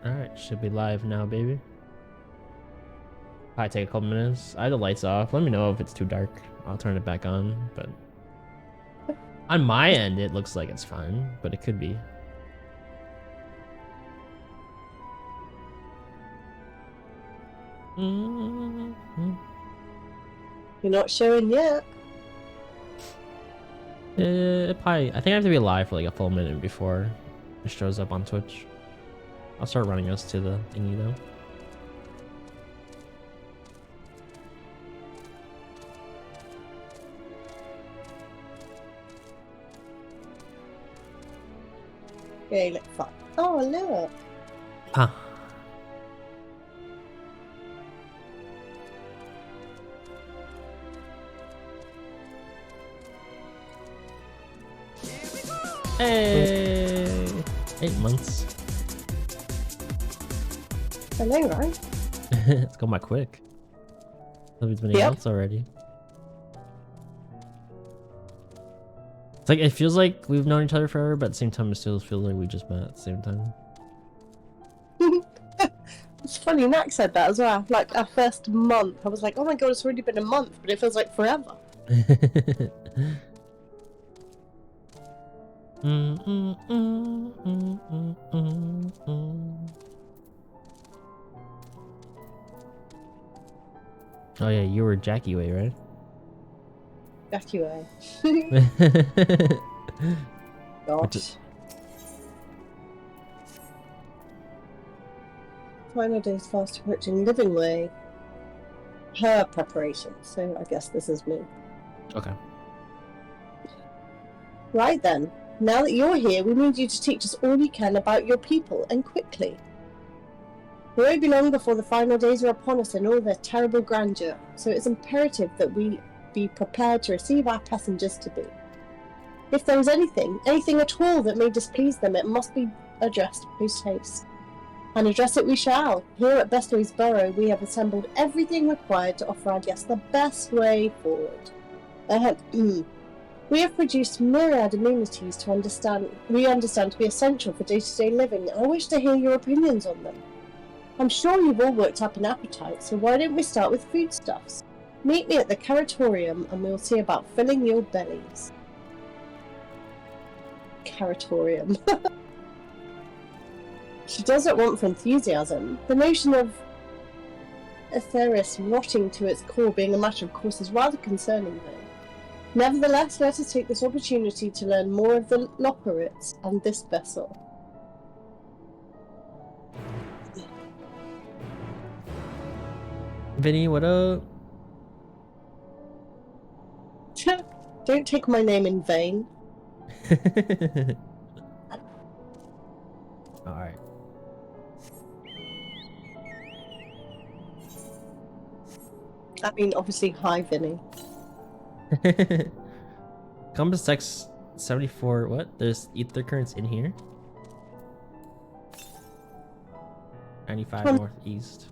Alright, should be live now, baby. Probably take a couple minutes. I have the lights off. Let me know if it's too dark. I'll turn it back on, but on my end, it looks like it's fine, but it could be. You're not showing yet. I think I have to be live for like a full minute before it shows up on Twitch. I'll start running us to the thingy though. Yeah, you look fine. Oh, look. Huh. Hey! 8 months. I know, right? It's gone by quick. It's been 8 months already. It's like, it feels like we've known each other forever, but at the same time, it still feels like we just met at the same time. It's funny, Nak said that as well. Like, our first month, I was like, oh my god, it's already been a month, but it feels like forever. Oh yeah, you were Jackie Way, right? Jackie Way. Gosh. Final days fast approaching living way. Her preparation, so I guess this is me. Okay. Right then, now that you're here, we need you to teach us all you can about your people, and quickly. It won't be long before the final days are upon us in all their terrible grandeur, so it's imperative that we be prepared to receive our passengers to be. If there is anything at all that may displease them, it must be addressed post haste. And address it we shall. Here at Bestow's Burrow, we have assembled everything required to offer our guests the best way forward. We have produced myriad amenities we understand to be essential for day-to-day living, and I wish to hear your opinions on them. I'm sure you've all worked up an appetite, so why don't we start with foodstuffs? Meet me at the Caratorium and we'll see about filling your bellies. Caratorium. She doesn't want for enthusiasm. The notion of Aetheris rotting to its core being a matter of course is rather concerning though. Nevertheless, let us take this opportunity to learn more of the Lockerites and this vessel. Vinny, what up? Don't take my name in vain. Alright. I mean, obviously, hi, Vinny. Compass X 74. What? There's ether currents in here? 95 northeast.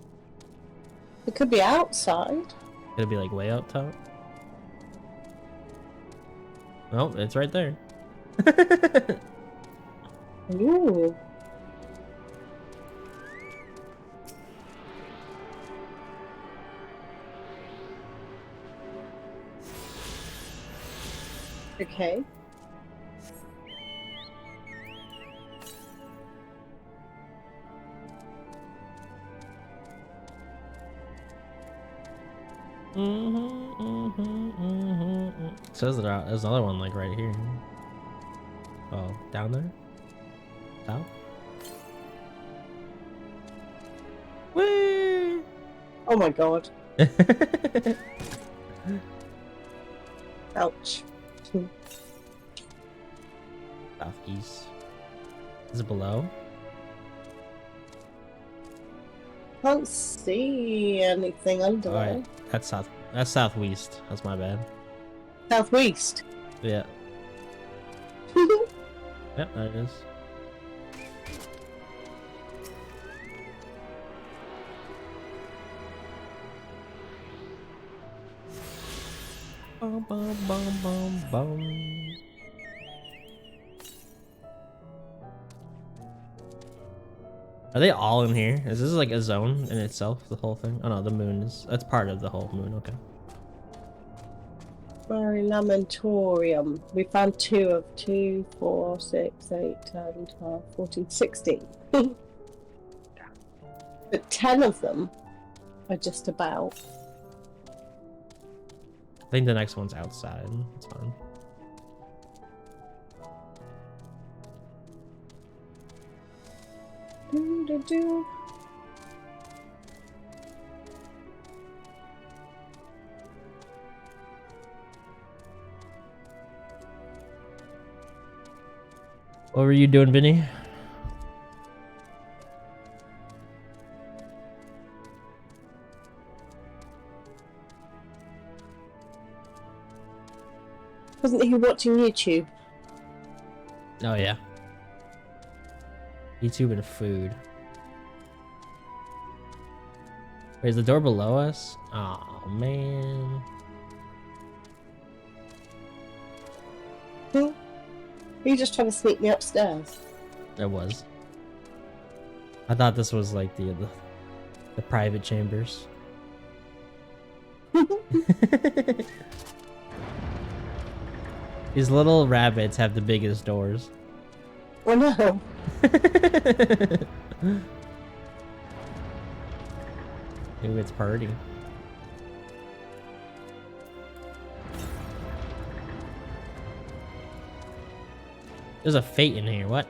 It could be outside. Could it be like way out top? Oh, it's right there. Ooh. Okay. It says that there's another one like right here. Oh, down there? South? Whee! Oh my god. Ouch. Southeast. Is it below? Can't see anything under there. Alright, that's southwest. That's my bad. Southwest. Yeah. Yep, there it is. Bum, bum, bum, bum, bum. Are they all in here? Is this like a zone in itself, the whole thing? Oh no, the moon is, that's part of the whole moon, okay. Mary Lamentorium. We found 2 of 2, 4, 6, 8, 10, 12, 14, 16. But 10 of them are just about. I think the next one's outside. It's fine. Do. What were you doing, Vinny? Wasn't he watching YouTube? Oh yeah. YouTube and food. Wait, is the door below us? Oh man. Are you just trying to sneak me upstairs? There was. I thought this was like the private chambers. These little rabbits have the biggest doors. Oh no. Ooh, it's party. There's a fate in here, what?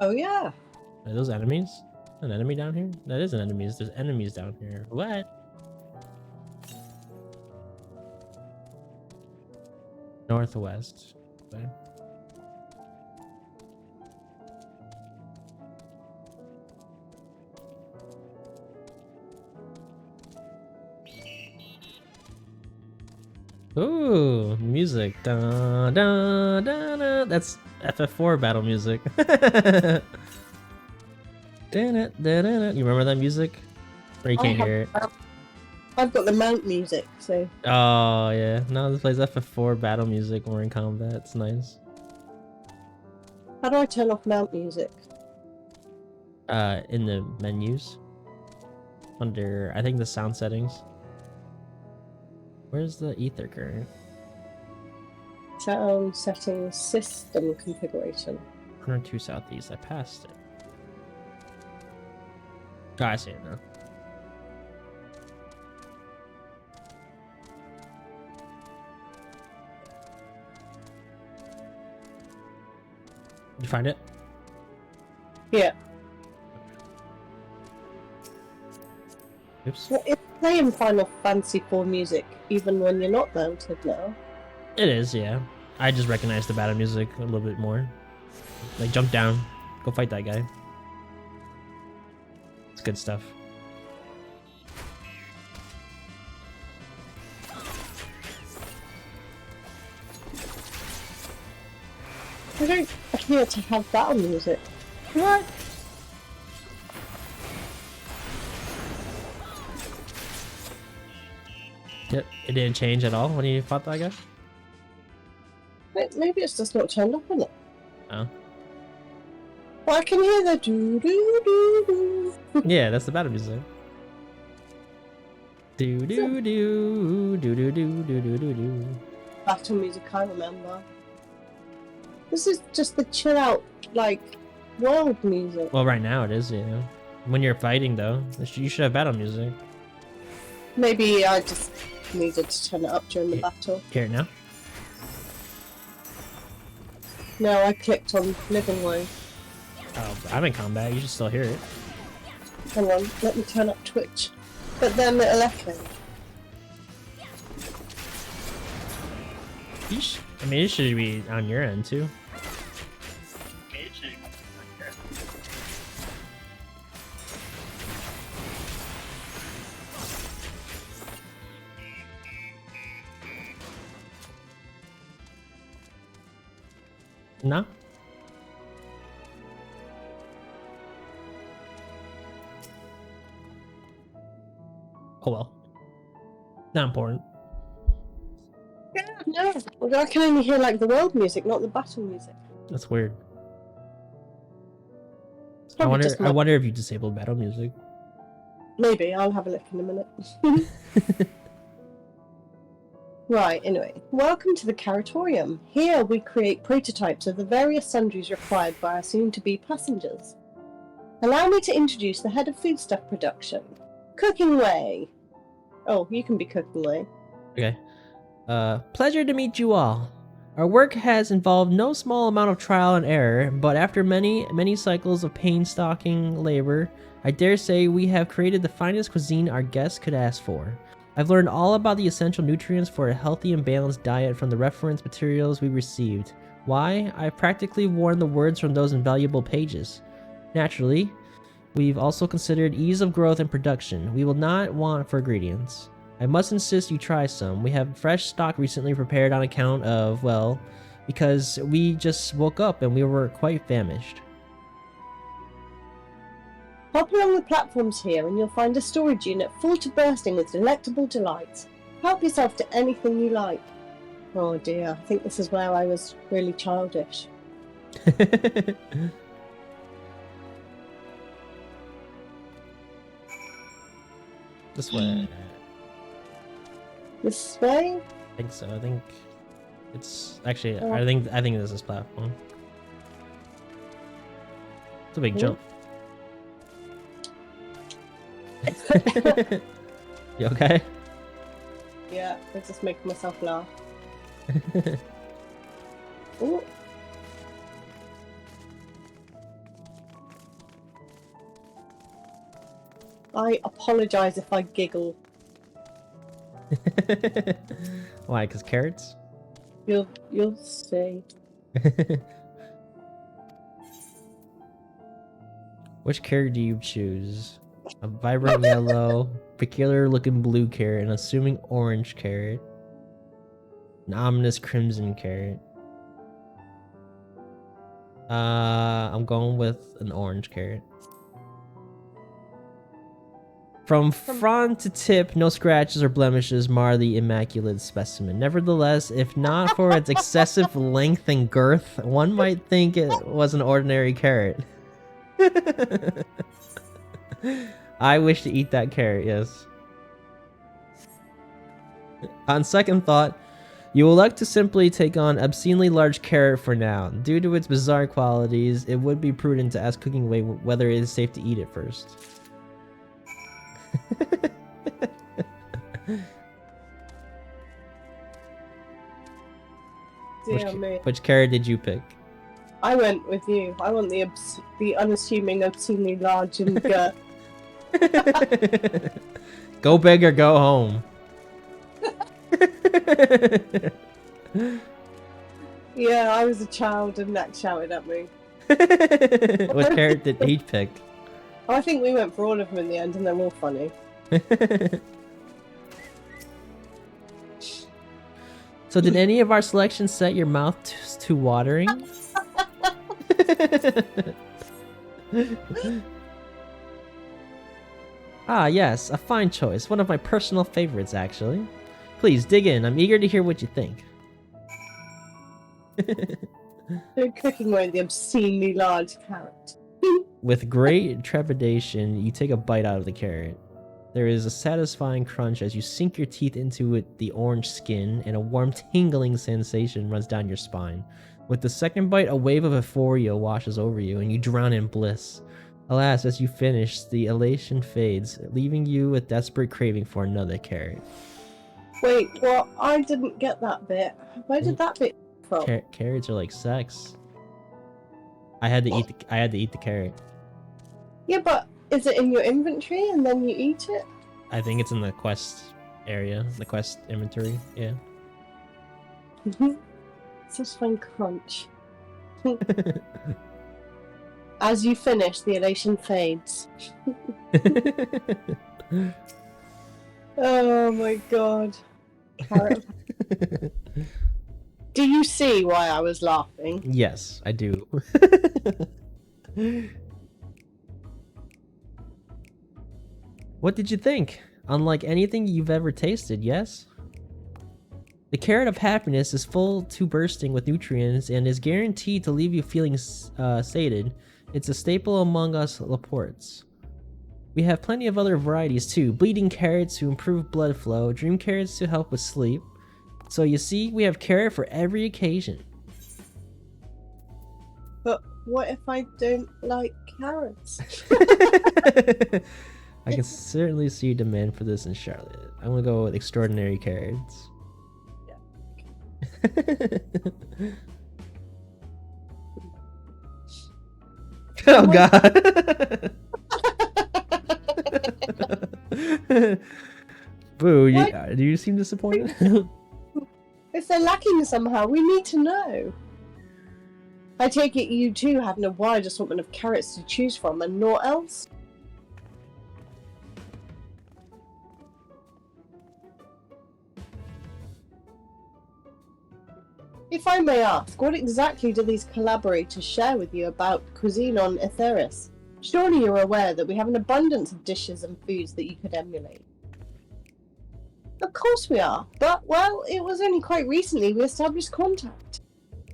Oh yeah. Are those enemies? An enemy down here? That is an enemy. There's enemies down here. What? Northwest. Okay. Ooh, music. Da, da, da, da. That's FF4 battle music. You remember that music? Or you can't hear it? I've got the mount music, so. Oh, yeah. No, this plays FF4 battle music when we're in combat. It's nice. How do I turn off mount music? In the menus. Under, I think, the sound settings. Where's the ether current? Sound settings, system configuration. 102 southeast. I passed it. Oh, I see it now. Did you find it? Yeah. Oops. Well, it's playing Final Fantasy XIV music, even when you're not mounted now. It is, yeah. I just recognize the battle music a little bit more. Like, jump down. Go fight that guy. It's good stuff. I don't appear to have battle music. What? Yep, it didn't change at all when you fought that guy? Maybe it's just not turned up, is it? Oh. Well, I can hear the doo doo doo doo. Yeah, that's the battle music. Do do do do do do do do do do. Battle music I remember. This is just the chill out, like, world music. Well, right now it is, yeah. When you're fighting, though, you should have battle music. Maybe I just needed to turn it up during the battle. Hear it now? No, I clicked on living way. Oh, I'm in combat. You should still hear it. Hang on, let me turn up Twitch. But then it'll echo. I mean, it should be on your end, too. No? Oh well. Not important. Yeah, no. I can only hear like the world music, not the battle music. That's weird. It's I probably wonder. just I wonder if you disabled battle music. Maybe. I'll have a look in a minute. Right, anyway. Welcome to the Caratorium. Here we create prototypes of the various sundries required by our soon-to-be passengers. Allow me to introduce the head of foodstuff production. Cooking Way. Oh, you can be Cooking Way. Okay. Pleasure to meet you all. Our work has involved no small amount of trial and error, but after many cycles of painstaking labor, I dare say we have created the finest cuisine our guests could ask for. I've learned all about the essential nutrients for a healthy and balanced diet from the reference materials we received. Why? I've practically worn the words from those invaluable pages. Naturally, we've also considered ease of growth and production. We will not want for ingredients. I must insist you try some. We have fresh stock recently prepared on account of, well, because we just woke up and we were quite famished. Hop along the platforms here and you'll find a storage unit full to bursting with delectable delights. Help yourself to anything you like. Oh dear, I think this is where I was really childish. This way. This way? I think so. I think it's actually. I think this is platform. It's a big jump. You okay? Yeah, I just making myself laugh. Ooh. I apologize if I giggle. Why? 'Cause carrots? You'll see. Which carrot do you choose? A vibrant yellow, peculiar looking blue carrot, an assuming orange carrot, an ominous crimson carrot. I'm going with an orange carrot. From front to tip, no scratches or blemishes mar the immaculate specimen. Nevertheless, if not for its excessive length and girth, one might think it was an ordinary carrot. I wish to eat that carrot, yes. On second thought, you will elect to simply take on obscenely large carrot for now. Due to its bizarre qualities, it would be prudent to ask Cooking Way whether it is safe to eat it first. Which carrot did you pick? I went with you. I want the unassuming, obscenely large and girth. Go big or go home. Yeah, I was a child and Nat shouted at me. What carrot did he pick? I think we went for all of them in the end and they're all funny. So did any of our selections set your mouth to watering? Ah, yes, a fine choice. One of my personal favorites, actually. Please, dig in. I'm eager to hear what you think. They're cooking away the obscenely large carrot. With great trepidation, you take a bite out of the carrot. There is a satisfying crunch as you sink your teeth into the orange skin, and a warm, tingling sensation runs down your spine. With the second bite, a wave of euphoria washes over you, and you drown in bliss. Alas, as you finish, the elation fades, leaving you with desperate craving for another carrot. Wait, what? I didn't get that bit. Where did that bit come from? Carrots are like sex. I had to eat the carrot. Yeah, but is it in your inventory and then you eat it? I think it's in the quest area, the quest inventory. Yeah. Satisfying crunch. As you finish, the elation fades. Oh my god. Carrot. Do you see why I was laughing? Yes, I do. What did you think? Unlike anything you've ever tasted, yes? The carrot of happiness is full to bursting with nutrients and is guaranteed to leave you feeling sated. It's a staple among us Laportes. We have plenty of other varieties too. Bleeding carrots to improve blood flow, dream carrots to help with sleep. So you see, we have carrot for every occasion. But what if I don't like carrots? I can certainly see demand for this in Charlotte. I'm gonna go with extraordinary carrots. Oh god. Boo, do you seem disappointed? If they're lacking somehow, we need to know. I take it you too have a wide assortment of carrots to choose from and naught else? If I may ask, what exactly do these collaborators share with you about cuisine on Etheris? Surely you're aware that we have an abundance of dishes and foods that you could emulate. Of course we are, but, well, it was only quite recently we established contact.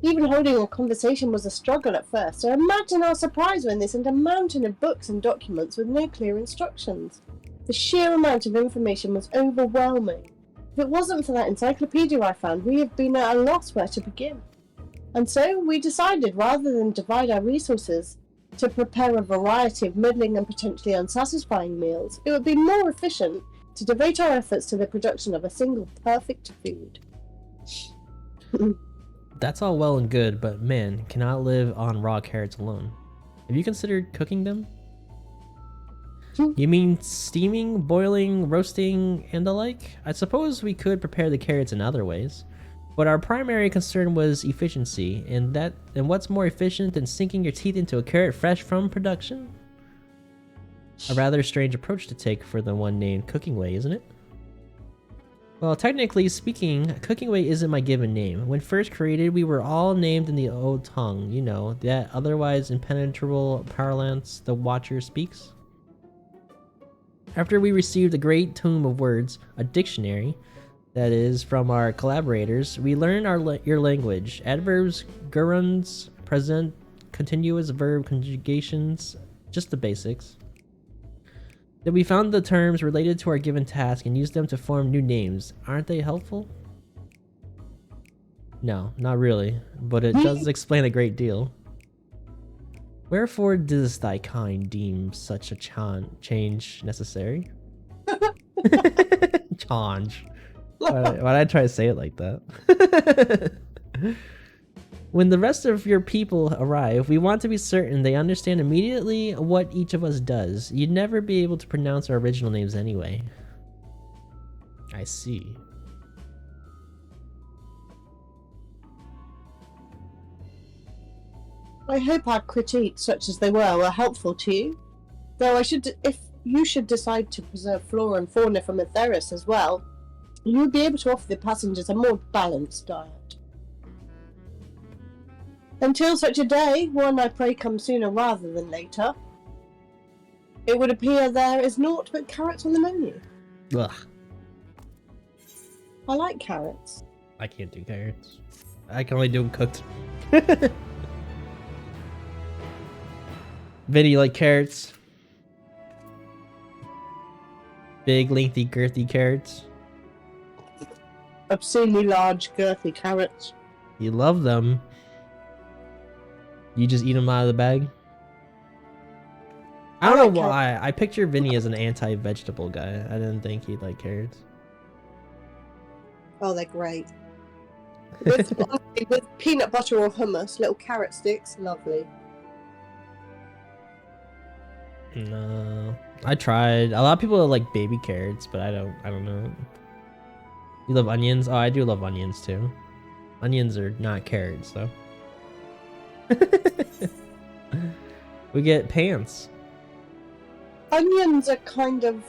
Even holding a conversation was a struggle at first, so imagine our surprise when they sent a mountain of books and documents with no clear instructions. The sheer amount of information was overwhelming. If it wasn't for that encyclopedia I found, we have been at a loss where to begin. And so we decided, rather than divide our resources to prepare a variety of middling and potentially unsatisfying meals, it would be more efficient to devote our efforts to the production of a single perfect food. That's all well and good, but man cannot live on raw carrots alone. Have you considered cooking them? You mean steaming, boiling, roasting, and the like? I suppose we could prepare the carrots in other ways, but our primary concern was efficiency, and what's more efficient than sinking your teeth into a carrot fresh from production? A rather strange approach to take for the one named Cooking Way, isn't it? Well, technically speaking, Cooking Way isn't my given name. When first created, we were all named in the old tongue, you know, that otherwise impenetrable parlance the Watcher speaks. After we received a great tome of words, a dictionary, that is, from our collaborators, we learned your language. Adverbs, gerunds, present, continuous verb conjugations, just the basics. Then we found the terms related to our given task and used them to form new names. Aren't they helpful? No, not really, but it does explain a great deal. Wherefore does thy kind deem such a change necessary? Change. Why'd I try to say it like that? When the rest of your people arrive, we want to be certain they understand immediately what each of us does. You'd never be able to pronounce our original names anyway. I see. I hope our critiques, such as they were helpful to you. Though if you should decide to preserve flora and fauna from Etheris as well, you would be able to offer the passengers a more balanced diet. Until such a day, one I pray comes sooner rather than later, it would appear there is naught but carrots on the menu. Ugh. I like carrots. I can't do carrots. I can only do them cooked. Vinny, you like carrots? Big, lengthy, girthy carrots? Obscenely large, girthy carrots. You love them. You just eat them out of the bag? I don't know why. I picture Vinny as an anti-vegetable guy. I didn't think he'd like carrots. Oh, they're great. With peanut butter or hummus, little carrot sticks, lovely. No, I tried. A lot of people like baby carrots, but I don't know. You love onions? Oh, I do love onions too. Onions are not carrots though. We get pants. Onions are kind of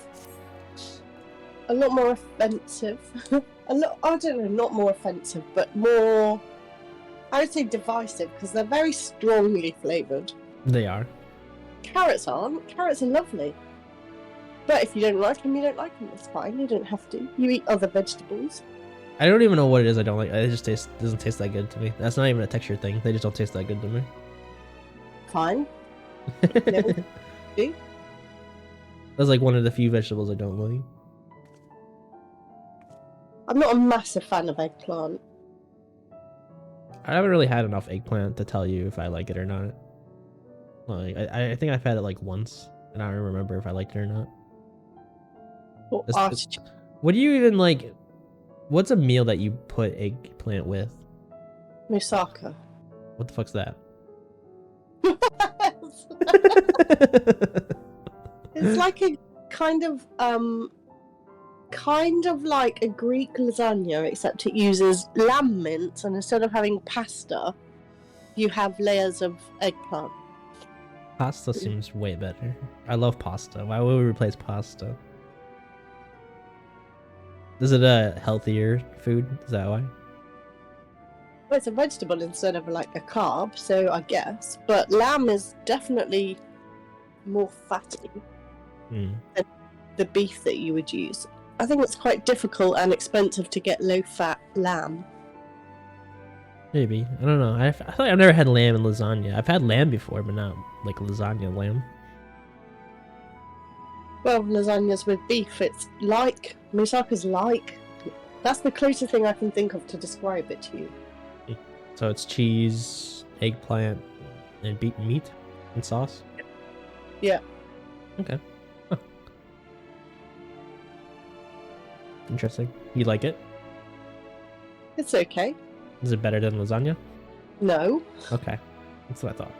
a lot more offensive. I don't know, not more offensive, but more, I would say divisive, because they're very strongly flavoured. They are. Carrots aren't. Carrots are lovely. But if you don't like them, you don't like them. It's fine. You don't have to. You eat other vegetables. I don't even know what it is I don't like. It just doesn't taste that good to me. That's not even a texture thing. They just don't taste that good to me. Fine. No. See? That's like one of the few vegetables I don't like. I'm not a massive fan of eggplant. I haven't really had enough eggplant to tell you if I like it or not. Like, I think I've had it like once, and I don't remember if I liked it or not. Or It's- artichoke. What do you even like? What's a meal that you put eggplant with? Moussaka. What the fuck's that? It's like a kind of like a Greek lasagna, except it uses lamb mince, and instead of having pasta, you have layers of eggplant. Pasta seems way better. I love pasta. Why would we replace pasta? Is it a healthier food? Is that why? Well, it's a vegetable instead of like a carb, so I guess. But lamb is definitely more fatty Hmm. than the beef that you would use. I think it's quite difficult and expensive to get low-fat lamb. Maybe. I don't know. I feel like I've never had lamb in lasagna. I've had lamb before, but not like lasagna lamb. Well, lasagnas with beef, it's like moussaka's like. That's the closest thing I can think of to describe it to you. So it's cheese, eggplant, and meat and sauce? Yeah. Okay. Huh. Interesting. You like it? It's okay. Is it better than lasagna? No. Okay. That's what I thought.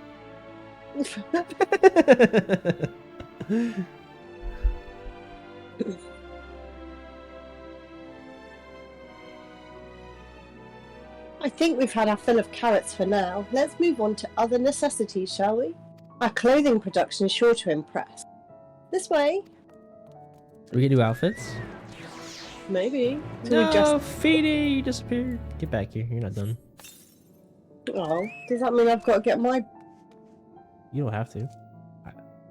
I think we've had our fill of carrots for now. Let's move on to other necessities, shall we? Our clothing production is sure to impress. This way. We can do outfits? Maybe. No, Feedy, you disappeared. Get back here. You're not done. Oh, does that mean I've got to get my... You don't have to.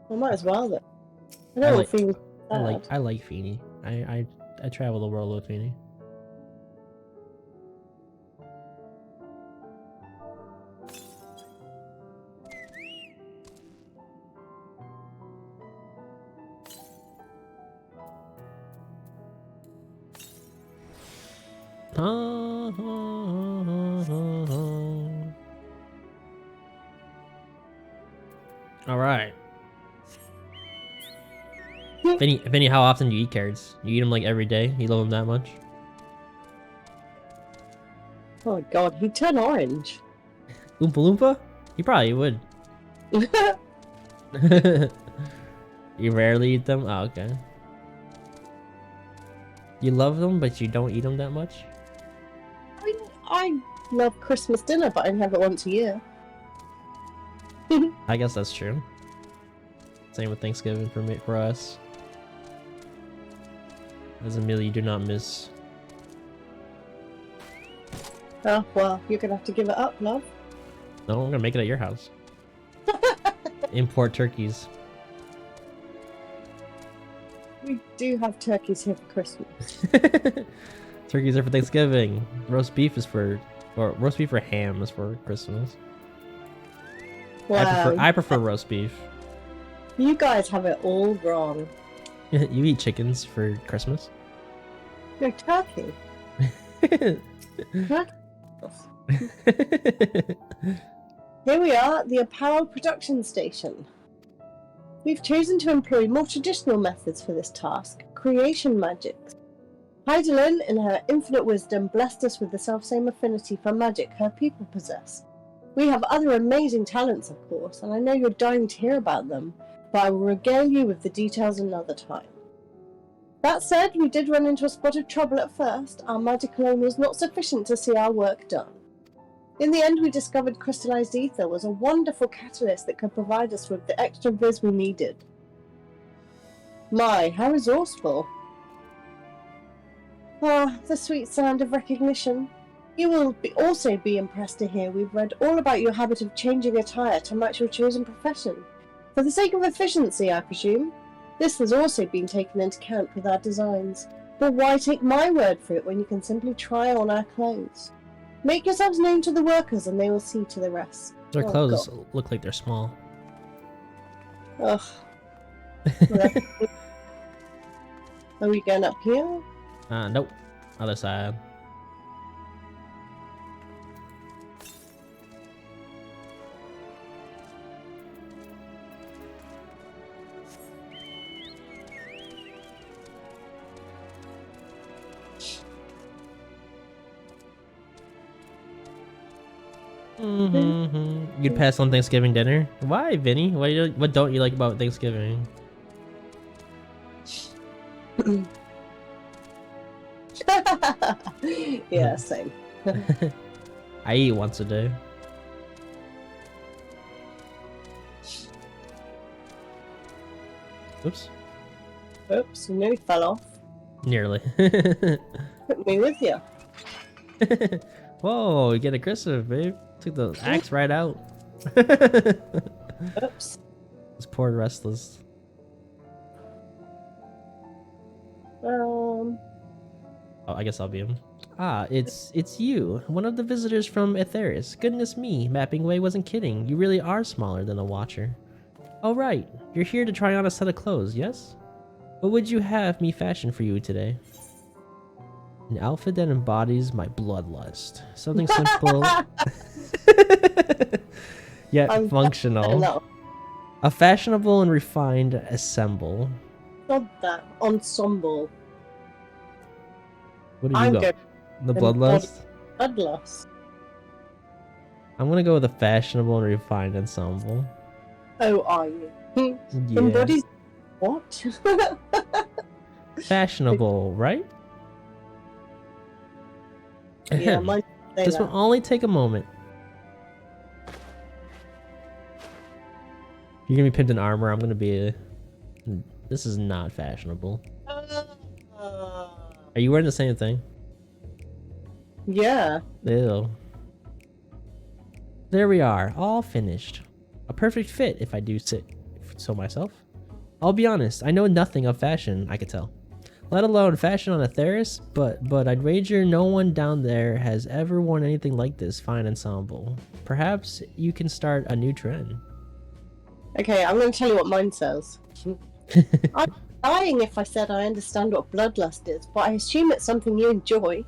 I might as well then. I don't want to feel sad. I like Feeny. I travel the world with Feeny. All right. Vinny, how often do you eat carrots? You eat them like every day? You love them that much? Oh my god, he'd turn orange. Oompa Loompa? You probably would. You rarely eat them? Oh, okay. You love them, but you don't eat them that much? I love Christmas dinner, but I have it once a year. I guess that's true. Same with Thanksgiving for us. There's a meal you do not miss. Oh, well, you're gonna have to give it up, love. No, I'm gonna make it at your house. Import turkeys. We do have turkeys here for Christmas. Turkeys are for Thanksgiving. Roast beef or ham is for Christmas. Wow, I prefer roast beef. you guys have it all wrong. You eat chickens for Christmas? No, turkey. Turkey. Here we are at the apparel production station. We've chosen to employ more traditional methods for this task, creation magics. Heidelin, in her infinite wisdom, blessed us with the selfsame affinity for magic her people possess. We have other amazing talents, of course, and I know you're dying to hear about them, but I will regale you with the details another time. That said, we did run into a spot of trouble at first. Our magic alone was not sufficient to see our work done. In the end, we discovered crystallized ether was a wonderful catalyst that could provide us with the extra viz we needed. My, how resourceful. Ah, the sweet sound of recognition. You will also be impressed to hear we've read all about your habit of changing attire to match your chosen profession. For the sake of efficiency, I presume. This has also been taken into account with our designs. But why take my word for it when you can simply try on our clothes? Make yourselves known to the workers and they will see to the rest. Their Oh, clothes God. look like they're small. Ugh. Are we going up here? Nope. Other side. You'd pass on Thanksgiving dinner? Why, Vinny? What don't you like about Thanksgiving? Yeah, same. I eat once a day. Oops. Oops, nearly fell off. Nearly. Put me with you. Whoa, you get aggressive, babe. Took the axe right out. Oops. This poor restless. Um. Oh, I guess I'll be him. Ah, it's you, one of the visitors from Aetheris. Goodness me, Mapping Way wasn't kidding. You really are smaller than a Watcher. Oh right, you're here to try on a set of clothes, yes? What would you have me fashion for you today? An outfit that embodies my bloodlust. Something simple, yet functional. A fashionable and refined assemble. Not that ensemble. What do you go? The bloodlust? Bloodlust. I'm gonna go with a fashionable and refined ensemble. Oh, are you? Yeah. Embodies what? Fashionable, right? Yeah, might say This that. will only take a moment. You're gonna be pinned in armor. I'm gonna be a... This is not fashionable. Are you wearing the same thing? Yeah. Ew. There we are, all finished. A perfect fit, if I do say so myself. I'll be honest, I know nothing of fashion, I could tell. Let alone fashion on Aetheris, but I'd wager no one down there has ever worn anything like this fine ensemble. Perhaps you can start a new trend. Okay, I'm going to tell you what mine says. I'm lying if I said I understand what bloodlust is, but I assume it's something you enjoy.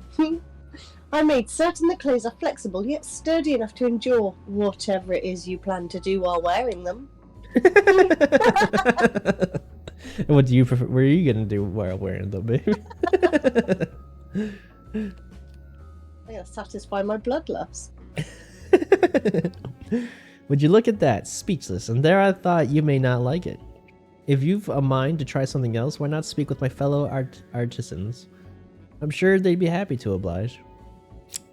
I made certain the clothes are flexible yet sturdy enough to endure whatever it is you plan to do while wearing them. What do you prefer? What are you gonna do while wearing them, baby? I'm gonna satisfy my bloodlust. Would you look at that? Speechless. And there I thought you may not like it. If you've a mind to try something else, why not speak with my fellow artisans? I'm sure they'd be happy to oblige.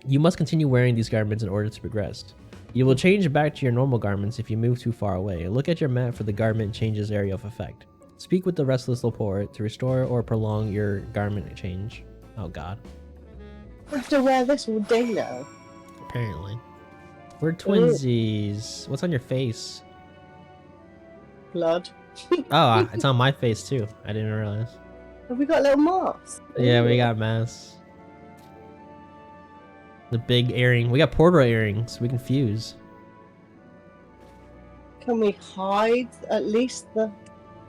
You must continue wearing these garments in order to progress. You will change back to your normal garments if you move too far away. Look at your map for the garment changes area of effect. Speak with the restless Lepore to restore or prolong your garment change. Oh god. I have to wear this all day now. Apparently. We're twinsies. What's on your face? Blood. Oh, it's on my face too. I didn't realize. Have we got little masks? Yeah, we got masks. The big earring. We got portal earrings. We can fuse. Can we hide at least the...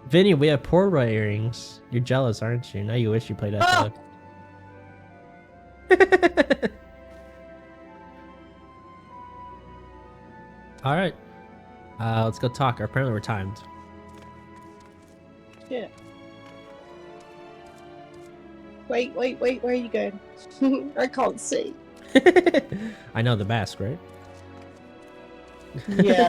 Vinny, we have portal earrings. You're jealous, aren't you? Now you wish you played that. Alright. Let's go talk. Apparently we're timed. Yeah. Wait, where are you going? I can't see. I know the mask, right? Yeah.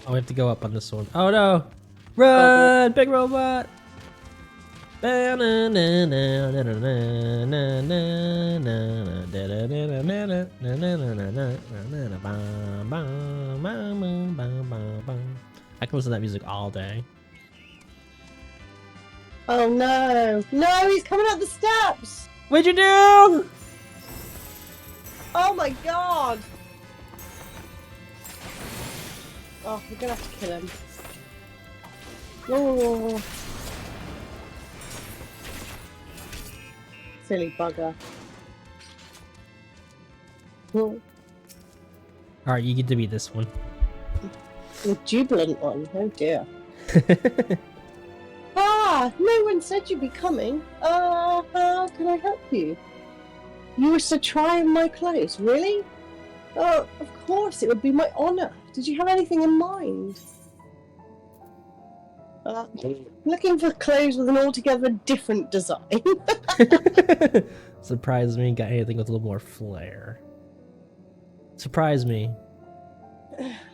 Oh, we have to go up on this one. Oh no! Run, big robot! I can listen to that music all day. Oh no! No, he's coming up the steps! What'd you do? Oh my god! Oh, we're gonna have to kill him. Oh, silly bugger. Oh, Alright, you get to be this one. the jubilant one. Oh dear. Ah, no one said you'd be coming. How can I help you? You wish to try on my clothes, really? Oh, of course, it would be my honor. Did you have anything in mind? Looking for clothes with an altogether different design. Surprise me, got anything with a little more flair. Surprise me.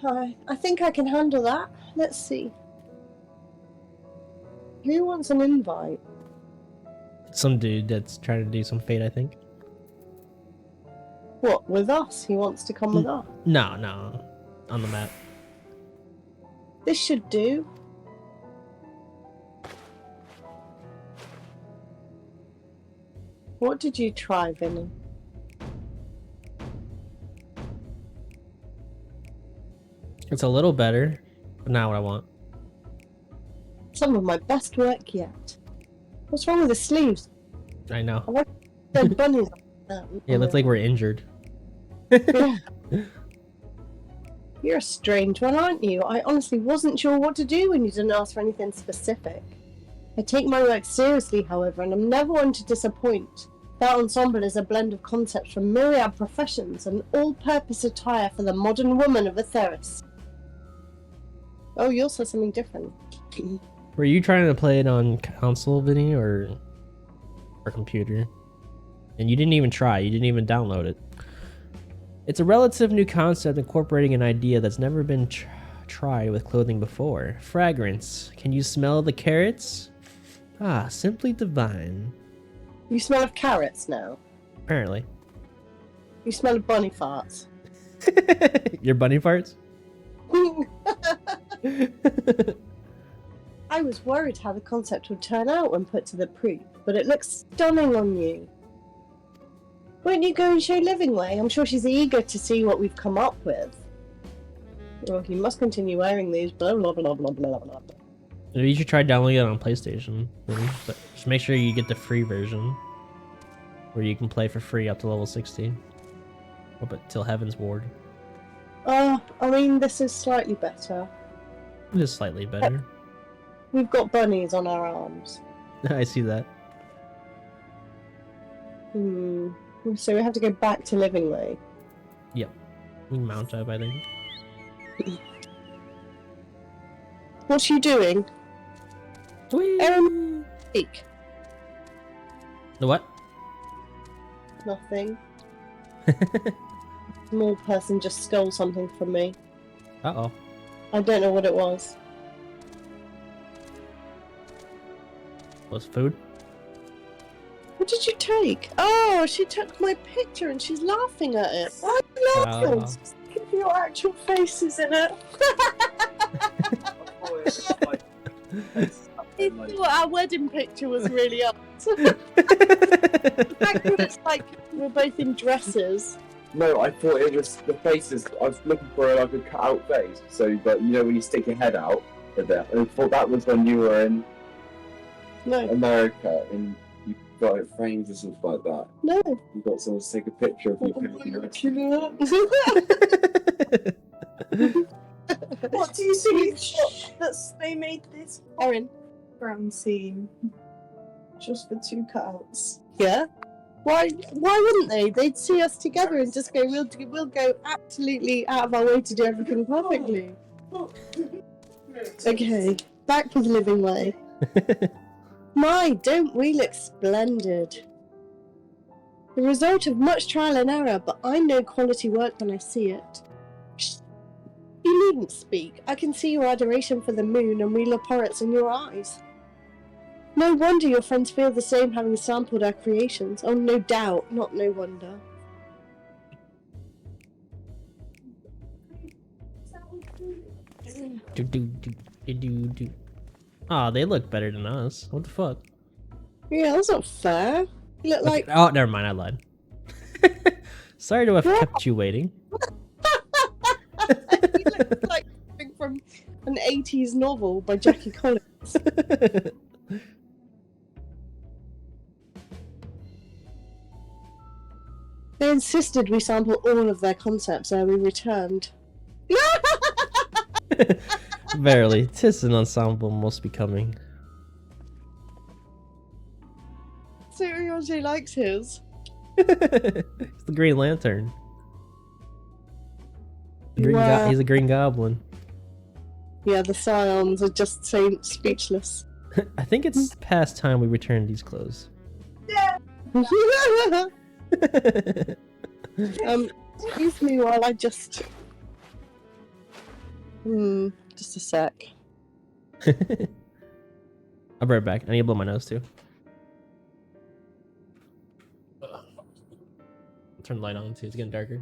I think I can handle that. Let's see. Who wants an invite? Some dude that's trying to do some fate, I think. What, with us? He wants to come with us. No. On the map. This should do. What did you try, Vinny? It's a little better, but not what I want. Some of my best work yet. What's wrong with the sleeves? I know. I like dead bunnies on them. Yeah, it looks like we're injured. Yeah. You're a strange one, aren't you? I honestly wasn't sure what to do when you didn't ask for anything specific. I take my work seriously, however, and I'm never one to disappoint. That ensemble is a blend of concepts from myriad professions and all-purpose attire for the modern woman of Atheris. Oh, you also something different. Were you trying to play it on console, Vinny, or computer? And you didn't even try. You didn't even download it. It's a relative new concept incorporating an idea that's never been tried with clothing before. Fragrance. Can you smell the carrots? Ah, simply divine. You smell of carrots now. Apparently. You smell of bunny farts. Your bunny farts? I was worried how the concept would turn out when put to the proof, but it looks stunning on you. Won't you go and show Living Way? I'm sure she's eager to see what we've come up with. Well, you must continue wearing these, blah blah blah blah blah blah. You should try downloading it on PlayStation, Vinny, but just make sure you get the free version, where you can play for free up to level 60. Up until Heaven's Ward. I mean, this is slightly better. Just slightly better. We've got bunnies on our arms. I see that. So we have to go back to Living Way. Yep. We can mount up, I think. What's you doing? Whee! Speak. The what? Nothing. Small person just stole something from me. Uh-oh. I don't know what it was. Was food? What did you take? Oh, she took my picture and she's laughing at it. Why are you laughing? Give your actual faces in it. He thought our wedding picture was really up. The fact that it's like we're both in dresses. No, I thought it was the faces. I was looking for like a cut out face. So, but you know when you stick your head out, there. I thought that was when you were in America and you got it framed or something like that. No. You got someone to take a picture of you painting your What do you think that they made this Erin. background scene just for 2 cutouts? Yeah. Why wouldn't they? They'd see us together and just go, we'll go absolutely out of our way to do everything perfectly. Okay, back with Living Way. My, don't we look splendid. The result of much trial and error, but I know quality work when I see it. Shh. You needn't speak. I can see your adoration for the moon and real abhorrence in your eyes. No wonder your friends feel the same having sampled our creations. Oh, no doubt, not no wonder. Aw, they look better than us. What the fuck? Yeah, that's not fair. You look like... Oh, never mind, I lied. Sorry to have kept you waiting. You look like something from an 80s novel by Jackie Collins. Thanks. They insisted we sample all of their concepts ere we returned. Verily, 'tis an ensemble most becoming. So Rianji likes his. It's the Green Lantern. Wow. He's a Green Goblin. Yeah, the scions are just so speechless. I think it's past time we return these clothes. Excuse me while I just... just a sec. I'll be right back. I need to blow my nose too. Turn the light on too. It's getting darker.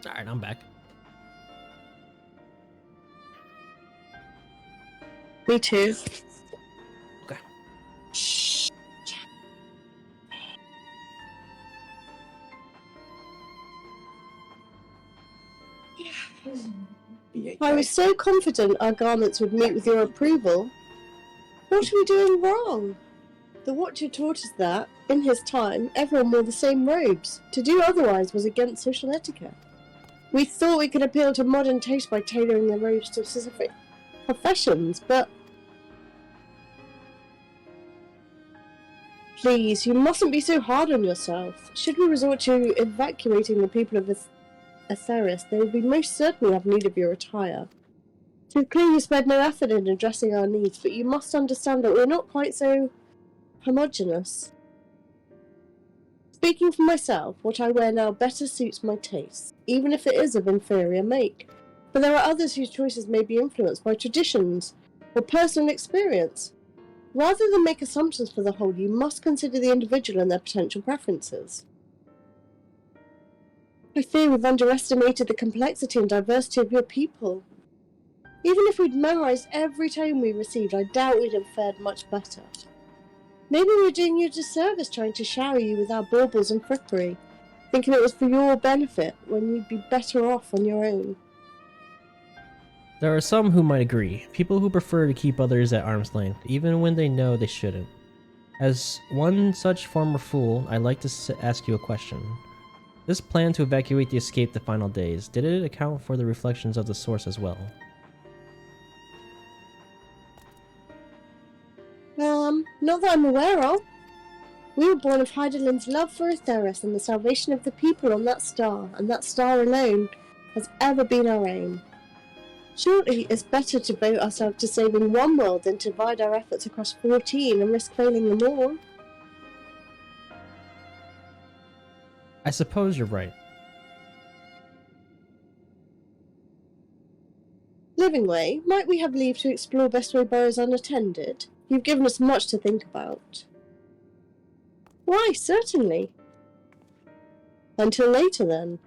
Alright, I'm back. Me too. Okay. I was so confident our garments would meet with your approval. What are we doing wrong? The Watcher taught us that, in his time, everyone wore the same robes. To do otherwise was against social etiquette. We thought we could appeal to modern taste by tailoring the robes to specific professions, but... Please, you mustn't be so hard on yourself. Should we resort to evacuating the people of Atheris, they will be most certainly have need of your attire. You've clearly spared no effort in addressing our needs, but you must understand that we're not quite so homogeneous. Speaking for myself, what I wear now better suits my taste, even if it is of inferior make. But there are others whose choices may be influenced by traditions or personal experience. Rather than make assumptions for the whole, you must consider the individual and their potential preferences. I fear we've underestimated the complexity and diversity of your people. Even if we'd memorized every tone we received, I doubt we'd have fared much better. Maybe we're doing you a disservice trying to shower you with our baubles and frippery, thinking it was for your benefit when you'd be better off on your own. There are some who might agree, people who prefer to keep others at arm's length, even when they know they shouldn't. As one such former fool, I'd like to ask you a question. This plan to evacuate the escape the final days, did it account for the reflections of the source as well? Not that I'm aware of. We were born of Hydalin's love for Atheris and the salvation of the people on that star, and that star alone has ever been our aim. Surely it's better to devote ourselves to saving one world than to divide our efforts across 14 and risk failing them all. I suppose you're right. Livingway, might we have leave to explore Bestway Burrows unattended? You've given us much to think about. Why, certainly. Until later, then.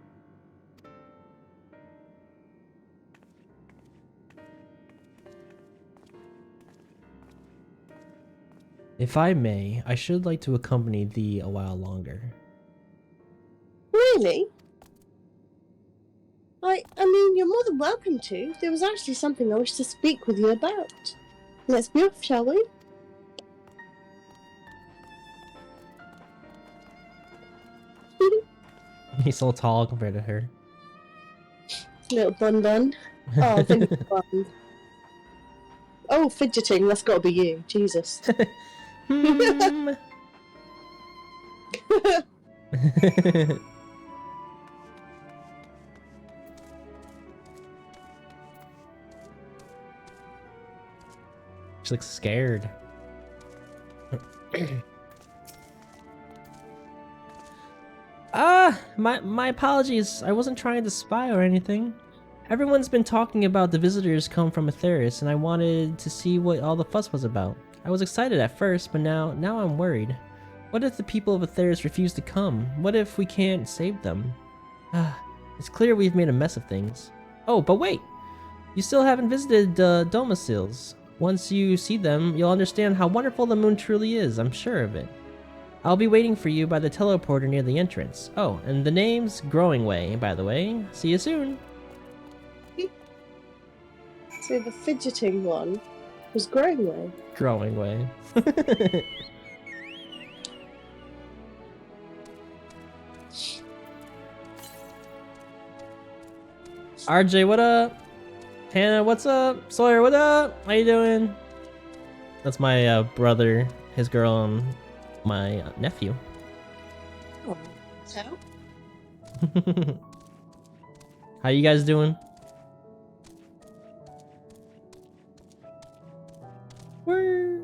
If I may, I should like to accompany thee a while longer. Really? I mean, you're more than welcome to. There was actually something I wish to speak with you about. Let's be off, shall we? He's so tall compared to her. Little bun. Oh, fidgeting bun. Oh, fidgeting, that's gotta be you. Jesus. Hmm. She looks scared. My apologies. I wasn't trying to spy or anything. Everyone's been talking about the visitors come from Atheris, and I wanted to see what all the fuss was about. I was excited at first, but now I'm worried. What if the people of Atheris refuse to come? What if we can't save them? It's clear we've made a mess of things. Oh, but wait! You still haven't visited the domiciles. Once you see them, you'll understand how wonderful the moon truly is, I'm sure of it. I'll be waiting for you by the teleporter near the entrance. Oh, and the name's Growing Way, by the way. See you soon! So the fidgeting one was Growing Way. Growing Way. RJ, what up? Hannah, what's up? Sawyer, what up? How you doing? That's my brother, his girl, and my nephew. Oh, so? How you guys doing? Where?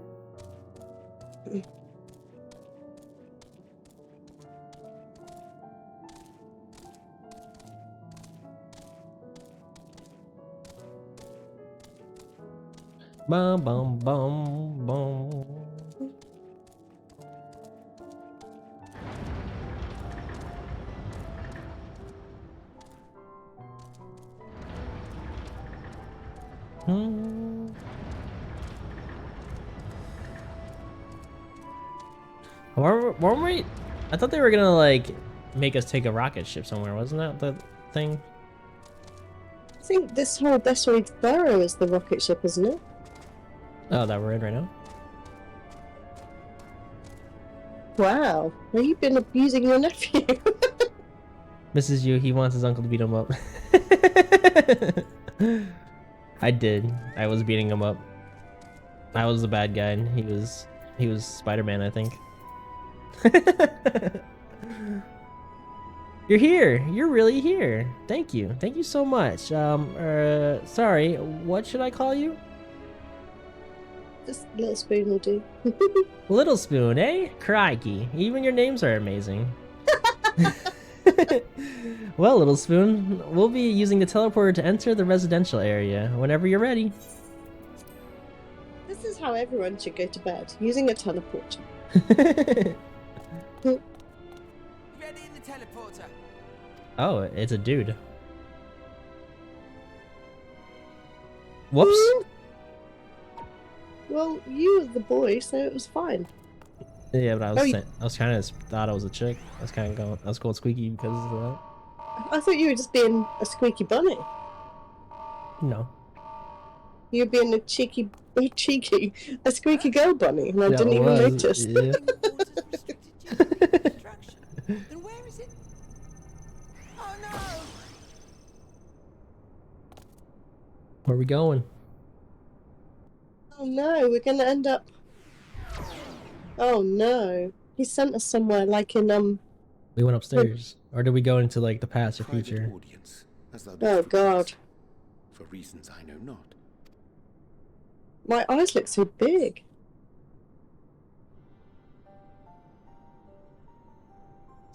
Bum bum bum bum. Weren't we? I thought they were gonna like make us take a rocket ship somewhere. Wasn't that the thing? I think this whole Besserid's Burrow is the rocket ship, isn't it? Oh, that we're in right now? Wow, have you been abusing your nephew? Mrs. Yu, he wants his uncle to beat him up. I did. I was beating him up. I was the bad guy and he was Spider-Man, I think. You're here. You're really here. Thank you. Thank you so much. Sorry, what should I call you? Just Little Spoon will do. Little Spoon, eh? Crikey. Even your names are amazing. Well, Little Spoon, we'll be using the teleporter to enter the residential area whenever you're ready. This is how everyone should go to bed, using a teleporter. Ready in the teleporter. Oh, it's a dude. Whoops. Well, you were the boy, so it was fine. Yeah, but Oh, I was kind of thought I was a chick. I was called Squeaky because of that. I thought you were just being a squeaky bunny. No. You were being a squeaky girl bunny, and I Yeah, didn't it even was, notice. yeah. Then where is it? Oh no! Where are we going? Oh no, we're gonna end up. Oh no, he sent us somewhere like in We went upstairs. Or did we go into like the past or Private future? audience, as thou Oh dost god, request, for reasons I know not. my eyes look so big.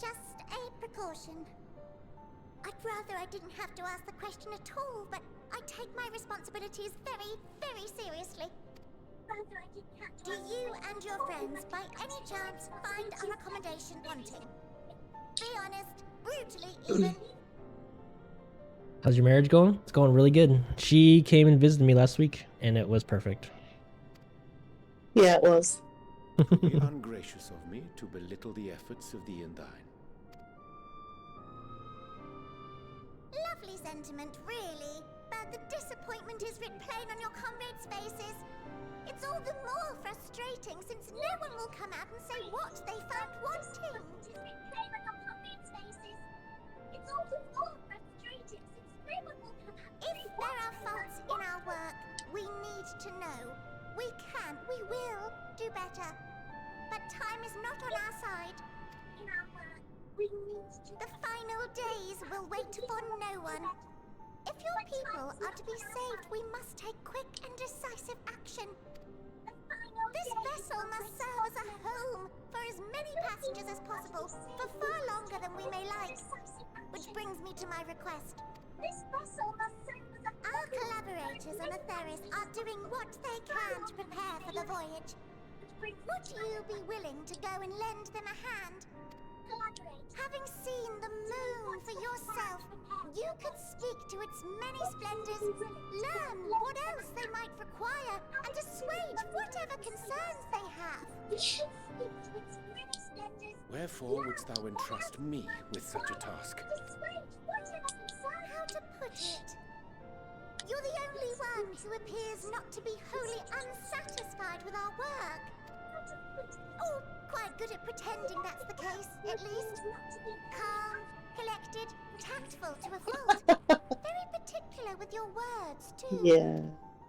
Just a precaution. I'd rather I didn't have to ask the question at all, but I take my responsibilities very, very seriously. Do you and your friends, by any chance, find our accommodation wanting? Be honest, brutally even. How's your marriage going? It's going really good. She came and visited me last week, and it was perfect. Yeah, it was. Be ungracious of me to belittle the efforts of thee and thine. Lovely sentiment, really, but the disappointment is writ plain on your comrades' faces. It's all the more frustrating since no one will come out and say what they found wanting. If there are faults in our work, we need to know. We can, we will do better. But time is not on our side. The final days will wait for no one. If your people are to be saved, we must take quick and decisive action. This vessel must serve as a home for as many passengers as possible, for far longer than we may like. Which brings me to my request. Our collaborators on Atheris are doing what they can to prepare for the voyage. Would you be willing to go and lend them a hand? Having seen the moon for yourself, you could speak to its many splendors, learn what else they might require, and assuage whatever concerns they have. Wherefore wouldst thou entrust me with such a task? How to put it? You're the only one who appears not to be wholly unsatisfied with our work. Or quite good at pretending that's the case, at least. Calm, collected, tactful to a fault. Very particular with your words, too. Yeah.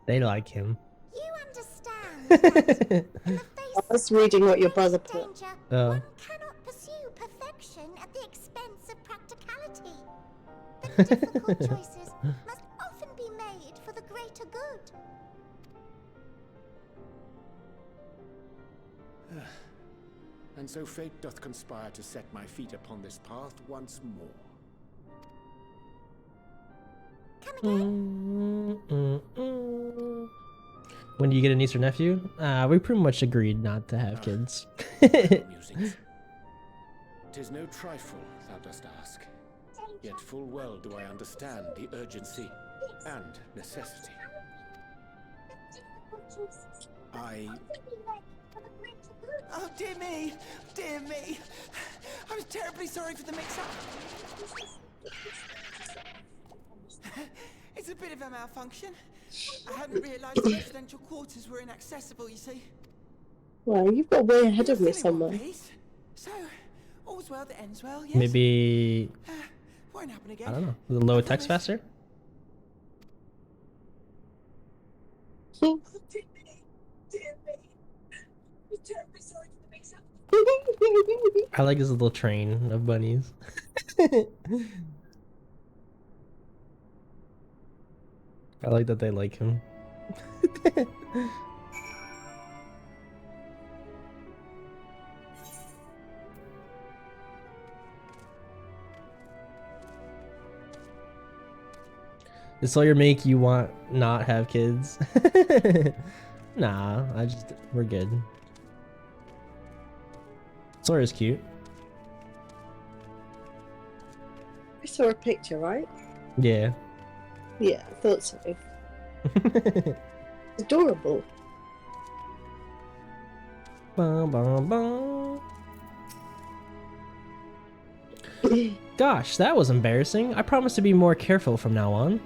They like him. You understand that in the face I was reading what your of brother great put. danger, Oh. one cannot pursue perfection at the expense of practicality. The difficult choices must often be made for the greater good. And so fate doth conspire to set my feet upon this path once more. Come again? When do you get a niece or nephew? We pretty much agreed not to have kids. Musings. 'Tis no trifle, thou dost ask. Yet full well do I understand the urgency and necessity. Oh, dear me! Dear me! I'm terribly sorry for the mix-up. It's a bit of a malfunction. I hadn't realised the residential quarters were inaccessible, you see. Well, you've got way ahead of me Silly one, somewhere. please. So, all's well that ends well, yes? Maybe, Won't happen again. I don't know, the low text faster? Dear me. I'm terribly sorry for the mix-up. I like his little train of bunnies. I like that they like him. Did Sawyer make you want not have kids? Nah, we're good. Sawyer's cute. I saw a picture, right? Yeah. Yeah, I thought so. Adorable. Bum, bum, bum. Gosh, that was embarrassing. I promise to be more careful from now on.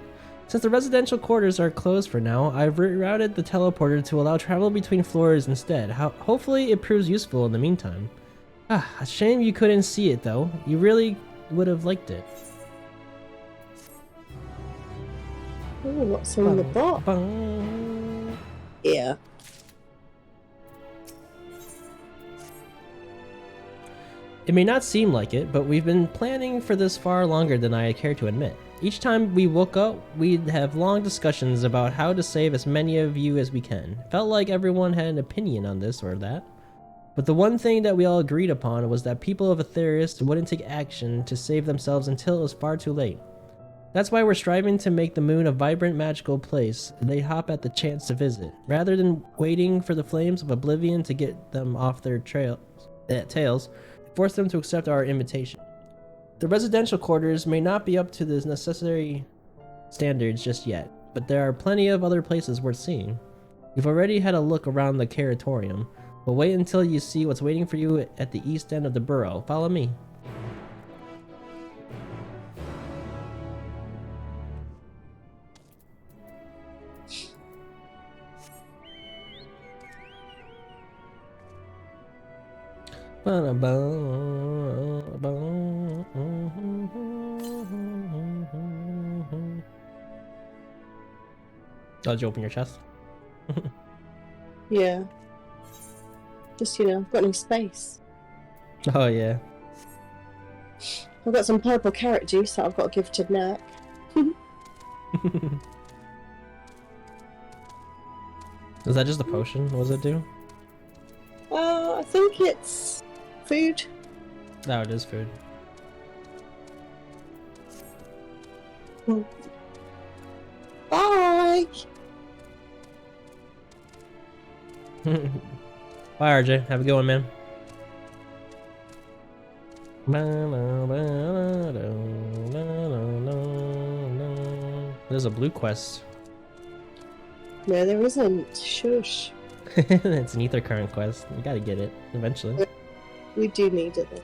Since the residential quarters are closed for now, I've rerouted the teleporter to allow travel between floors instead. Hopefully it proves useful in the meantime. Ah, a shame you couldn't see it though. You really would have liked it. Oh, what's on the box? Bum. Yeah. It may not seem like it, but we've been planning for this far longer than I care to admit. Each time we woke up, we'd have long discussions about how to save as many of you as we can. Felt like everyone had an opinion on this or that. But the one thing that we all agreed upon was that people of Aetheris wouldn't take action to save themselves until it was far too late. That's why we're striving to make the moon a vibrant, magical place they hop at the chance to visit, rather than waiting for the flames of oblivion to get them off their tails, force them to accept our invitation. The residential quarters may not be up to the necessary standards just yet, but there are plenty of other places worth seeing. You've already had a look around the Caratorium, but wait until you see what's waiting for you at the east end of the borough. Follow me. Oh, did you open your chest? Yeah. Just, got no space. Oh, yeah. I've got some purple carrot juice that I've got to give to Knack. Is that just a potion? What does it do? I think it's food. No, it is food. Bye! Bye, RJ. Have a good one, man. There's a blue quest. No, there isn't. Shush. It's an ether current quest. You gotta get it eventually. We do need it though.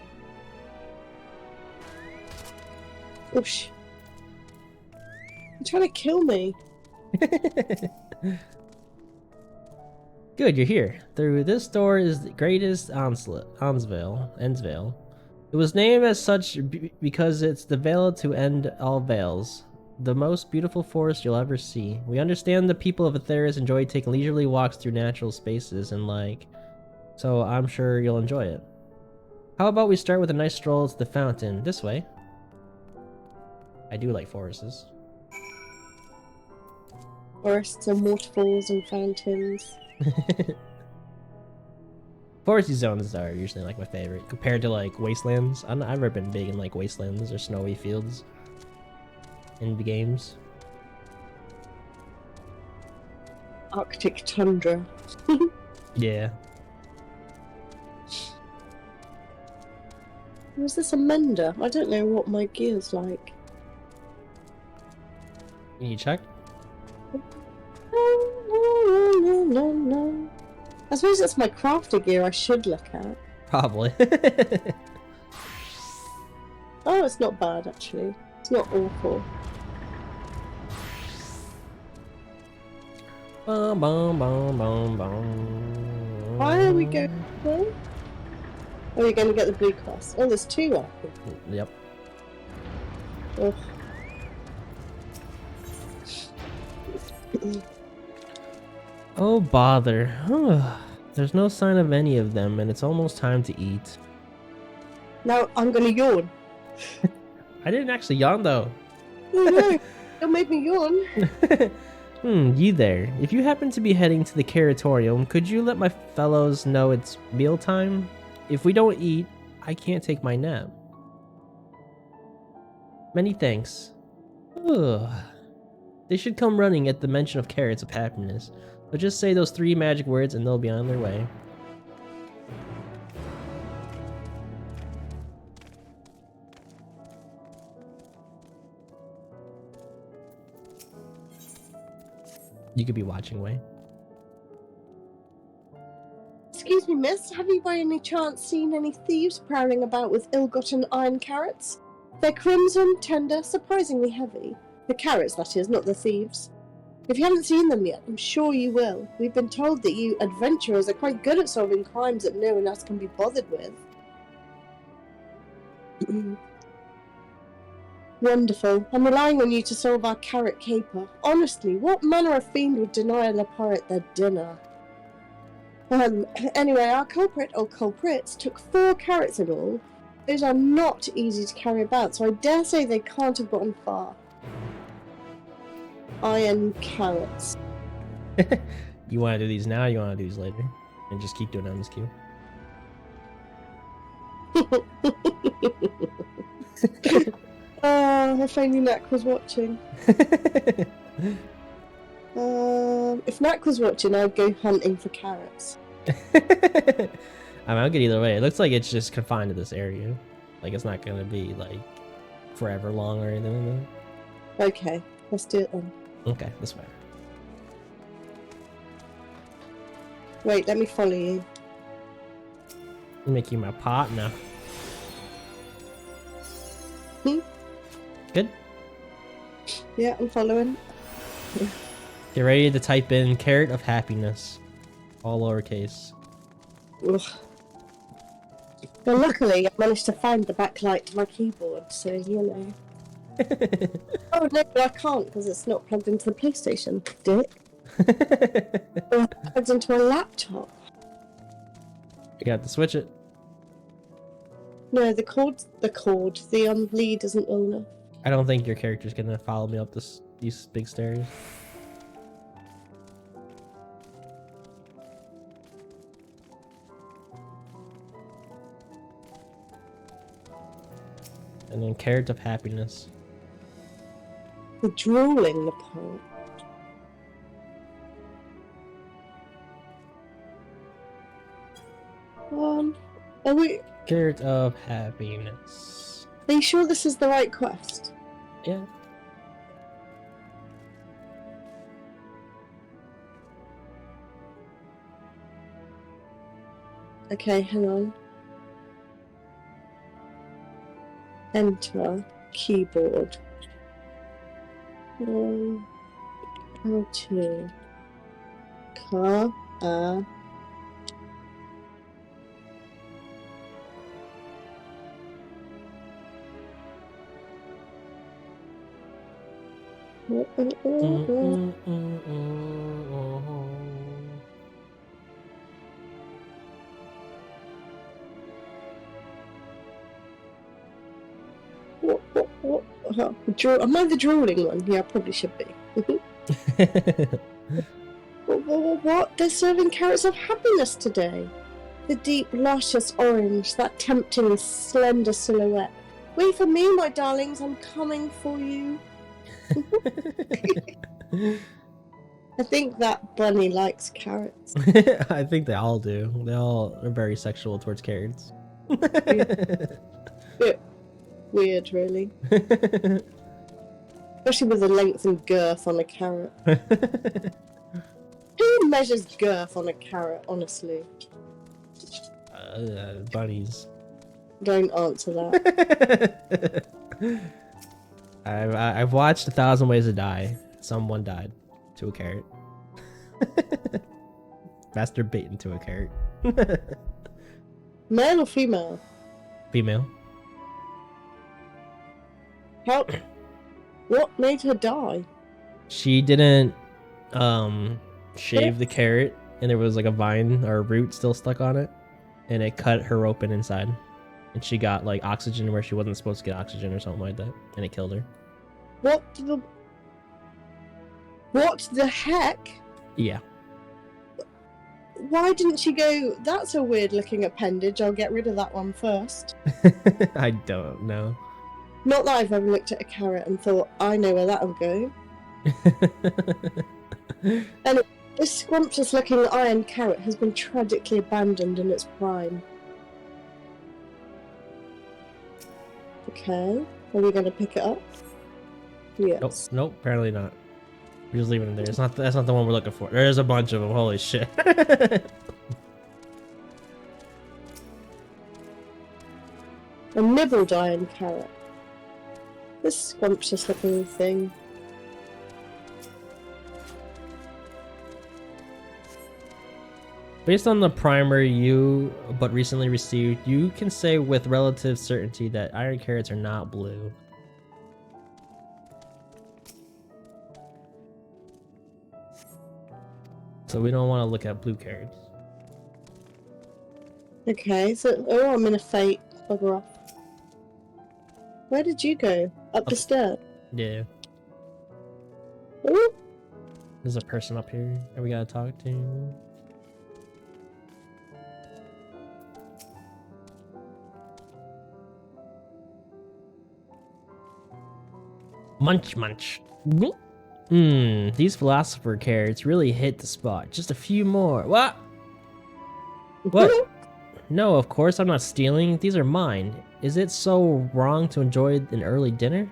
Whoosh. You're trying to kill me. Good, you're here. Through this door is the greatest Ensvale. It was named as such because it's the veil to end all veils. The most beautiful forest you'll ever see. We understand the people of Atheris enjoy taking leisurely walks through natural spaces and so I'm sure you'll enjoy it. How about we start with a nice stroll to the fountain? This way. I do like forests. Forests and waterfalls and fountains. Foresty zones are usually like my favorite compared to like wastelands. I've never been big in like wastelands or snowy fields in the games. Arctic tundra. Yeah. Was this a mender? I don't know what my gear's like. Can you check? No. I suppose that's my crafter gear I should look at. Probably. Oh, it's not bad actually. It's not awful. Bum, bum, bum, bum, bum. Why are we going there? Oh, you're going to get the blue quest. Oh, there's two, I think. Yep. Ugh. Oh, bother. There's no sign of any of them, and it's almost time to eat. Now I'm going to yawn. I didn't actually yawn, though. Oh no, don't make me yawn. You there. If you happen to be heading to the Curatorium, could you let my fellows know it's mealtime? If we don't eat, I can't take my nap. Many thanks. Ugh. They should come running at the mention of carrots of happiness. So just say those 3 magic words and they'll be on their way. You could be watching, Way. Excuse me, miss, have you by any chance seen any thieves prowling about with ill-gotten iron carrots? They're crimson, tender, surprisingly heavy. The carrots, that is, not the thieves. If you haven't seen them yet, I'm sure you will. We've been told that you adventurers are quite good at solving crimes that no one else can be bothered with. Wonderful. I'm relying on you to solve our carrot caper. Honestly, what manner of fiend would deny a pirate their dinner? Anyway, our culprit, or culprits, took 4 carrots in all. Those are not easy to carry about, so I dare say they can't have gotten far. Iron carrots. You want to do these now, or you want to do these later? And just keep doing it on this queue. If only Knack was watching. If Knack was watching, I'd go hunting for carrots. I'll get either way. It looks like it's just confined to this area. Like it's not gonna be like forever long or anything like that. Okay, let's do it then. Okay, this way. Wait, let me follow you. Make you my partner. Good? Yeah, I'm following. Get ready to type in carrot of happiness. All lowercase. Ugh. Well, luckily, I managed to find the backlight to my keyboard, so you know. Oh no, but I can't because it's not plugged into the PlayStation, dick. It's plugged into a laptop. You got to switch it. No, the lead isn't long enough. I don't think your character's gonna follow me up these big stairs. And then carrot of happiness. The drooling the part. Are we? Carrot of happiness. Are you sure this is the right quest? Yeah. Okay, hang on. Enter keyboard. How to car What? Am I the drooling one? Yeah, I probably should be. What? They're serving carrots of happiness today. The deep, luscious orange, that tempting, slender silhouette. Wait for me, my darlings, I'm coming for you. I think that bunny likes carrots. I think they all do. They all are very sexual towards carrots. Weird, really. Especially with the length and girth on a carrot. Who measures girth on a carrot, honestly? Bunnies. Don't answer that. I've watched 1,000 Ways to Die. Someone died to a carrot. Masturbating to a carrot. Male or female? Female. How? What made her die? She didn't shave the carrot, and there was like a vine or a root still stuck on it, and it cut her open inside, and she got like oxygen where she wasn't supposed to get oxygen or something like that, and it killed her. What the heck? Yeah. Why didn't she go, that's a weird looking appendage, I'll get rid of that one first? I don't know. Not that I've ever looked at a carrot and thought, I know where that'll go. And this scrumptious looking iron carrot has been tragically abandoned in its prime. Okay, are we going to pick it up? Yes. Nope, apparently not. We're just leaving it there. It's not. That's not the one we're looking for. There's a bunch of them. Holy shit. A nibbled iron carrot. This scrumptious looking thing. Based on the primer you but recently received, you can say with relative certainty that iron carrots are not blue. So we don't want to look at blue carrots. Okay, so I'm in a fate. Bugger off. Where did you go? Up the stairs? Yeah. Ooh. There's a person up here that we gotta talk to. Munch munch. These philosopher carrots really hit the spot. Just a few more. What? What? No, of course I'm not stealing. These are mine. Is it so wrong to enjoy an early dinner?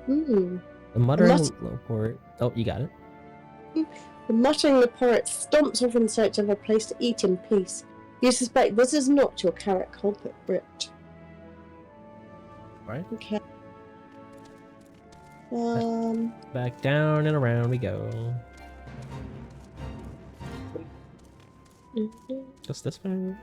The muttering poet. Oh, you got it. The muttering the poet stomps off in search of a place to eat in peace. You suspect this is not your carrot culprit. Right. Okay. Back down and around we go. Just this way.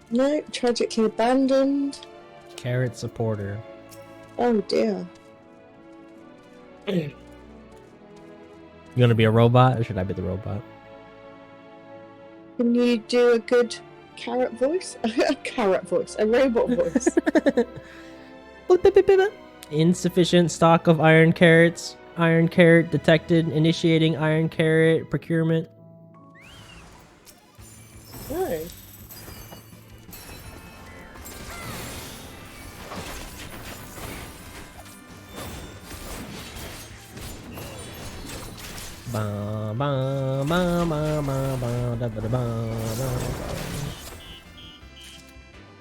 No, tragically abandoned. Carrot supporter. Oh dear. You gonna be a robot, or should I be the robot? Can you do a good carrot voice? A carrot voice, a robot voice. Insufficient stock of iron carrots. Iron carrot detected. Initiating iron carrot procurement. No. Ba ba ba ba ba ba da ba da ba ba.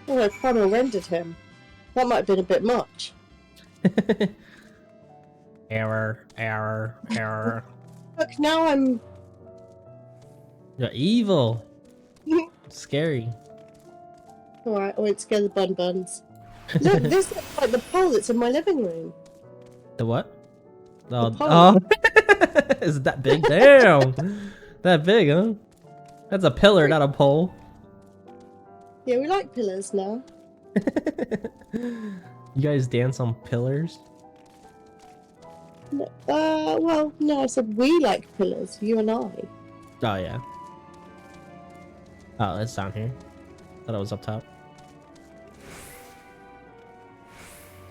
Oh, I primal rendered him. That might have been a bit much. Error, error, error. Look, now I'm... You're evil. Scary. Alright, I won't scare the buns. Look, this looks like the pole that's in my living room. The what? Oh, pole. oh. Is it that big? Damn. That big, huh? That's a pillar, not a pole. Yeah, we like pillars now. You guys dance on pillars? Well, no, I said we like pillars, you and I. Oh, yeah. Oh, it's down here. Thought it was up top.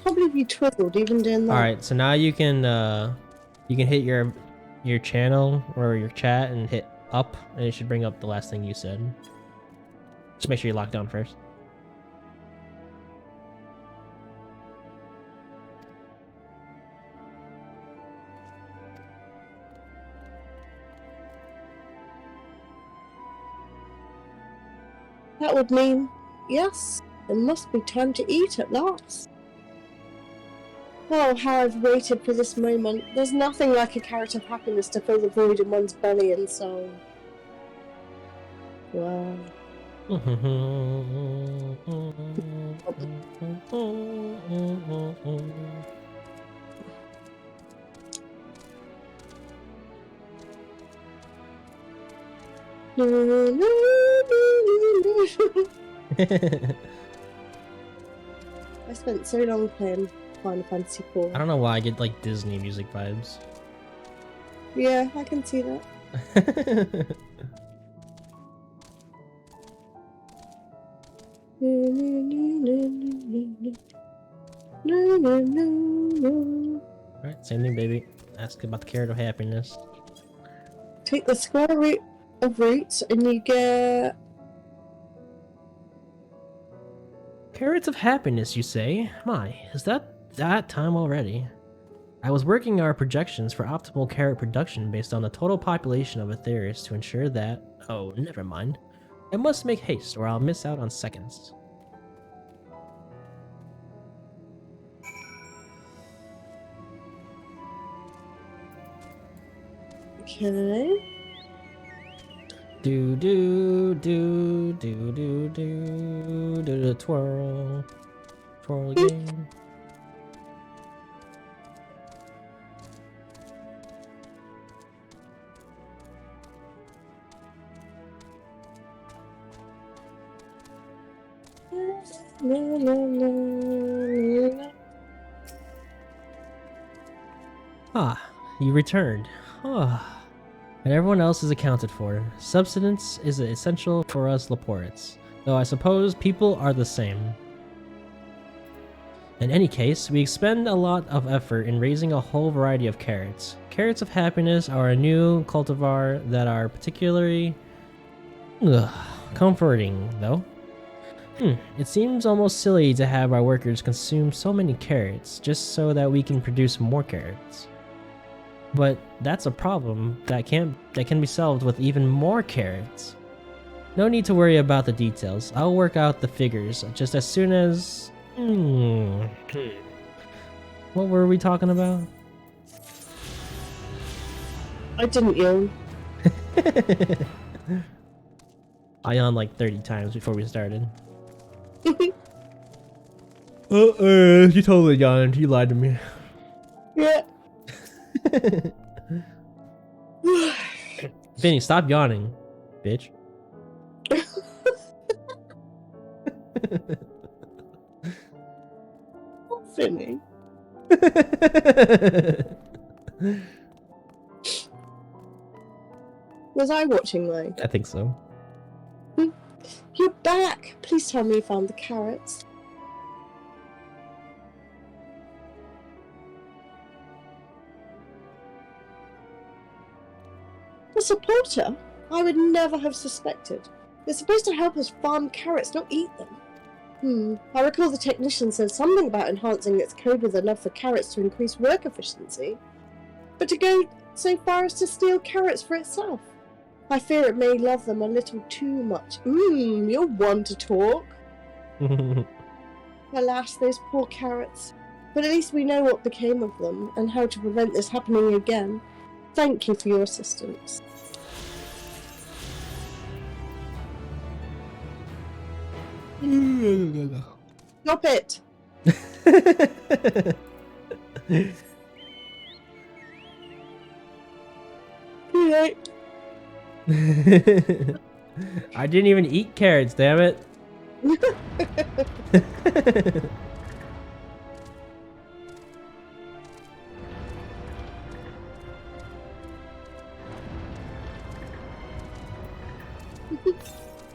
Can't believe you twizzled even doing that. Alright, so now you can hit your channel or your chat and hit up, and it should bring up the last thing you said. Just make sure you lock down first. That would mean, yes, it must be time to eat at last. Oh, how I've waited for this moment. There's nothing like a carrot of happiness to fill the void in one's belly and soul. Wow. I spent so long playing Final Fantasy IV. I don't know why I get like Disney music vibes. Yeah, I can see that. Alright, same thing, baby. Ask about the carrot of happiness. Take the square root of roots and you get... Carrots of happiness, you say? My, is that time already? I was working our projections for optimal carrot production based on the total population of Aetheris to ensure that... Oh, never mind. I must make haste or I'll miss out on seconds. Okay. Do do do do do do do twirl. Twirl again. Ah, you returned. Ah. And everyone else is accounted for. Subsistence is essential for us Laporits, though I suppose people are the same. In any case, we expend a lot of effort in raising a whole variety of carrots. Carrots of happiness are a new cultivar that are particularly comforting, though. It seems almost silly to have our workers consume so many carrots just so that we can produce more carrots. But that's a problem that can be solved with even more carrots. No need to worry about the details. I'll work out the figures just as soon as... What were we talking about? I didn't yawn. I yawned like 30 times before we started. You totally yawned. You lied to me. Yeah. Vinny, stop yawning, bitch. Finny. Was I watching though? I think so. You're back! Please tell me you found the carrots. A supporter? I would never have suspected. They're supposed to help us farm carrots, not eat them. I recall the technician said something about enhancing its code with enough for carrots to increase work efficiency. But to go so far as to steal carrots for itself. I fear it may love them a little too much. You're one to talk. Alas, those poor carrots. But at least we know what became of them, and how to prevent this happening again. Thank you for your assistance. Stop it! Right. I didn't even eat carrots, damn it.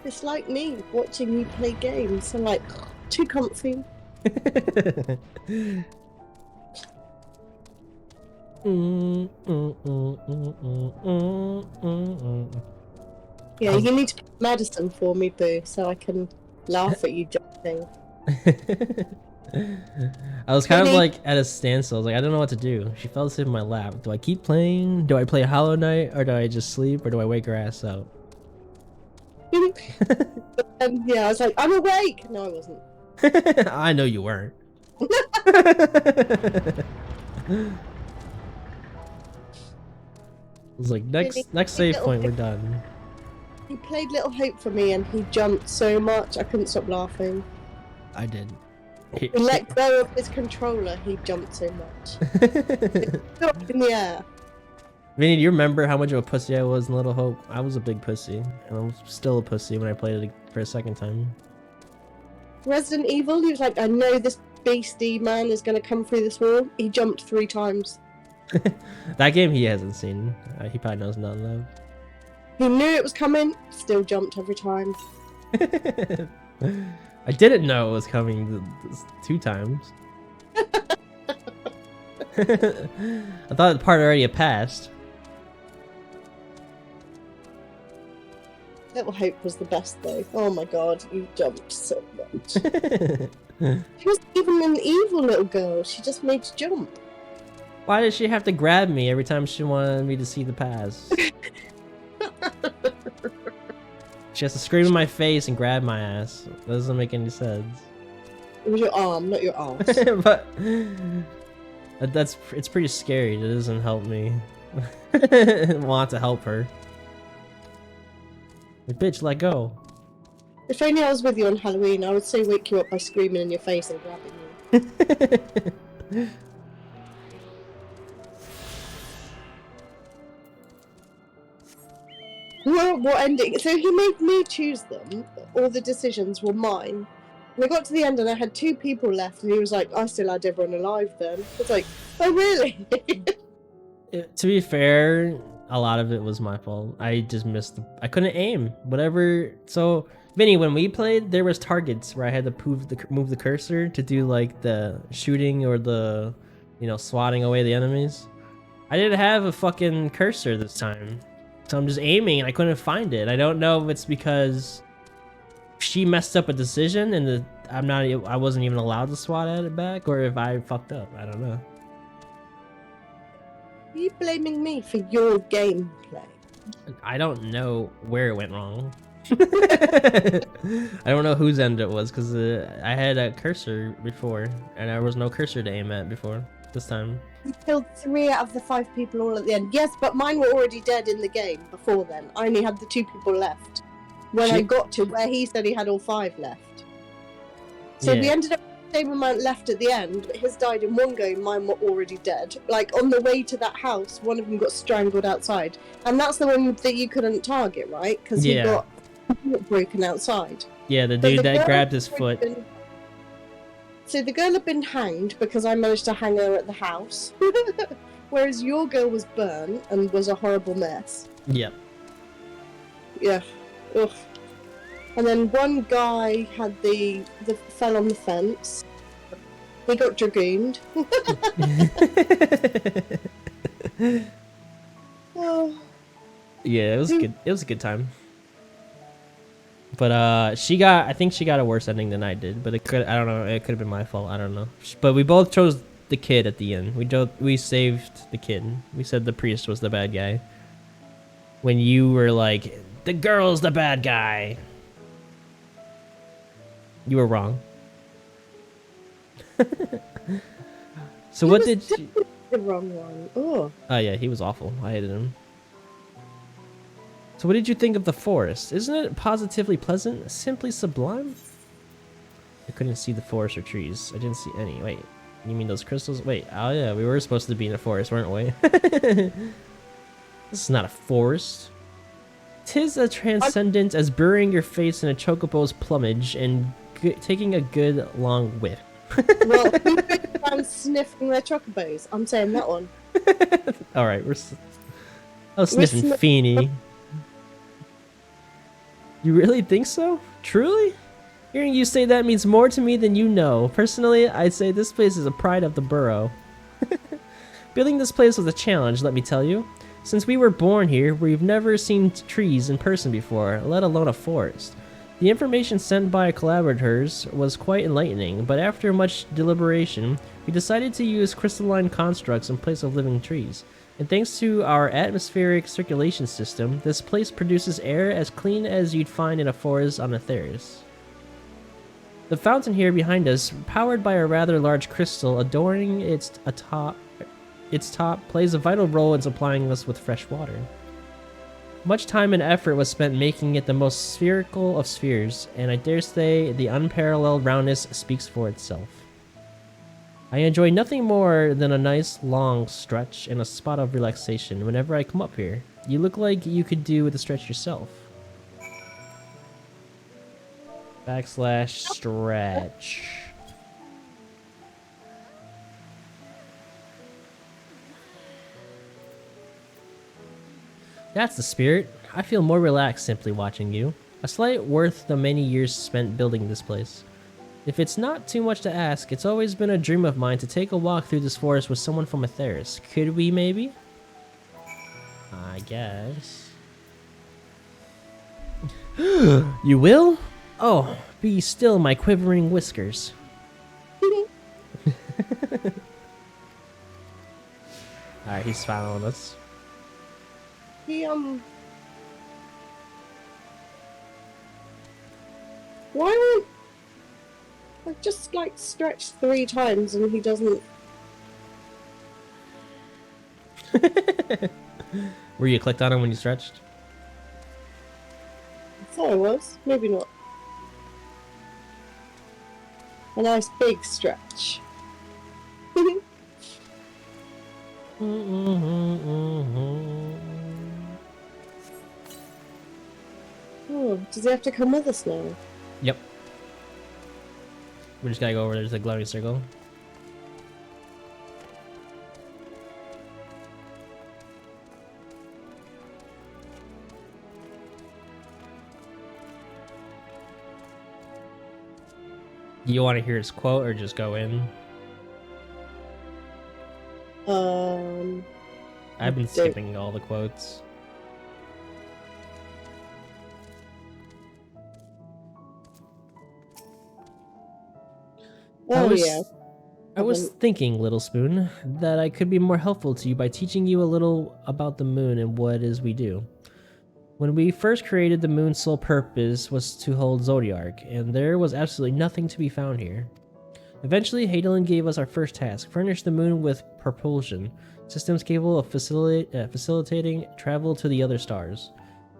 It's like me watching you play games. I'm like, too comfy. Yeah, you need to put medicine for me, Boo, so I can laugh at you jumping. I was kind of Really? like at a standstill. I was like, I don't know what to do. She fell asleep in my lap. Do I keep playing? Do I play Hollow Knight? Or do I just sleep? Or do I wake her ass up? But then, yeah, I was like, I'm awake! No, I wasn't. I know you weren't. It was like, next save point, we're done. He played Little Hope for me and he jumped so much, I couldn't stop laughing. I did. He let go of his controller, he jumped so much. It flew up in the air. Vinny, do you remember how much of a pussy I was in Little Hope? I was a big pussy, and I'm still a pussy when I played it for a second time. Resident Evil, he was like, I know this beastie man is going to come through this wall. He jumped 3 times. That game he hasn't seen. He probably knows nothing though. He knew it was coming, still jumped every time. I didn't know it was coming 2 times. I thought the part already had passed. Little Hope was the best though. Oh my god, you jumped so much. She wasn't even an evil little girl, she just made you jump. Why did she have to grab me every time she wanted me to see the pass? She has to scream in my face and grab my ass. That doesn't make any sense. It was your arm, not your arse. But it's pretty scary. That doesn't help me. Want to help her. Like, bitch, let go. If only I was with you on Halloween, I would say wake you up by screaming in your face and grabbing you. Well, what ending? So he made me choose them. All the decisions were mine. And I got to the end and I had 2 people left, and he was like, I still had everyone alive then. It's like, oh really? To be fair, a lot of it was my fault. I just missed I couldn't aim. Whatever. So, Vinny, when we played, there was targets where I had to move the cursor to do like the shooting or the, swatting away the enemies. I didn't have a fucking cursor this time. So I'm just aiming and I couldn't find it. I don't know if it's because she messed up a decision and I wasn't even allowed to swat at it back, or if I fucked up. I don't know. Are you blaming me for your gameplay? I don't know where it went wrong. I don't know whose end it was, because I had a cursor before and there was no cursor to aim at before this time. You killed 3 out of the 5 people all at the end. Yes, but mine were already dead in the game before then. I only had the 2 people left. When I got to where he said he had all 5 left. So we ended up with the same amount left at the end, but his died in one go, mine were already dead. Like, on the way to that house, one of them got strangled outside. And that's the one that you couldn't target, right? Because he got broken outside. Yeah, the dude that grabbed his foot. So the girl had been hanged because I managed to hang her at the house. Whereas your girl was burned and was a horrible mess. Yep. Yeah. Ugh. And then one guy had fell on the fence. He got dragooned. Oh. Yeah, it was good. It was a good time. But I think she got a worse ending than I did. But I don't know. It could have been my fault. I don't know. But we both chose the kid at the end. We saved the kid. We said the priest was the bad guy. When you were like, the girl's the bad guy. You were wrong. So what did you... The wrong one. Oh. Oh yeah, he was awful. I hated him. So what did you think of the forest? Isn't it positively pleasant? Simply sublime? I couldn't see the forest or trees. I didn't see any. Wait, you mean those crystals? Wait, oh yeah, we were supposed to be in a forest, weren't we? This is not a forest. 'Tis as transcendent as burying your face in a chocobo's plumage and taking a good long whiff. Well, who goes around sniffing their chocobos? I'm saying that one. All right, I was sniffing Feeny. You really think so? Truly? Hearing you say that means more to me than you know. Personally, I'd say this place is a pride of the borough. Building this place was a challenge, let me tell you. Since we were born here, we've never seen trees in person before, let alone a forest. The information sent by collaborators was quite enlightening, but after much deliberation, we decided to use crystalline constructs in place of living trees. And thanks to our atmospheric circulation system, this place produces air as clean as you'd find in a forest on Atheris. The fountain here behind us, powered by a rather large crystal adorning its top, plays a vital role in supplying us with fresh water. Much time and effort was spent making it the most spherical of spheres, and I dare say the unparalleled roundness speaks for itself. I enjoy nothing more than a nice long stretch and a spot of relaxation whenever I come up here. You look like you could do with a stretch yourself. /stretch. That's the spirit. I feel more relaxed simply watching you. A slight worth the many years spent building this place. If it's not too much to ask, it's always been a dream of mine to take a walk through this forest with someone from Atheris. Could we, maybe? I guess. You will? Oh, be still, my quivering whiskers. Alright, he's following us. He, why would I just like stretch 3 times and he doesn't? Were you clicked on him when you stretched? I thought I was. Maybe not. A nice big stretch. Oh, does he have to come with us now? Yep. We just gotta go over there to the glowing circle. You want to hear his quote or just go in? I've been skipping all the quotes. I was thinking, Little Spoon, that I could be more helpful to you by teaching you a little about the moon and what it is we do. When we first created the moon's sole purpose was to hold Zodiark, and there was absolutely nothing to be found here. Eventually, Hadolin gave us our first task, furnish the moon with propulsion, systems capable of facilitating travel to the other stars.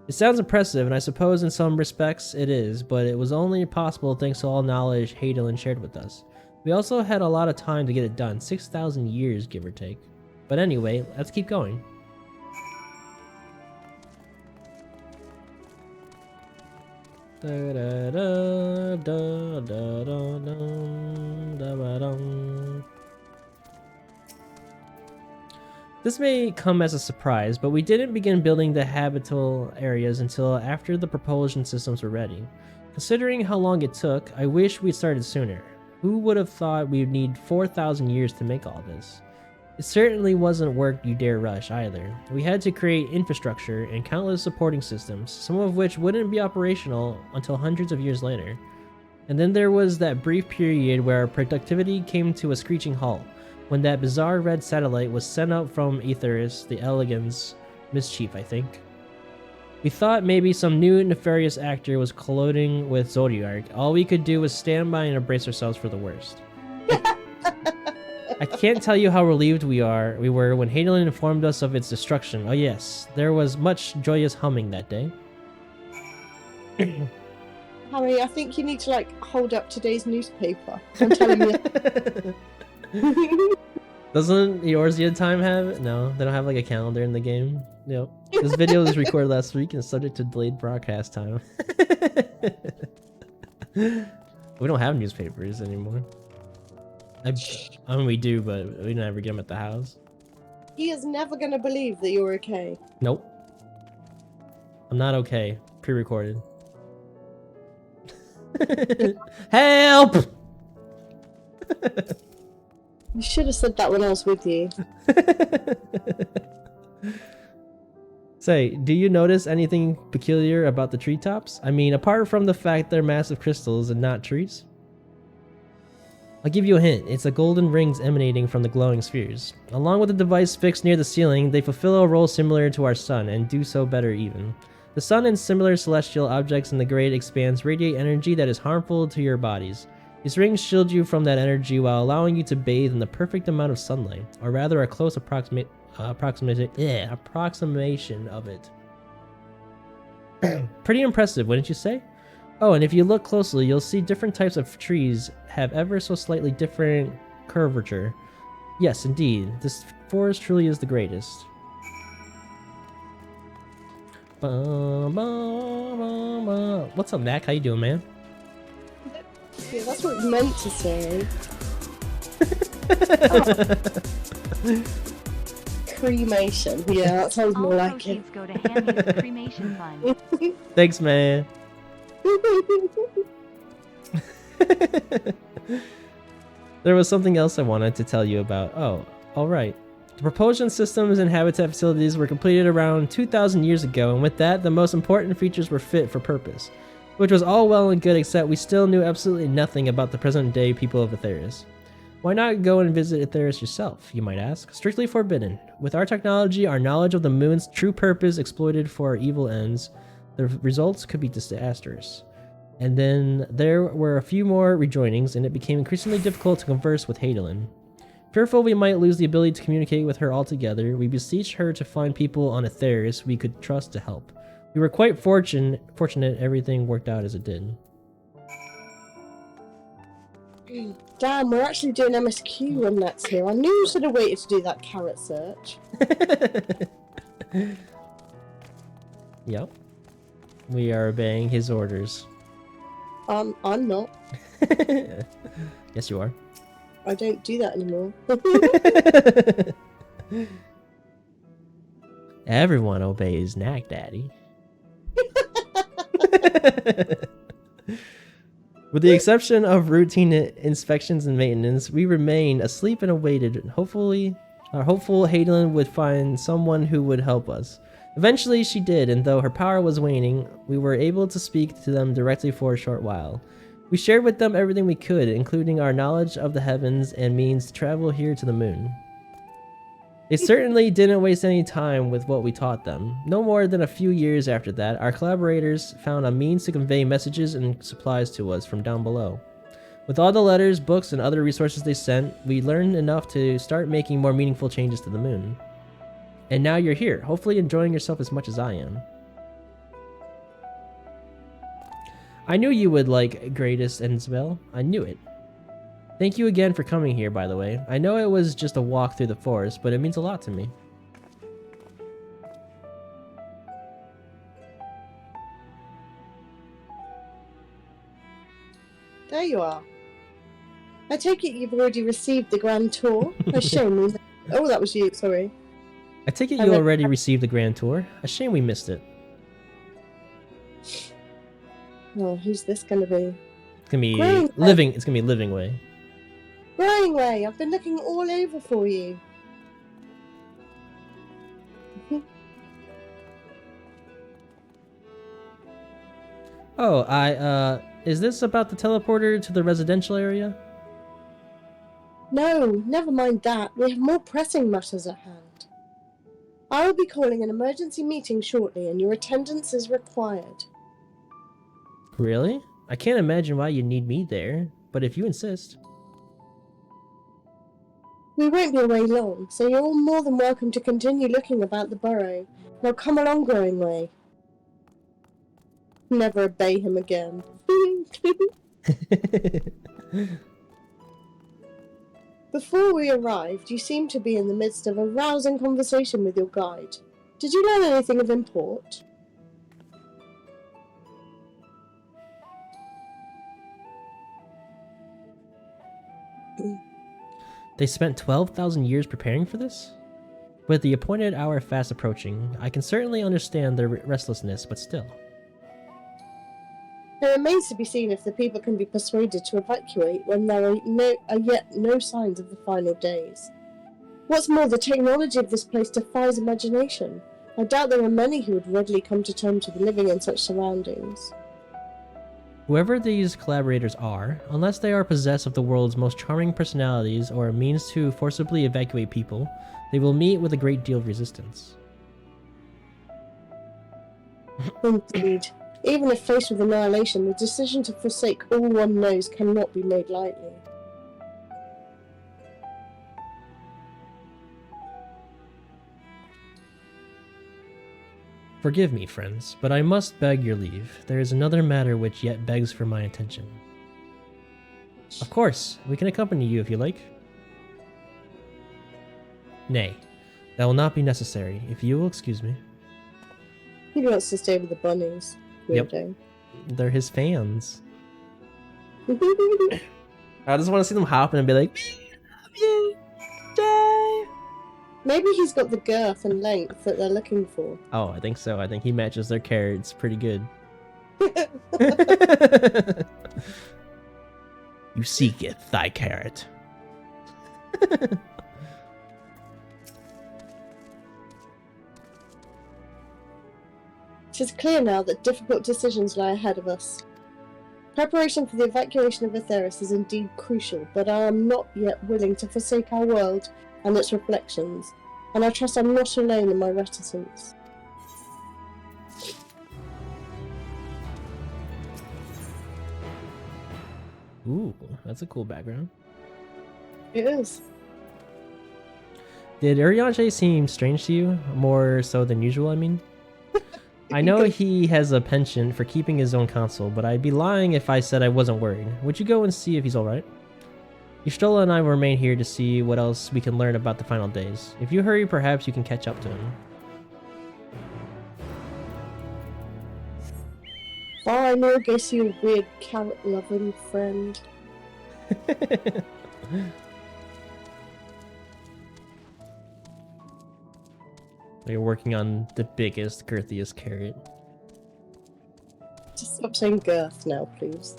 It sounds impressive, and I suppose in some respects it is, but it was only possible thanks to all knowledge Hadolin shared with us. We also had a lot of time to get it done, 6,000 years give or take. But anyway, let's keep going. This may come as a surprise, but we didn't begin building the habitable areas until after the propulsion systems were ready. Considering how long it took, I wish we'd started sooner. Who would have thought we'd need 4,000 years to make all this? It certainly wasn't work you dare rush either. We had to create infrastructure and countless supporting systems, some of which wouldn't be operational until hundreds of years later. And then there was that brief period where our productivity came to a screeching halt, when that bizarre red satellite was sent up from Aetheris, the Elegans mischief, I think. We thought maybe some new nefarious actor was colluding with Zodiac. All we could do was stand by and brace ourselves for the worst. I can't tell you how relieved we were when Hadolin informed us of its destruction. Oh yes, there was much joyous humming that day. Harry, I think you need to like hold up today's newspaper. I'm telling you. Doesn't Eorzea Time have it? No, they don't have like a calendar in the game. Yep. This video was recorded last week and is subject to delayed broadcast time. We don't have newspapers anymore. I mean, we do, but we never get them at the house. He is never going to believe that you're okay. Nope. I'm not okay. Pre-recorded. Help! You should have said that when I was with you. Say, do you notice anything peculiar about the treetops? I mean, apart from the fact they're massive crystals and not trees? I'll give you a hint. It's the golden rings emanating from the glowing spheres. Along with the device fixed near the ceiling, they fulfill a role similar to our sun, and do so better even. The sun and similar celestial objects in the great expanse radiate energy that is harmful to your bodies. These rings shield you from that energy while allowing you to bathe in the perfect amount of sunlight, or rather a close approximation of it. Pretty impressive, wouldn't you say? Oh, and if you look closely, you'll see different types of trees have ever so slightly different curvature. Yes, indeed, this forest truly is the greatest. What's up, Mac? How you doing, man? Yeah, that's what it's meant to say. Cremation. Yeah, that sounds more like it. Go to Hammy's cremation fund. Thanks, man. There was something else I wanted to tell you about. Oh, alright. The propulsion systems and habitat facilities were completed around 2,000 years ago, and with that, the most important features were fit for purpose. Which was all well and good, except we still knew absolutely nothing about the present-day people of Aetheris. Why not go and visit Aetheris yourself, you might ask? Strictly forbidden. With our technology, our knowledge of the moon's true purpose exploited for our evil ends, the results could be disastrous. And then there were a few more rejoinings, and it became increasingly difficult to converse with Hadolin. Fearful we might lose the ability to communicate with her altogether, we beseeched her to find people on Aetheris we could trust to help. We were quite fortunate everything worked out as it did. Damn, we're actually doing MSQ when that's here. I knew you should have waited to do that carrot search. Yep. We are obeying his orders. I'm not. Yes, you are. I don't do that anymore. Everyone obeys Knack Daddy. With the exception of routine inspections and maintenance, we remained asleep and awaited. Hopeful Hadolin would find someone who would help us. Eventually she did, and though her power was waning, we were able to speak to them directly for a short while. We shared with them everything we could, including our knowledge of the heavens and means to travel here to the moon. They certainly didn't waste any time with what we taught them. No more than a few years after that, our collaborators found a means to convey messages and supplies to us from down below. With all the letters, books, and other resources they sent, we learned enough to start making more meaningful changes to the moon. And now you're here, hopefully enjoying yourself as much as I am. I knew you would like Greatest Ensbel. I knew it. Thank you again for coming here, by the way. I know it was just a walk through the forest, but it means a lot to me. There you are. I take it you've already received the grand tour. A shame. Oh, that was you, sorry. I take it you already received the grand tour. A shame we missed it. Oh, who's this gonna be? It's gonna be Living. It's gonna be Living Way. Growing Way, I've been looking all over for you. Oh, is this about the teleporter to the residential area? No, never mind that. We have more pressing matters at hand. I will be calling an emergency meeting shortly, and your attendance is required. Really? I can't imagine why you need me there, but if you insist. We won't be away long, so you're all more than welcome to continue looking about the burrow. Now come along, Growing Way. Never obey him again. Before we arrived, you seemed to be in the midst of a rousing conversation with your guide. Did you learn anything of import? They spent 12,000 years preparing for this? With the appointed hour fast approaching, I can certainly understand their restlessness, but still. It remains to be seen if the people can be persuaded to evacuate when there are yet no signs of the final days. What's more, the technology of this place defies imagination. I doubt there are many who would readily come to terms with living in such surroundings. Whoever these collaborators are, unless they are possessed of the world's most charming personalities or a means to forcibly evacuate people, they will meet with a great deal of resistance. Indeed. Even if faced with annihilation, the decision to forsake all one knows cannot be made lightly. Forgive me, friends, but I must beg your leave. There is another matter which yet begs for my attention. Of course, we can accompany you if you like. Nay, that will not be necessary, if you will excuse me. He wants to stay with the bunnies. Yep. Weirdo. They're his fans. I just want to see them hopping and be like, "We love you, Jay." Maybe he's got the girth and length that they're looking for. Oh, I think so. I think he matches their carrots pretty good. You seeketh thy carrot. It is clear now that difficult decisions lie ahead of us. Preparation for the evacuation of Aetheris is indeed crucial, but I am not yet willing to forsake our world and its reflections, and I trust I'm not alone in my reticence. Ooh, that's a cool background. It is. Did Urianger seem strange to you? More so than usual, I mean? I know he has a penchant for keeping his own console, but I'd be lying if I said I wasn't worried. Would you go and see if he's alright? Y'shtola and I will remain here to see what else we can learn about the final days. If you hurry, perhaps you can catch up to him. Fine, I'll go see your weird carrot-loving friend. You're working on the biggest, girthiest carrot. Just stop saying girth now, please.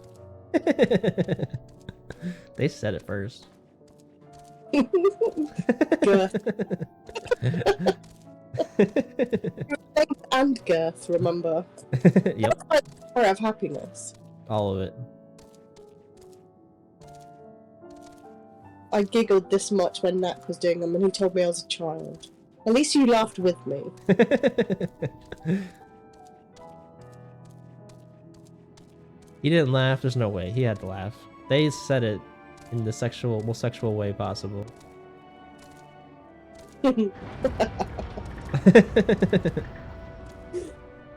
They said it first. Girth. Length and girth, remember? Yep, That's the power of happiness. all of it. I giggled this much when Nat was doing them, and he told me I was a child. At least you laughed with me. He didn't laugh, there's no way. He had to laugh. They said it in the most sexual way possible.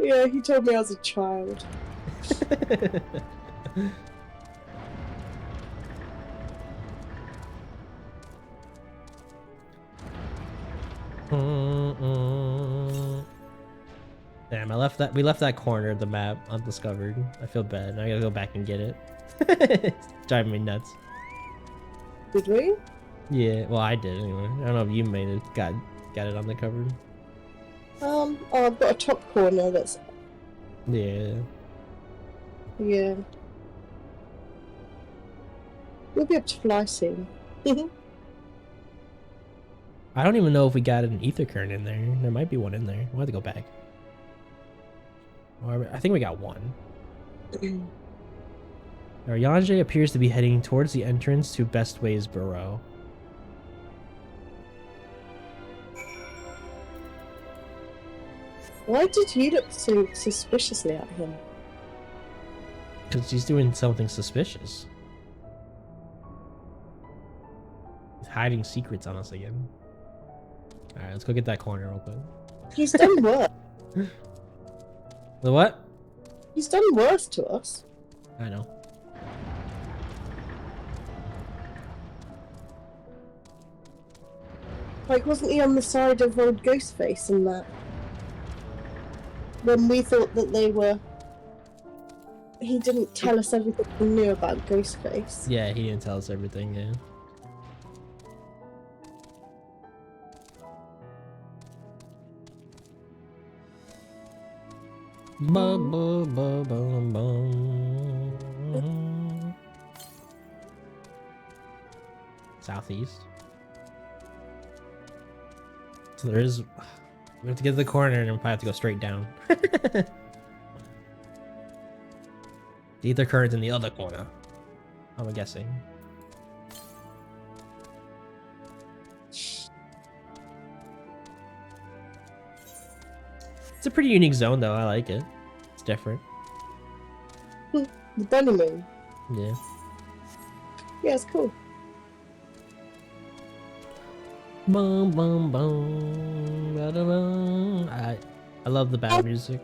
Yeah, he told me I was a child. Damn, we left that corner of the map undiscovered. I feel bad. I gotta go back and get it. It's driving me nuts. Did we? Yeah, well I did anyway. I don't know if you made it, got it undiscovered. Oh, I've got a top corner that's... Yeah. Yeah. We'll be able to fly soon. I don't even know if we got an ether current in there. There might be one in there. We'll have to go back. Or I think we got one. Arianje appears to be heading towards the entrance to Bestway's burrow. Why did you look so suspiciously at him? Because he's doing something suspicious. He's hiding secrets on us again. Alright, let's go get that corner real quick. He's done worse. The what? He's done worse to us. I know. Like, wasn't he on the side of old Ghostface and that? When we thought that they were... He didn't tell us everything we knew about Ghostface. Yeah, he didn't tell us everything, yeah. Southeast. So there is... We have to get to the corner and then probably have to go straight down. The ether current's in the other corner. I'm guessing. It's a pretty unique zone though, I like it. It's different. The Bunny Moon. Yeah. Yeah, it's cool. Boom, boom, boom, ba-da-bum. I love the battle music.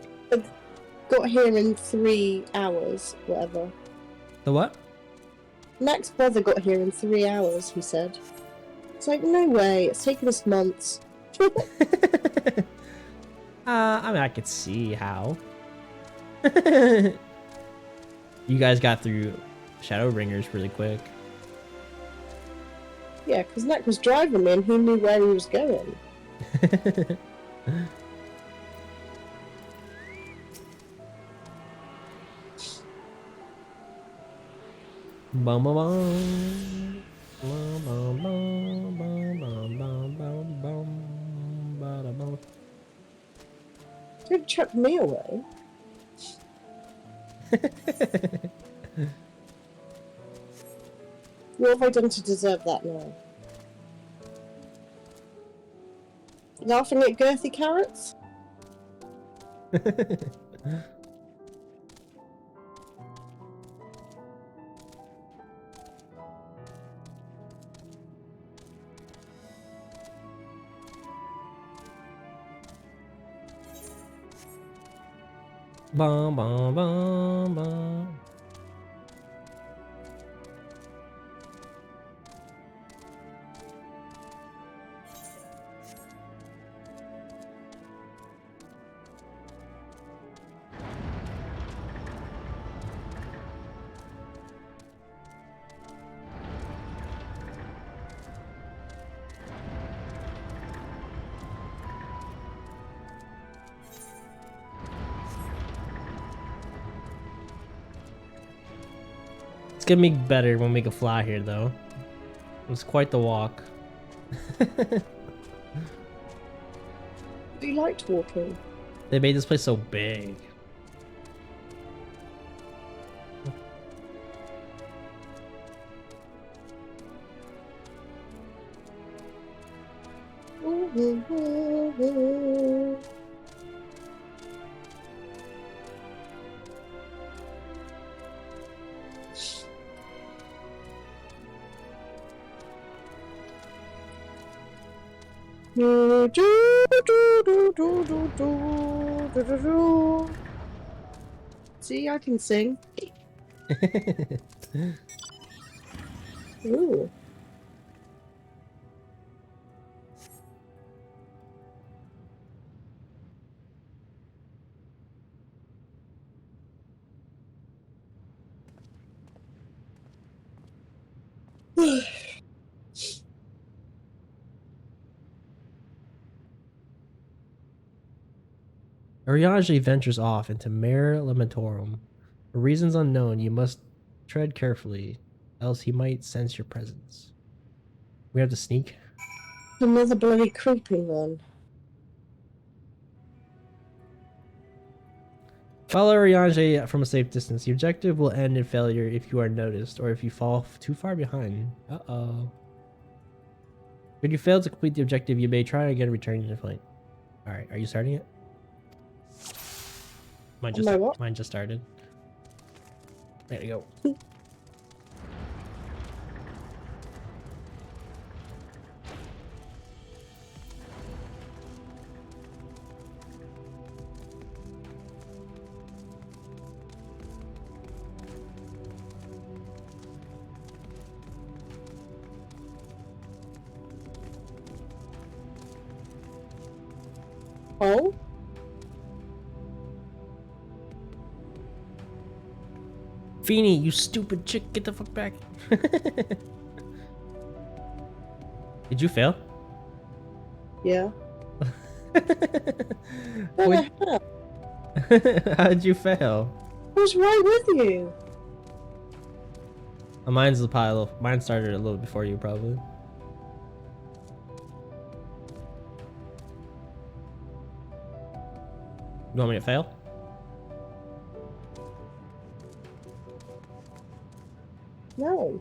Got here in 3 hours, whatever. The what? Max Brother got here in 3 hours, he said. It's like, no way, it's taken us months. I mean, I could see how. You guys got through Shadowbringers really quick. Yeah, because Nick was driving me and he knew where he was going. Bum, bum, bum. Bum, bum, bum, bum, bum, bum, bum, bum, bada, bum. Don't chuck me away. What have I done to deserve that now? Laughing at girthy carrots? Bum, bum, bum, bum. It's gonna be better when we can fly here, though. It's quite the walk. You liked walking. They made this place so big. See, I can sing. Ooh. Ariage ventures off into Mare Lamentorum. For reasons unknown, you must tread carefully, else he might sense your presence. We have to sneak. Another bloody creeping one. Follow Riange from a safe distance. The objective will end in failure if you are noticed or if you fall too far behind. Uh-oh. When you fail to complete the objective, you may try again returning to the flight. Alright, are you starting it? Mine just started. There you go. Oh? Feeny, you stupid chick, get the fuck back. Did you fail? Yeah. What- What the hell? How did you fail? What's right with you? Mine's the pile. Mine started a little before you, probably. You want me to fail? No.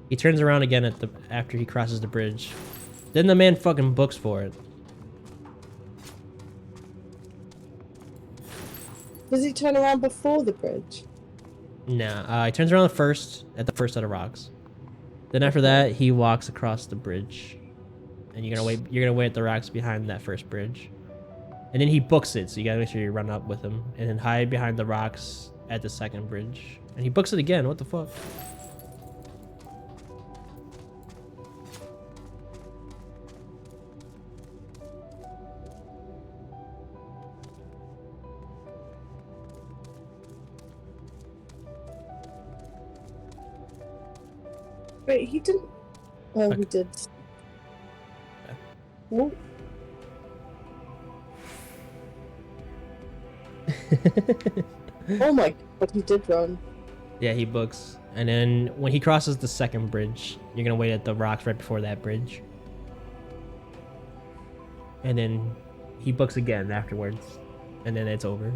He turns around again after he crosses the bridge. Then the man fucking books for it. Does he turn around before the bridge? Nah, he turns around at the first set of rocks. Then after that, he walks across the bridge, and you're gonna wait at the rocks behind that first bridge, and then he books it. So you gotta make sure you run up with him, and then hide behind the rocks at the second bridge, and he books it again. What the fuck? Wait, he didn't. Oh, he Okay. did. Oh. Oh my god, he did run. Yeah, he books, and then when he crosses the second bridge, you're gonna wait at the rocks right before that bridge, and then he books again afterwards, and then it's over.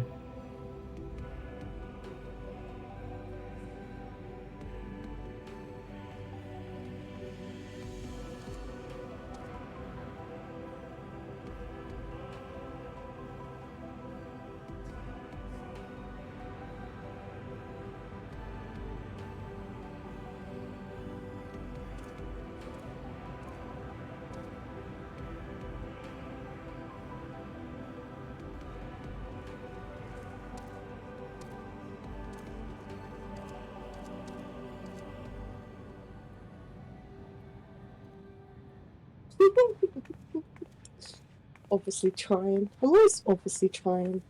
Obviously trying. I'm always obviously trying.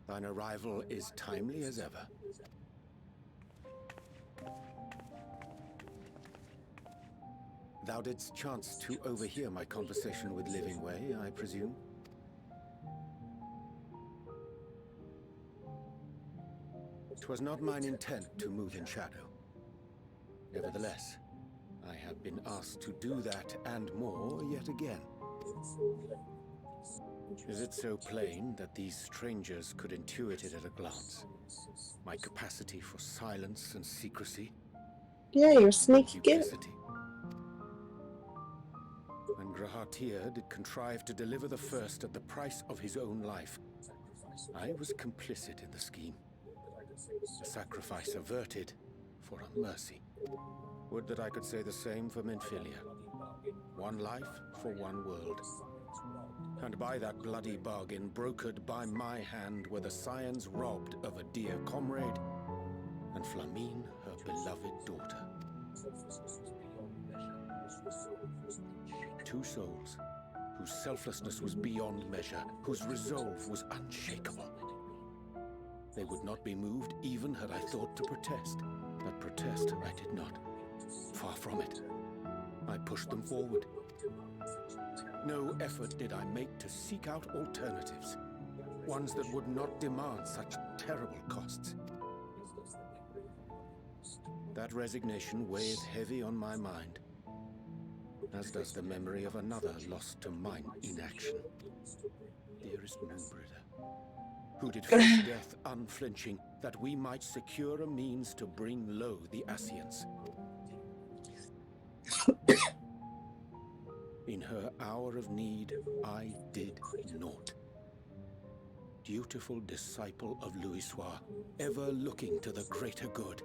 Thine arrival is timely as ever. Thou didst chance to overhear my conversation with Living Way, I presume? Twas not mine intent to move in shadow. Nevertheless, I have been asked to do that and more yet again. Is it so plain that these strangers could intuit it at a glance? My capacity for silence and secrecy? Yeah, you're a sneaky git. Duplicity. When Grahatir did contrive to deliver the first at the price of his own life, I was complicit in the scheme. A sacrifice averted for a mercy. Would that I could say the same for Minfilia. One life for one world. And by that bloody bargain brokered by my hand were the scions robbed of a dear comrade, and Flamine her beloved daughter. Two souls, whose selflessness was beyond measure, whose resolve was unshakable. They would not be moved even had I thought to protest, but protest I did not. Far from it. I pushed them forward. No effort did I make to seek out alternatives. ones that would not demand such terrible costs. That resignation weigheth heavy on my mind, as does the memory of another lost to mine inaction. Dearest Moonbrider, who did face death unflinching, that we might secure a means to bring low the Ascians. In her hour of need, I did naught. Dutiful disciple of Louisoix, ever looking to the greater good.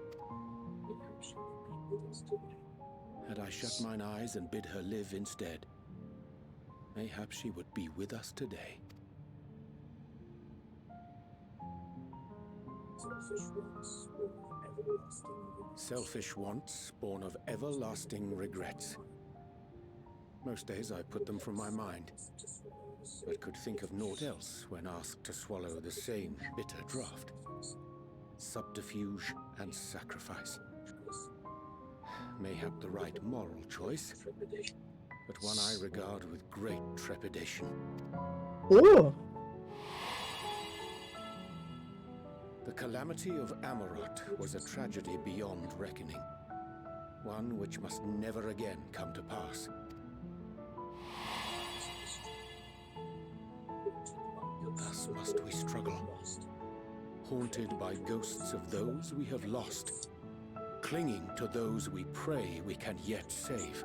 Had I shut mine eyes and bid her live instead, mayhap she would be with us today. Selfish wants born of everlasting regrets. Most days I put them from my mind, but could think of naught else when asked to swallow the same bitter draught. Subterfuge and sacrifice. Mayhap the right moral choice, but one I regard with great trepidation. Ooh. The calamity of Amarot was a tragedy beyond reckoning, one which must never again come to pass. Thus must we struggle, haunted by ghosts of those we have lost, clinging to those we pray we can yet save.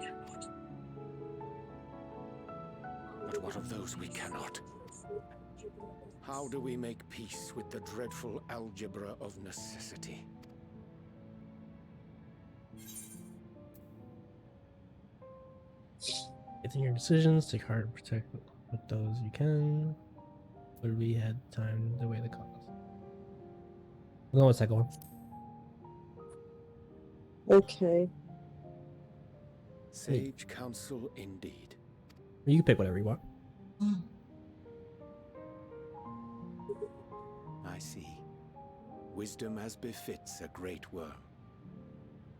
But what of those we cannot? How do we make peace with the dreadful algebra of necessity? Within your decisions, take heart and protect with those you can. But we had time to weigh the cost. We'll go with the second one. Okay. Sage counsel indeed. You can pick whatever you want. I see. Wisdom as befits a great worm.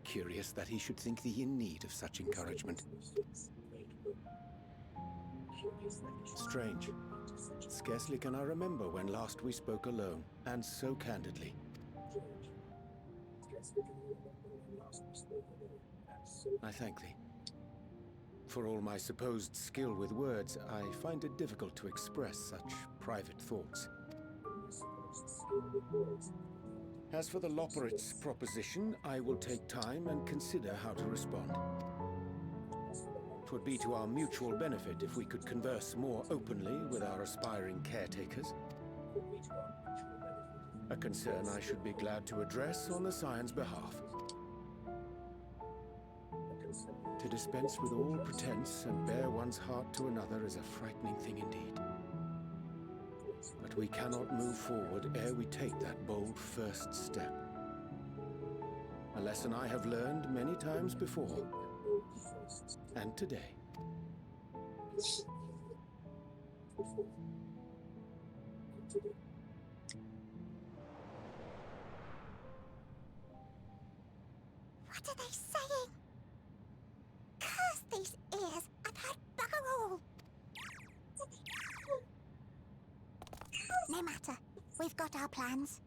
Curious that he should think thee in need of such encouragement. Strange. Scarcely can I remember when last we spoke alone, and so candidly. I thank thee. For all my supposed skill with words, I find it difficult to express such private thoughts. As for the Loporrit's proposition, I will take time and consider how to respond. 'Twould be to our mutual benefit if we could converse more openly with our aspiring caretakers. A concern I should be glad to address on the Scion's behalf. To dispense with all pretense and bare one's heart to another is a frightening thing indeed. But we cannot move forward ere we take that bold first step. A lesson I have learned many times before, and today. What are they saying? Curse these ears! I've heard bugger all! No matter. We've got our plans.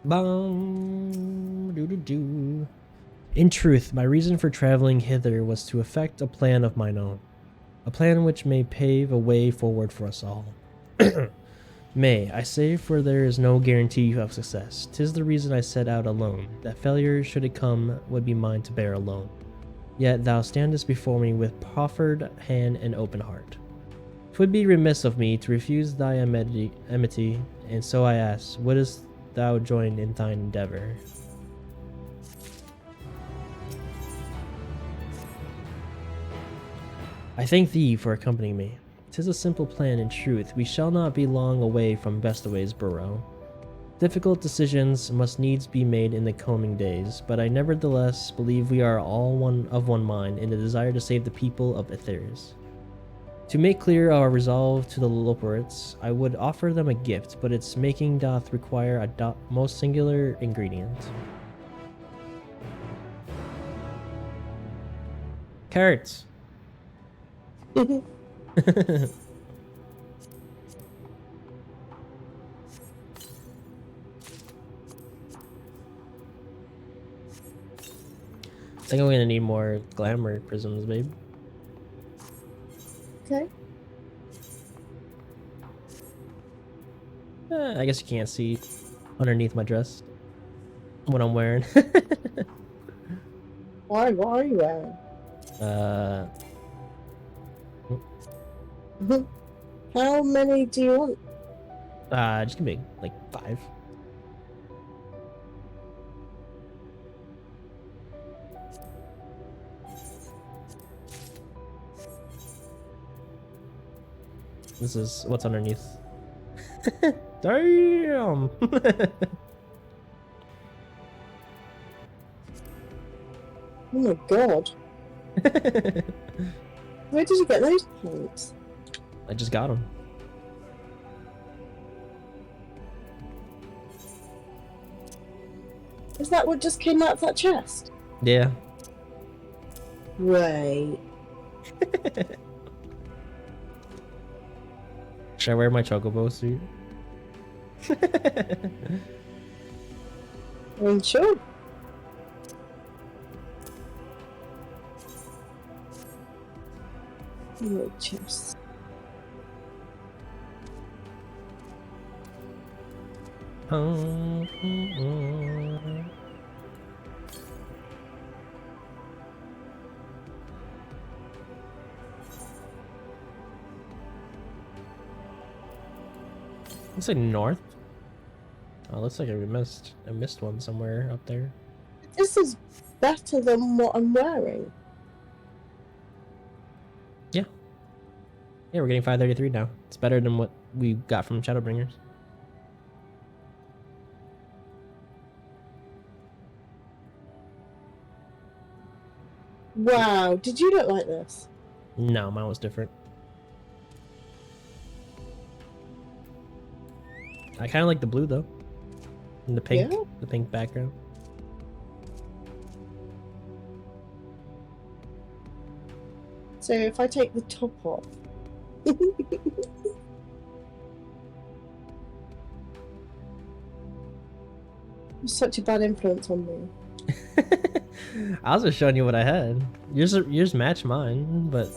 Bum, doo-doo-doo. In truth, my reason for traveling hither was to effect a plan of mine own. A plan which may pave a way forward for us all. May, I say, for there is no guarantee of success. 'Tis the reason I set out alone, that failure, should it come, would be mine to bear alone. Yet thou standest before me with proffered hand and open heart. 'Twould be remiss of me to refuse thy amity, and so I ask, wouldst thou join in thine endeavor? I thank thee for accompanying me. 'Tis a simple plan in truth. We shall not be long away from Bestaway's burrow. Difficult decisions must needs be made in the coming days, but I nevertheless believe we are all one mind in the desire to save the people of Aetheris. To make clear our resolve to the Loporites, I would offer them a gift, but its making doth require a most singular ingredient. Carrots. I think I'm gonna need more glamour prisms, babe. Okay. I guess you can't see underneath my dress what I'm wearing. Why? What are you wearing? How many do you want? Just give me like 5. This is what's underneath. Damn! Oh my god. Where did you get those pants? I just got them. Is that what just came out of that chest? Yeah. Right. Should I wear my chocobo suit? I mean, sure. Little chest. Looks like north. Oh, looks like I missed one somewhere up there. This is better than what I'm wearing. Yeah, we're getting 533 now. It's better than what we got from Shadowbringers. Wow, did you look like this? No, mine was different. I kind of like the blue though, and the pink, Yeah. the pink background. So if I take the top off. You're such a bad influence on me. I was just showing you what I had. Yours match mine, but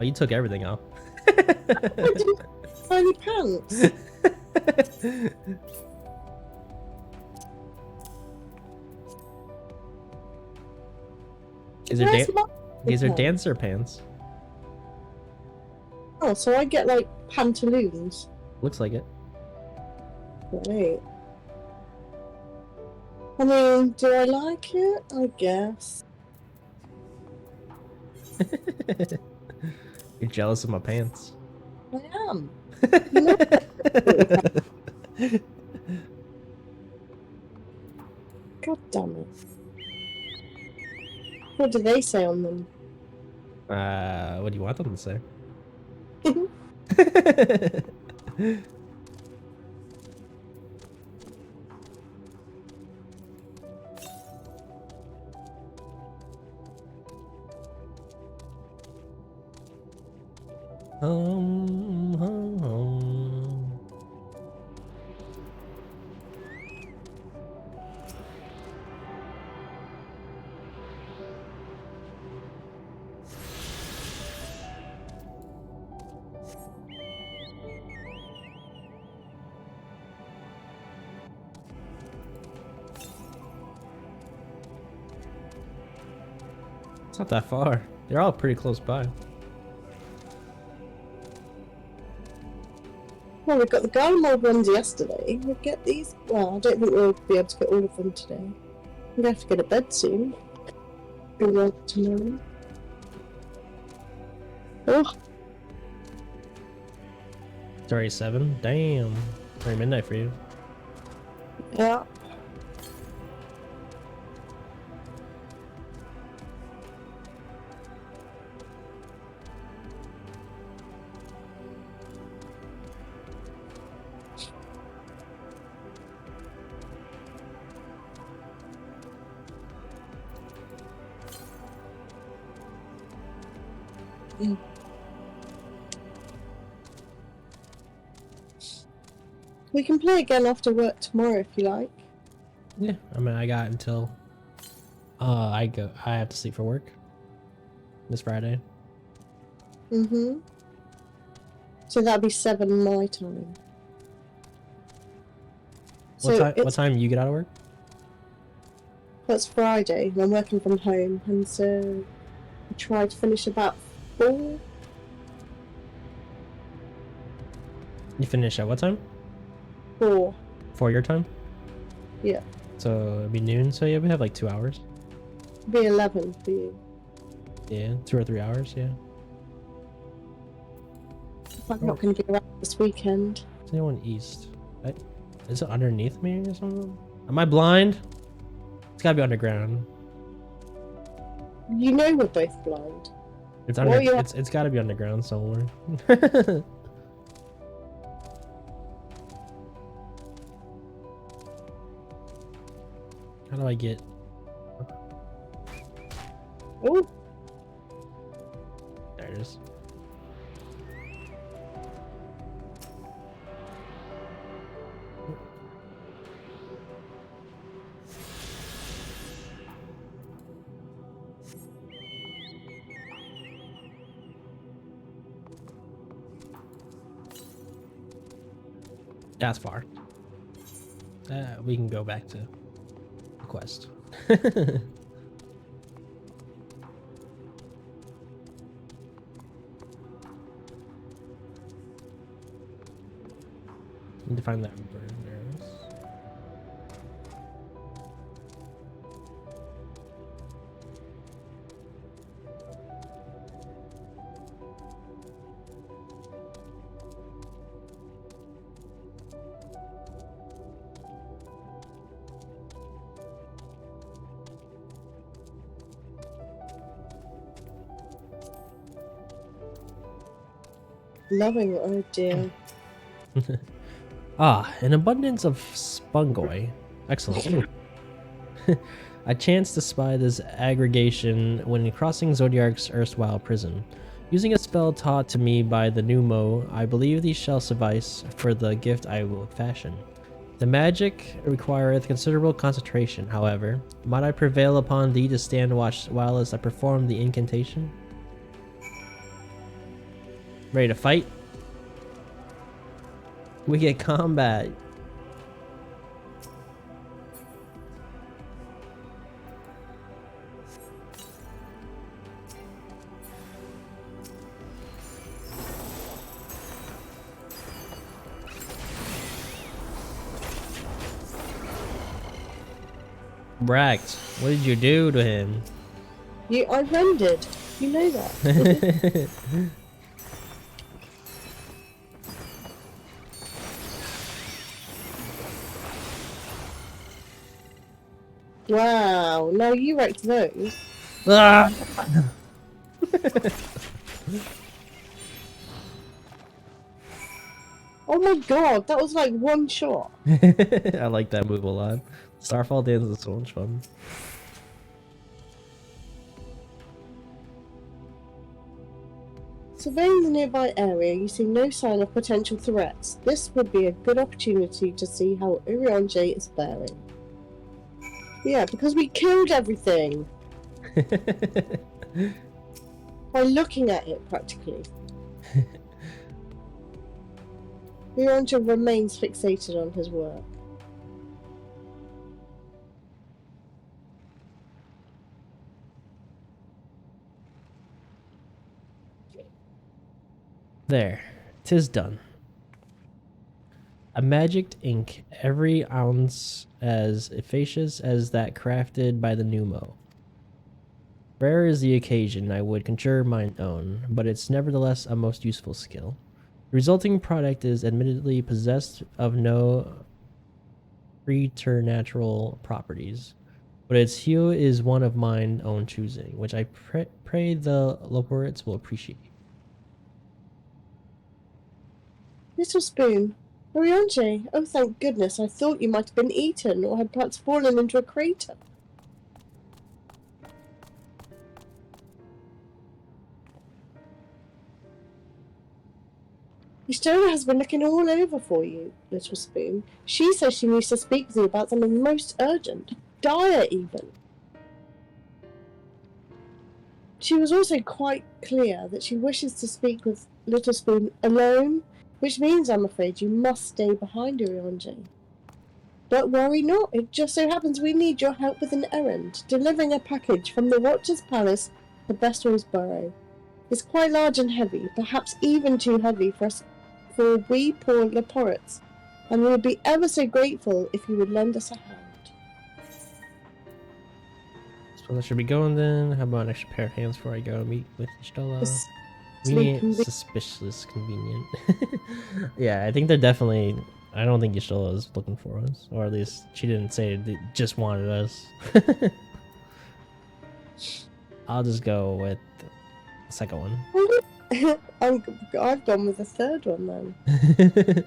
you took everything off. I didn't have tiny pants. These are Where's my- dancer pants. Oh, so I get like pantaloons. Looks like it. Right. I mean, do I like it? I guess. You're jealous of my pants. I am. You know- God damn it. What do they say on them? What do you want them to say? Hum, hum, hum. It's not that far. They're all pretty close by. Well, we got the garden mold ones yesterday. We'll get these. Well, I don't think we'll be able to get all of them today. I'm gonna have to go to bed soon. Be work tomorrow. Oh, It's already 7. Damn. Already midnight for you. Yeah. We can play again after work tomorrow if you like. Yeah, I mean, I got until I have to sleep for work this Friday. Mm-hmm. So that'd be 7 my time. What time you get out of work? That's Friday, and I'm working from home, and so I try to finish about 4. You finish at what time? 4. For your time? Yeah. So it'd be noon, so yeah, we have like 2 hours. Be 11 for you. Yeah, 2 or 3 hours, yeah. I'm not going to be around this weekend. Is anyone east? Is it underneath me or something? Am I blind? It's gotta be underground. You know we're both blind. It's Well, yeah. it's gotta be underground somewhere. How do I get? Oh, There it is. That's far. We can go back to the quest. Need to find that burners. loving it. Oh dear. An abundance of spungoi. Excellent. I chanced to spy this aggregation when crossing Zodiark's erstwhile prison. Using a spell taught to me by the Numo, I believe these shall suffice for the gift I will fashion. The magic requireth considerable concentration, however. Might I prevail upon thee to stand watch whilst I perform the incantation? Ready to fight? We get combat. Bracked, what did you do to him? I rendered. You know that. Wow. Now you wrecked those. Ah! Oh my god, that was like one shot. I like that move a lot. Starfall dance is so much fun. Surveying the nearby area, you see no sign of potential threats. This would be a good opportunity to see how Urianger is faring. Yeah, because we killed everything by looking at it, practically. Urianger remains fixated on his work. There, 'tis done. A magicked ink, every ounce as efficacious as that crafted by the Numo. Rare is the occasion I would conjure mine own, but it's nevertheless a most useful skill. The resulting product is admittedly possessed of no preternatural properties, but its hue is one of mine own choosing, which I pray the Loporits will appreciate. Little Spoon. Oriange, oh thank goodness, I thought you might have been eaten or had perhaps fallen into a crater. Estola has been looking all over for you, Little Spoon. She says she needs to speak with you about something most urgent, dire even. She was also quite clear that she wishes to speak with Little Spoon alone, which means, I'm afraid, you must stay behind, Oriange. But worry not, it just so happens we need your help with an errand, delivering a package from the Watcher's Palace to Bestway's Burrow. It's quite large and heavy, perhaps even too heavy for we poor Leporits, and we would be ever so grateful if you would lend us a hand. So I should be going then. How about an extra pair of hands before I go meet with Estola? Suspicious convenient. Yeah, I think they're definitely. I don't think Estola is looking for us, or at least she didn't say they just wanted us. I'll just go with the second one. I've gone with the third one then.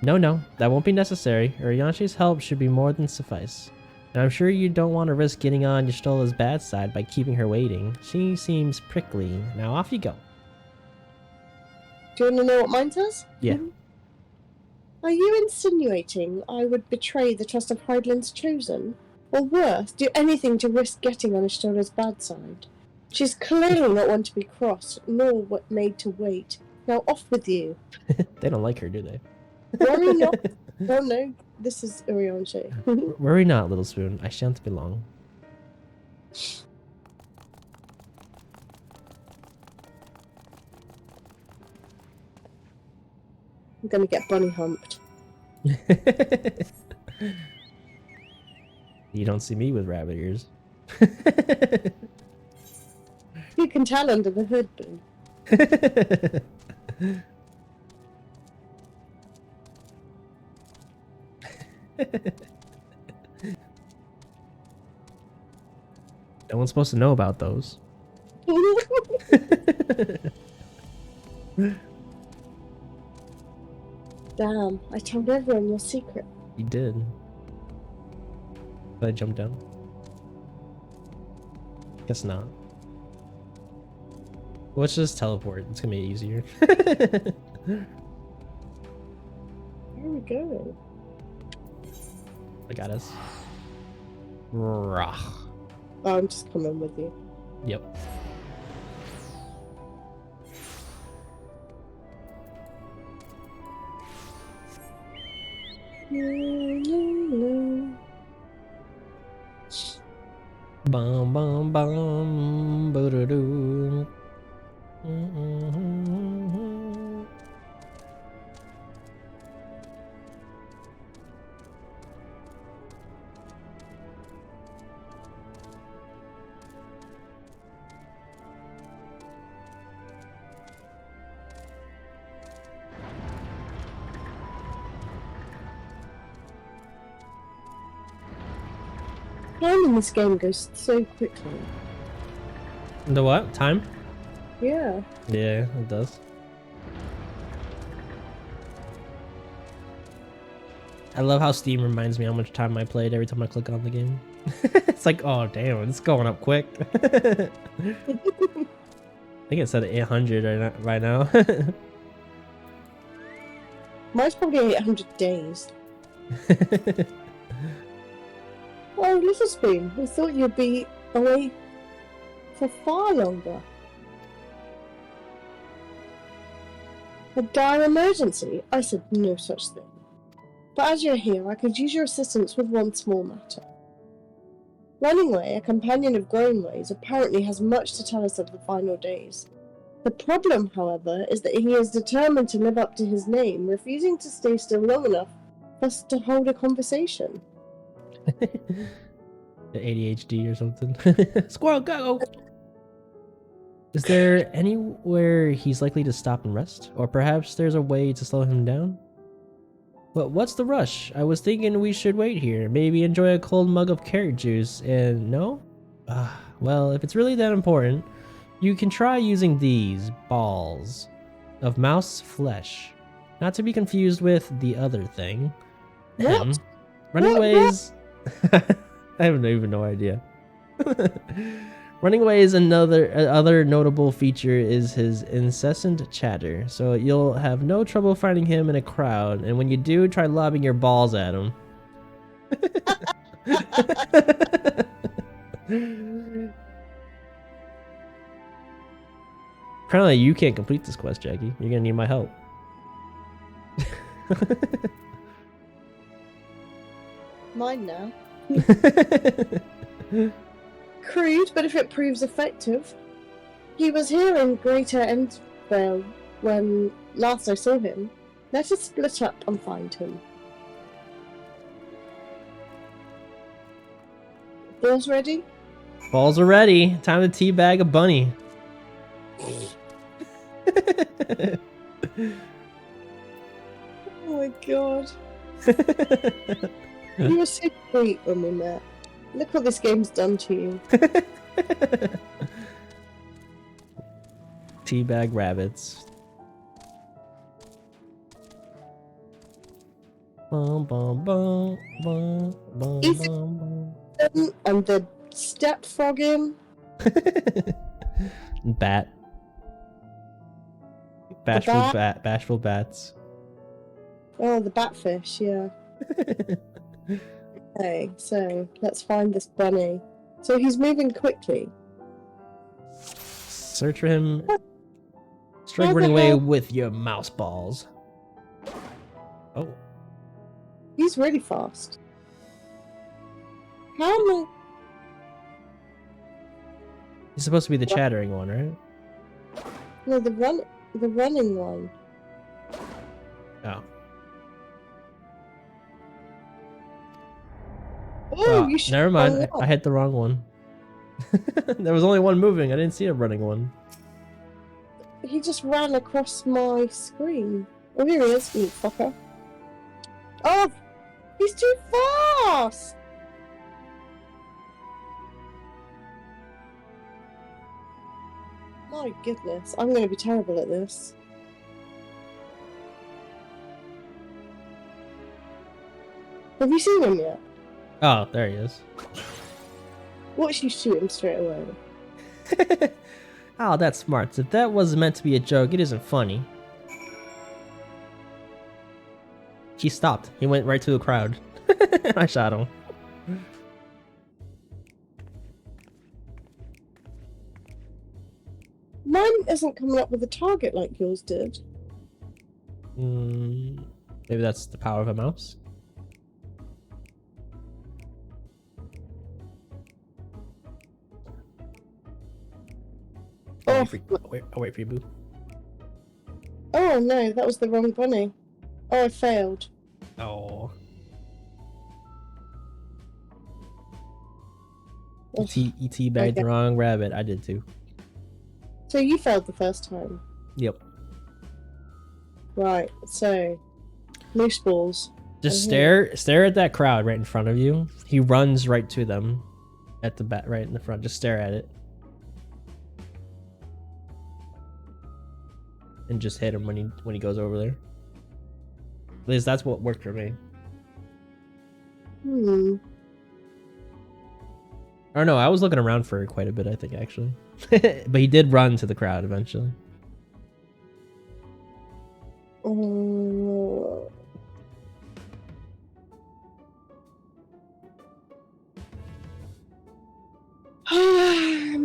No, that won't be necessary. Urianchi's help should be more than suffice. And I'm sure you don't want to risk getting on Estola's bad side by keeping her waiting. She seems prickly. Now off you go. Do you want to know what mine says? Yeah. Are you insinuating I would betray the trust of Hydeland's chosen? Or worse, do anything to risk getting on Estola's bad side? She's clearly not one to be crossed, nor made to wait. Now off with you. They don't like her, do they? Worry not. No, this is Uriange. Worry not, Little Spoon. I shan't be long. I'm gonna get bunny humped. You don't see me with rabbit ears. You can tell under the hood, Boo. No one's supposed to know about those. Damn, I told everyone your secret. You did. Did I jump down? Guess not. Let's just teleport. It's gonna be easier. Where are we going? I got us. Rah. Oh, I'm just coming with you. Yep. Bum bum bum boo-doo-doo. Time in this game goes so quickly. The what? Time? Yeah. Yeah, it does. I love how Steam reminds me how much time I played every time I click on the game. It's like, oh damn, it's going up quick. I think it said 800 right now. Mine's probably 800 days. Oh, Little Spoon, we thought you'd be away for far longer. A dire emergency? I said no such thing. But as you're here, I could use your assistance with one small matter. Runningway, a companion of Growingway's, apparently has much to tell us of the final days. The problem, however, is that he is determined to live up to his name, refusing to stay still long enough for us to hold a conversation. The ADHD or something. Squirrel, go! Is there anywhere he's likely to stop and rest? Or perhaps there's a way to slow him down? But what's the rush? I was thinking we should wait here. Maybe enjoy a cold mug of carrot juice. And no? Well, if it's really that important, you can try using these balls of mouse flesh. Not to be confused with the other thing. What? Running What? ways. I have even no idea. Running away is other notable feature is his incessant chatter, so you'll have no trouble finding him in a crowd, and when you do, try lobbing your balls at him. Apparently you can't complete this quest, Jackie. You're gonna need my help. Mine now. Crude, but if it proves effective. He was here in Greater Endvale when last I saw him. Let us split up and find him. Balls ready? Balls are ready. Time to teabag a bunny. Oh my god. You were so sweet when we met. Look what this game's done to you. Teabag rabbits. Bum, bum, bum, bum, bum, Easy. bum, bum. And the step frog in. Bat. Bashful bats. Oh, the batfish, yeah. Okay, so let's find this bunny. So he's moving quickly. Search for him. Strike How the running away hell- with your mouse balls. Oh. He's really fast. How am I... He's supposed to be the chattering one, right? No, the running one. Oh. Oh, you should. Never mind. Oh, I hit the wrong one. There was only one moving. I didn't see a running one. He just ran across my screen. Oh, here he is, you fucker. Oh, he's too fast. My goodness, I'm going to be terrible at this. Have you seen him yet? Oh, there he is. Watch you shoot him straight away. Oh, that's smart. If that was meant to be a joke, it isn't funny. He stopped. He went right to the crowd. I shot him. Mine isn't coming up with a target like yours did. Maybe that's the power of a mouse. Oh, I'll wait for you, boo. oh no, that was the wrong bunny. Oh, I failed. Oh. Ugh, E.T. bagged the wrong rabbit. I did too. So you failed the first time. Yep. Right, so loose balls. Just Mhm. stare at that crowd right in front of you. He runs right to them at the back, right in the front. Just stare at it. And just hit him when he goes over there. At least that's what worked for me. Or no, I was looking around for it quite a bit, I think, actually. But he did run to the crowd eventually.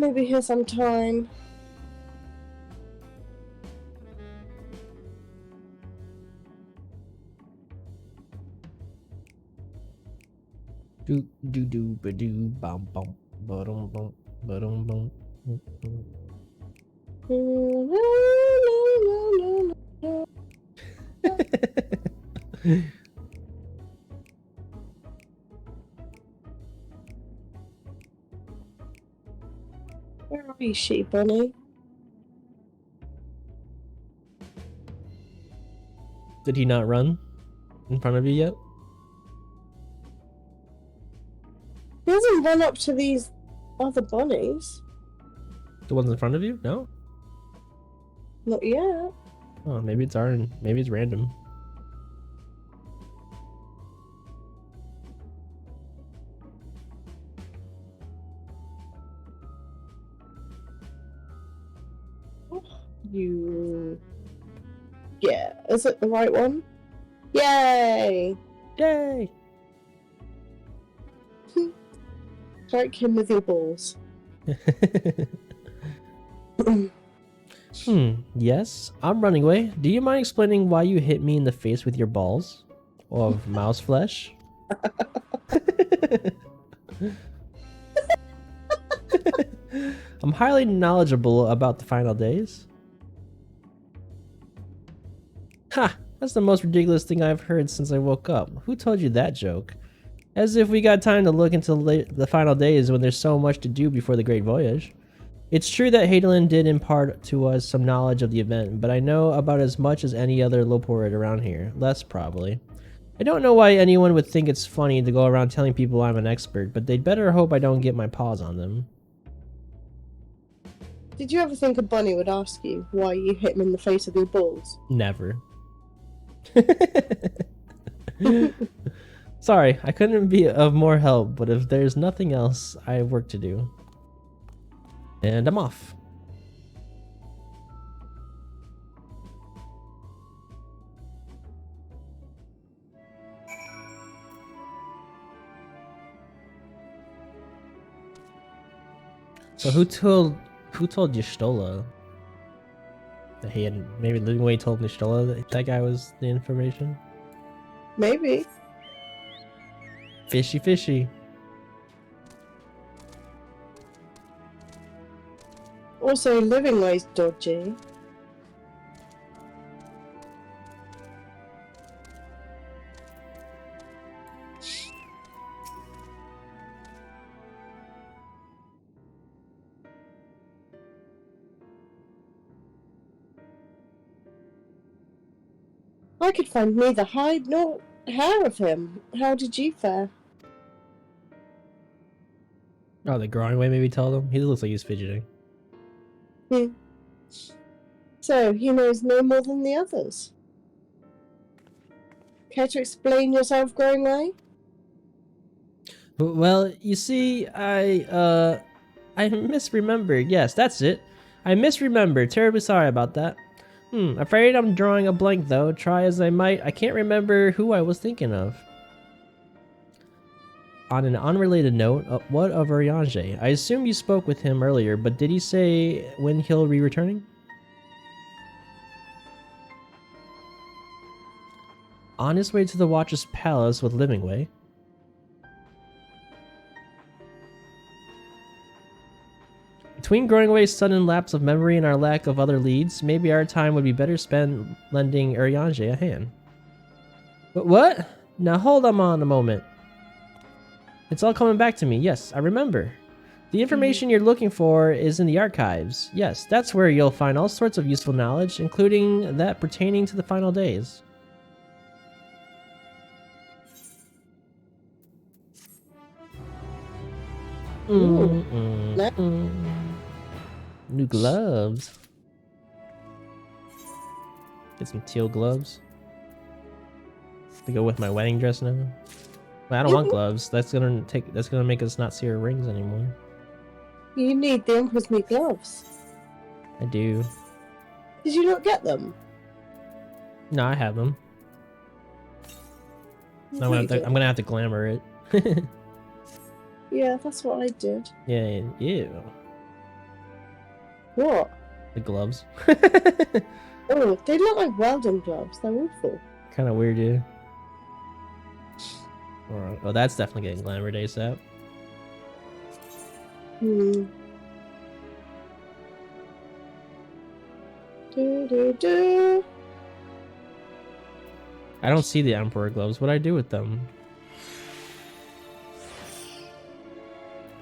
Maybe here's some time. Do do do ba do bum bum ba dum bum ba dum bum. Where are you, sheep bunny? Did he not run? in front of you yet? He hasn't run up to these other bunnies. The ones in front of you? No? Not yet. Oh, maybe it's maybe it's random. Yeah, is it the right one? Yay! Yay! Strike him with your balls. Yes, I'm running away. Do you mind explaining why you hit me in the face with your balls? Of mouse flesh? I'm highly knowledgeable about the final days. Ha! That's the most ridiculous thing I've heard since I woke up. Who told you that joke? As if we got time to look into the final days when there's so much to do before the Great Voyage. It's true that Hadolin did impart to us some knowledge of the event, but I know about as much as any other Loporid around here. Less, probably. I don't know why anyone would think it's funny to go around telling people I'm an expert, but they'd better hope I don't get my paws on them. Did you ever think a bunny would ask you why you hit him in the face with your balls? Never. Sorry, I couldn't be of more help, but if there's nothing else, I have work to do. And I'm off. So who told Y'shtola that he had, maybe Livingway told Y'shtola that guy was the information? Maybe. Fishy fishy. Also, living way's dodgy. I could find neither hide nor hair of him. How did you fare? Oh, the growing way maybe told him? He looks like he's fidgeting. So, he knows no more than the others. Care to explain yourself, growing way? Well, you see, I misremembered. Yes, that's it. I misremembered. Terribly sorry about that. Afraid I'm drawing a blank though. Try as I might, I can't remember who I was thinking of. On an unrelated note, what of Urianger? I assume you spoke with him earlier, but did he say when he'll be returning? On his way to the Watcher's Palace with Livingway. Between Growingway's sudden lapse of memory and our lack of other leads, maybe our time would be better spent lending Urianger a hand. But what? Now hold on a moment. It's all coming back to me. Yes, I remember. The information you're looking for is in the archives. Yes, that's where you'll find all sorts of useful knowledge, including that pertaining to the final days. New gloves. Get some teal gloves to go with my wedding dress now. Well, I don't want gloves. That's gonna make us not see her rings anymore. You need the Emperor's new gloves. I do. Did you not get them? No, I have them. I'm gonna have to glamour it. Yeah, that's what I did. Yeah, ew. What? The gloves. Oh, they look like welding gloves. They're awful. Kind of weird, dude. Alright, well, that's definitely getting glamored ASAP. Do. I don't see the Emperor gloves. What'd I do with them?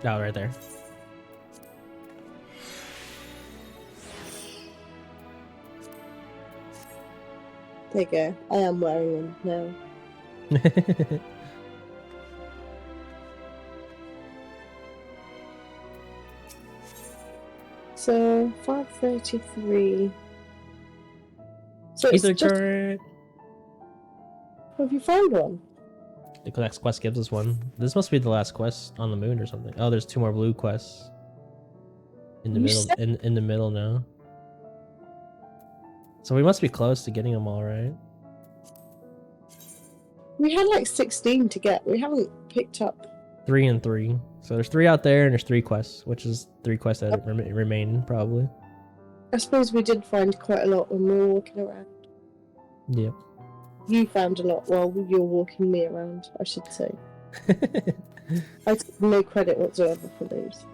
Oh, right there. There you go. I am wearing them now. So 5:33. So it's Ether just. current. Have you found one? The next quest gives us one. This must be the last quest on the moon or something. Oh, there's 2 more blue quests. In the You middle, said- in the middle now. So we must be close to getting them all, right? We had like 16 to get. We haven't picked up. 3 and 3. So there's 3 out there, and there's 3 quests, which is 3 quests that remain probably. I suppose we did find quite a lot when we were walking around. Yep. You found a lot while you were walking me around, I should say. I take no credit whatsoever for those.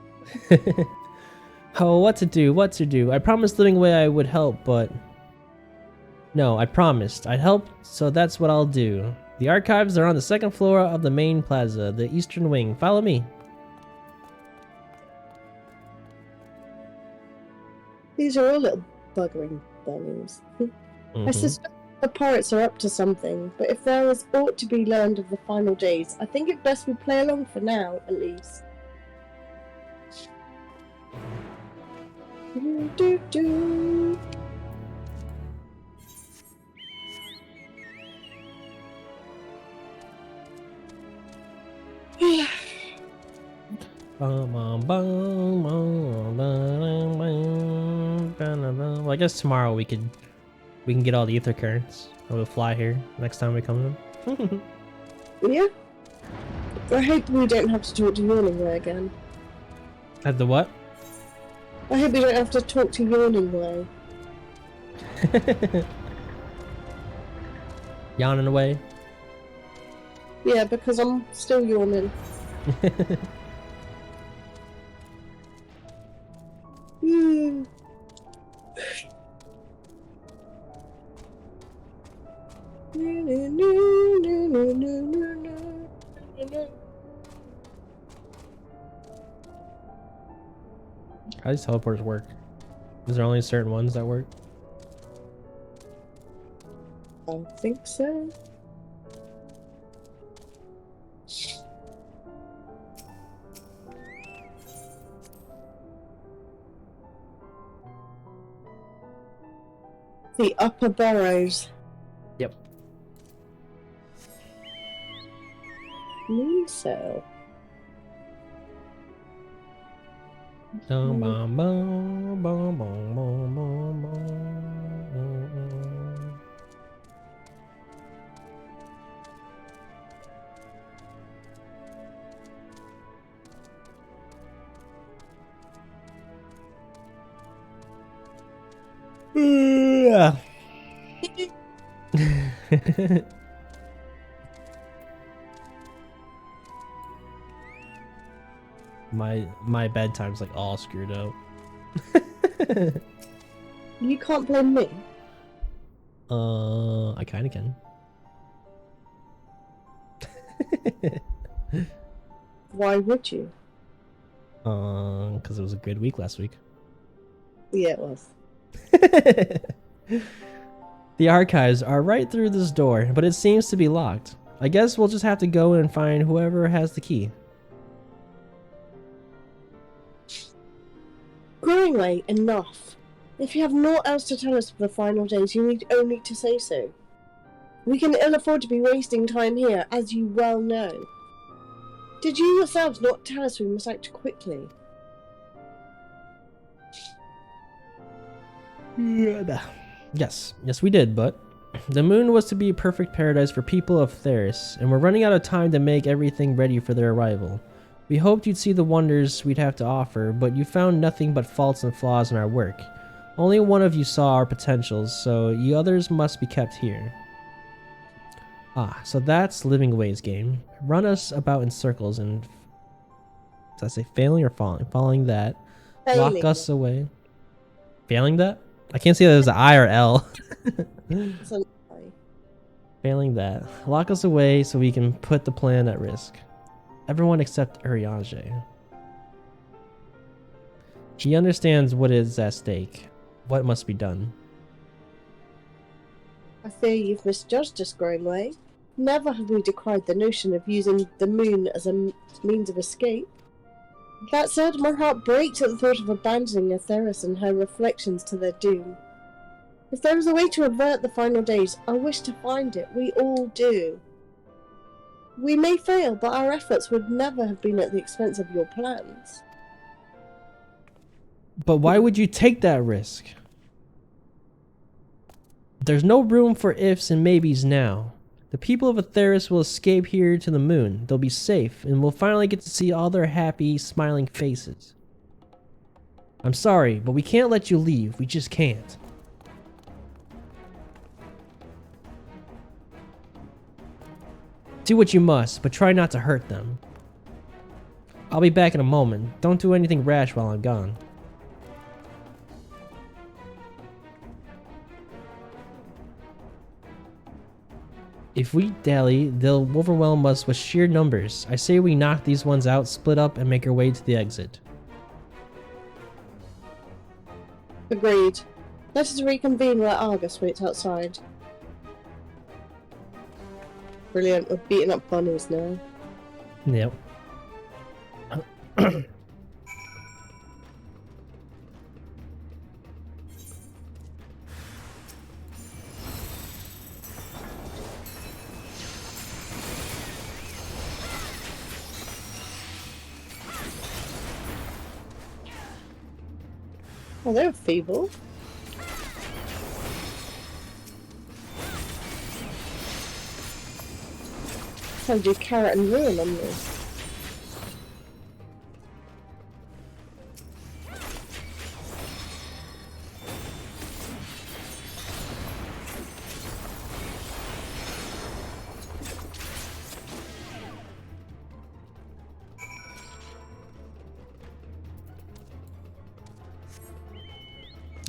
Oh, what to do? What to do? I promised Living Way I would help, but no, I promised I'd help, so that's what I'll do. The archives are on the 2nd floor of the main plaza, the eastern wing. Follow me. These are all little buggering bunnies. I suspect the pirates are up to something, but if there is aught to be learned of the final days, I think it best we play along for now, at least. Do. Well, I guess tomorrow we can get all the ether currents. And we'll fly here next time we come in. Yeah. I hope we don't have to talk to Yawning Way again. At the what? I hope we don't have to talk to Yawning Way. Yawning away. Yeah, because I'm still yawning. How does teleports work? Is there only certain ones that work? I think so. The upper burrows. Yep. Moon cell. Bum, bum, bum, bum, bum, bum, bum, Yeah. my bedtime's like all screwed up. You can't blame me. I kind of can. Why would you? Because it was a good week last week. Yeah, it was. The archives are right through this door, but it seems to be locked. I guess we'll just have to go and find whoever has the key. Growingway, enough. If you have naught else to tell us for the final days, you need only to say so. We can ill afford to be wasting time here, as you well know. Did you yourselves not tell us we must act quickly? Yes, we did, but the moon was to be a perfect paradise for people of Theris, and we're running out of time to make everything ready for their arrival. We hoped you'd see the wonders we'd have to offer, but you found nothing but faults and flaws in our work. Only one of you saw our potentials, so you others must be kept here. Ah, so that's Living Way's game. Run us about in circles and... Did I say failing or falling? Following that. Failing. Lock us away. Failing that? I can't see if there's an I or L. It's a lie. Failing that. Lock us away so we can put the plan at risk. Everyone except Urianger. He understands what is at stake. What must be done. I fear you've misjudged us, Growingway. Never have we decried the notion of using the moon as a means of escape. That said, my heart breaks at the thought of abandoning Atheris and her reflections to their doom. If there is a way to avert the final days, I wish to find it. We all do. We may fail, but our efforts would never have been at the expense of your plans. But why would you take that risk? There's no room for ifs and maybes now. The people of Atheris will escape here to the moon. They'll be safe, and we'll finally get to see all their happy, smiling faces. I'm sorry, but we can't let you leave. We just can't. Do what you must, but try not to hurt them. I'll be back in a moment. Don't do anything rash while I'm gone. If we dally, they'll overwhelm us with sheer numbers. I say we knock these ones out, split up, and make our way to the exit. Agreed. Let us reconvene where Argus waits outside. Brilliant, we're beating up bunnies now. Yep. Oh, they were feeble. Time to do carrot and ruin on me.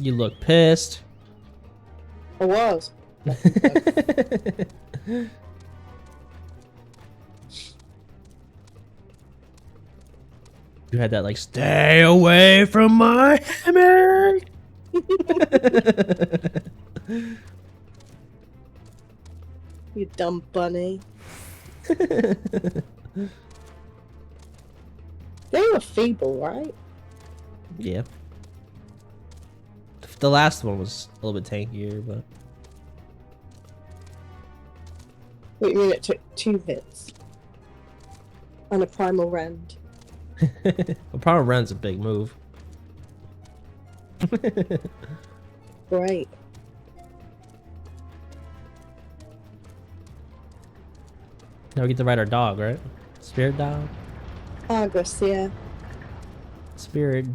You look pissed. I was. You had that like, stay away from my hammer. You dumb bunny. They were feeble, right? Yeah. The last one was a little bit tankier, but What, you mean it took 2 hits? And a primal rend. well, Power Run's a big move. Great. Now we get to ride our dog, right? Spirit dog? Argus, yeah. Spirit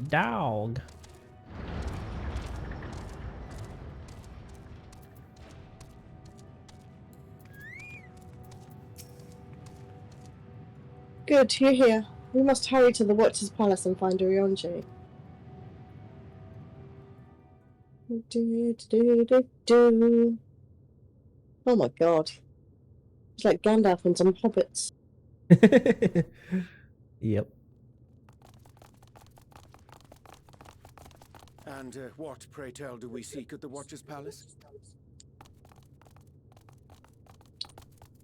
dog. Good, you're here. We must hurry to the Watcher's Palace and find Orionji. Oh my god. It's like Gandalf and some hobbits. Yep. And what, pray tell, do we seek at the Watcher's Palace?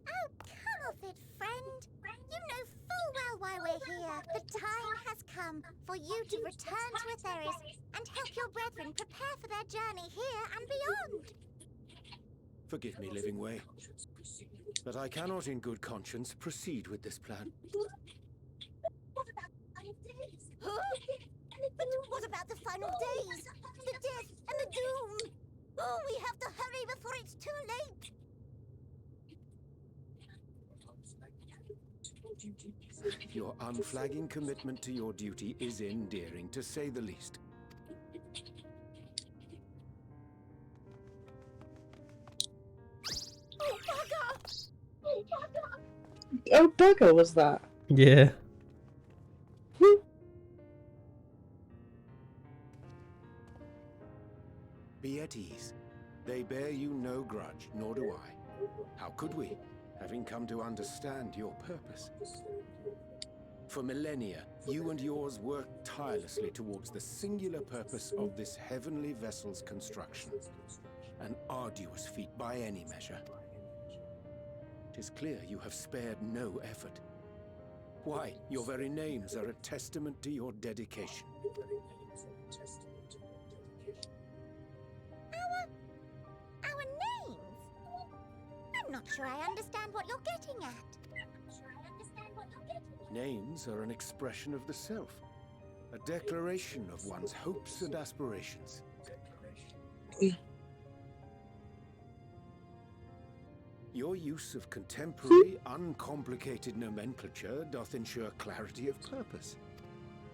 Oh, come off it, friend. You know full well why we're here. The time has come for you to return to Atheris and help your brethren prepare for their journey here and beyond. Forgive me, Living Way, but I cannot in good conscience proceed with this plan. Huh? But what about the final days? The death and the doom? Oh, we have to hurry before it's too late. Your unflagging commitment to your duty is endearing, to say the least. Oh, bugger! Oh, bugger was that? Yeah. Be at ease. They bear you no grudge, nor do I. How could we, having come to understand your purpose? For millennia, you and yours worked tirelessly towards the singular purpose of this heavenly vessel's construction. An arduous feat by any measure. 'Tis clear you have spared no effort. Why, your very names are a testament to your dedication. Our names? I'm not sure I understand what you're getting at. Names are an expression of the self, a declaration of one's hopes and aspirations. Your use of contemporary, uncomplicated nomenclature doth ensure clarity of purpose.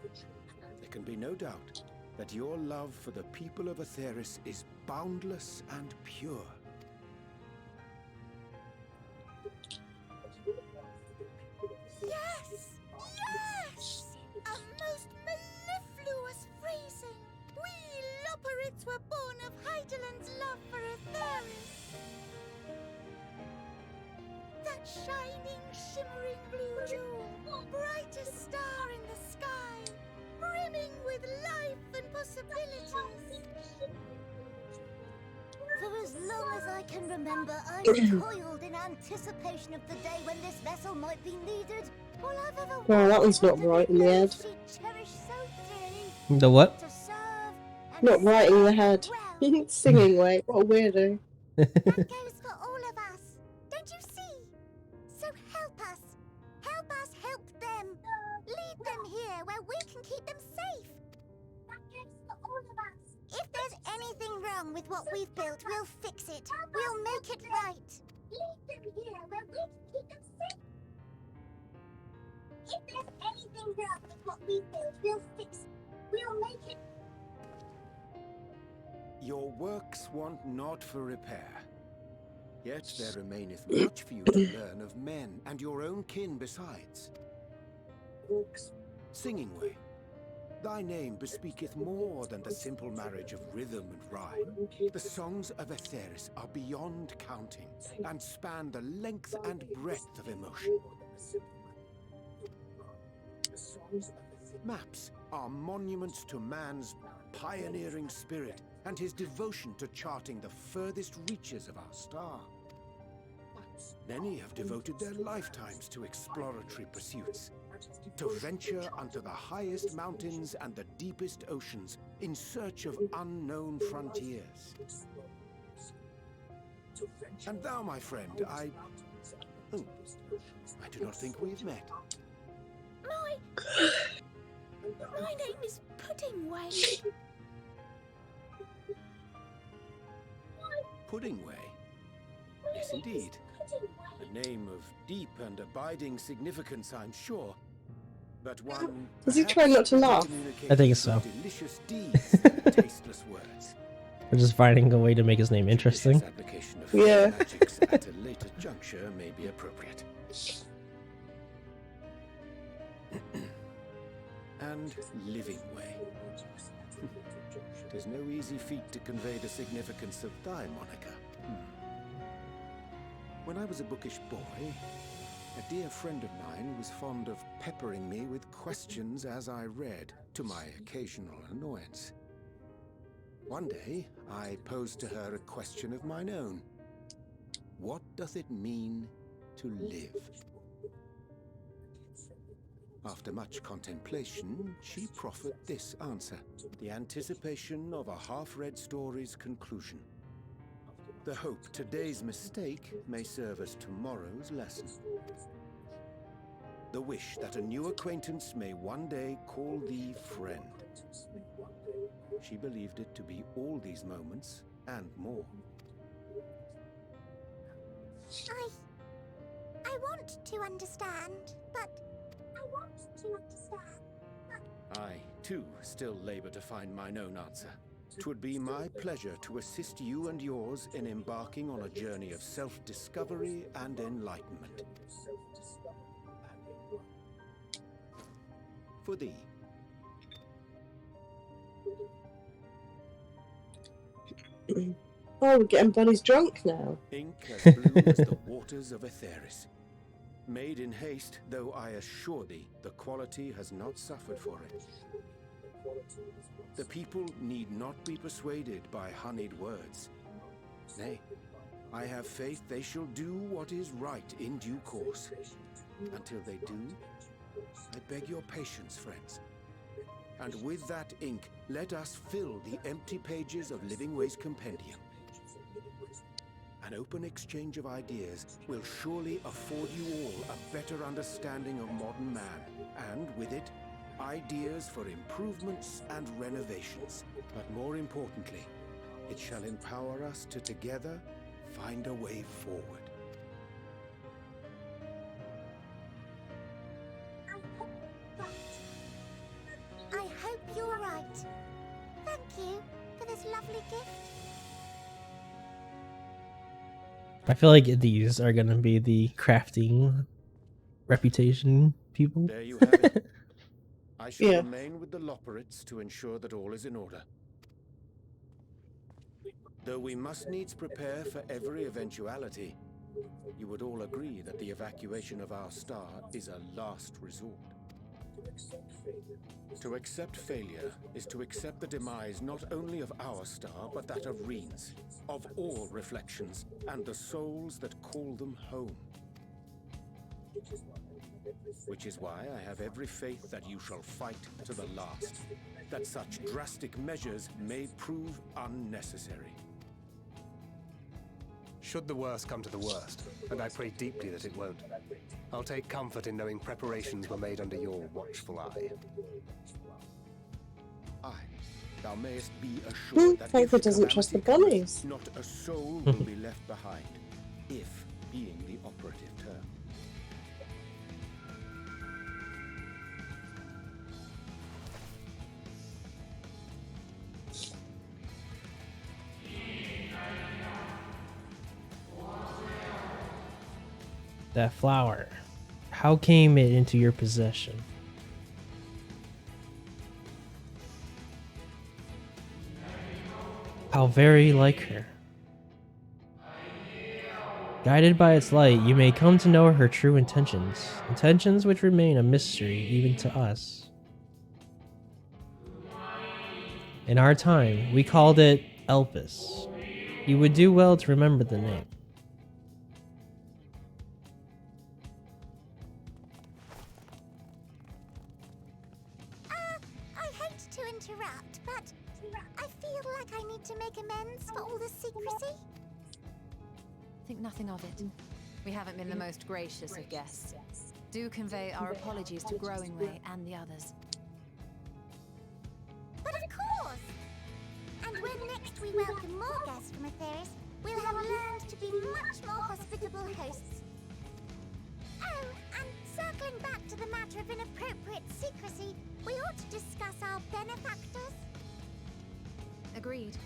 There can be no doubt that your love for the people of Aetheris is boundless and pure. Yes! Yes! A most mellifluous phrasing! We Loporrits were born of Heideland's love for Aetheris. That shining, shimmering blue jewel, brightest star in the sky, brimming with life and possibilities. For as long as I can remember, I've toiled in anticipation of the day when this vessel might be needed. All I've ever Oh, that one's not wanted right in the head. she cherished so dearly, The what? to serve and Not right in the head. well. Singing way. What a weirdo. That goes for all of us. Don't you see? So help us. Help us help them. Lead them here where we can keep them safe. That goes for all of us. If there's anything wrong with what we've built, we'll fix it. We'll make it right. Lead them here where we can keep them safe. If there's anything wrong with what we've built, we'll fix it. We'll make it. Your works want not for repair. Yet there remaineth much for you to learn of men and your own kin besides. Singing way, thy name bespeaketh more than the simple marriage of rhythm and rhyme. The songs of Aetheris are beyond counting, and span the length and breadth of emotion. Maps are monuments to man's pioneering spirit and his devotion to charting the furthest reaches of our star. Many have devoted their lifetimes to exploratory pursuits, to venture unto the highest mountains and the deepest oceans in search of unknown frontiers. And thou, my friend, I do not think we've met. My name is Puddingway. Puddingway? Yes, indeed. A name of deep and abiding significance, I'm sure. But one Does he try not to laugh? I think so. Delicious deeds than tasteless words. We're just finding a way to make his name interesting. This application of Yeah. magics at a later juncture may be appropriate. And living way. 'Tis no easy feat to convey the significance of thy moniker. When I was a bookish boy, a dear friend of mine was fond of peppering me with questions as I read, to my occasional annoyance. One day, I posed to her a question of mine own. What doth it mean to live? After much contemplation, she proffered this answer, the anticipation of a half-read story's conclusion. The hope today's mistake may serve as tomorrow's lesson. The wish that a new acquaintance may one day call thee friend. She believed it to be all these moments and more. I want to understand, but I, too, still labor to find mine own answer. 'Twould be my pleasure to assist you and yours in embarking on a journey of self-discovery and enlightenment. For thee. Oh, we're getting buddies drunk now. Ink as blue as the waters of Aetheris. Made in haste, though I assure thee, the quality has not suffered for it. The people need not be persuaded by honeyed words. Nay, I have faith they shall do what is right in due course. Until they do, I beg your patience, friends. And with that ink, let us fill the empty pages of Living Way's compendium. An open exchange of ideas will surely afford you all a better understanding of modern man, and with it, ideas for improvements and renovations. But more importantly, it shall empower us to together find a way forward. I hope you're right. Thank you for this lovely gift. I feel like these are gonna be the crafting reputation people. There you have it. I shall Yeah. remain with the Loporrits to ensure that all is in order. Though we must needs prepare for every eventuality, you would all agree that the evacuation of our star is a last resort. To accept failure is to accept the demise not only of our star, but that of Reen's, of all reflections, and the souls that call them home. Which is why I have every faith that you shall fight to the last, that such drastic measures may prove unnecessary. Should the worst come to the worst, and I pray deeply that it won't, I'll take comfort in knowing preparations were made under your watchful eye. Aye, thou mayest be assured that if Frankfurt doesn't trust the calamity bunnies. comes, not a soul will be left behind, if being the operative term. That flower. How came it into your possession? How very like her. Guided by its light, you may come to know her true intentions, intentions which remain a mystery even to us. In our time, we called it Elpis. You would do well to remember the name. I hate to interrupt, but I feel like I need to make amends for all the secrecy. Think nothing of it. We haven't been the most gracious of guests. Do convey our apologies to Growing Way and the others. But of course! And when next we welcome more guests from Atheris, we'll have learned to be much more hospitable hosts. Oh, and circling back to the matter of inappropriate secrecy, we ought to discuss our benefactors. Agreed.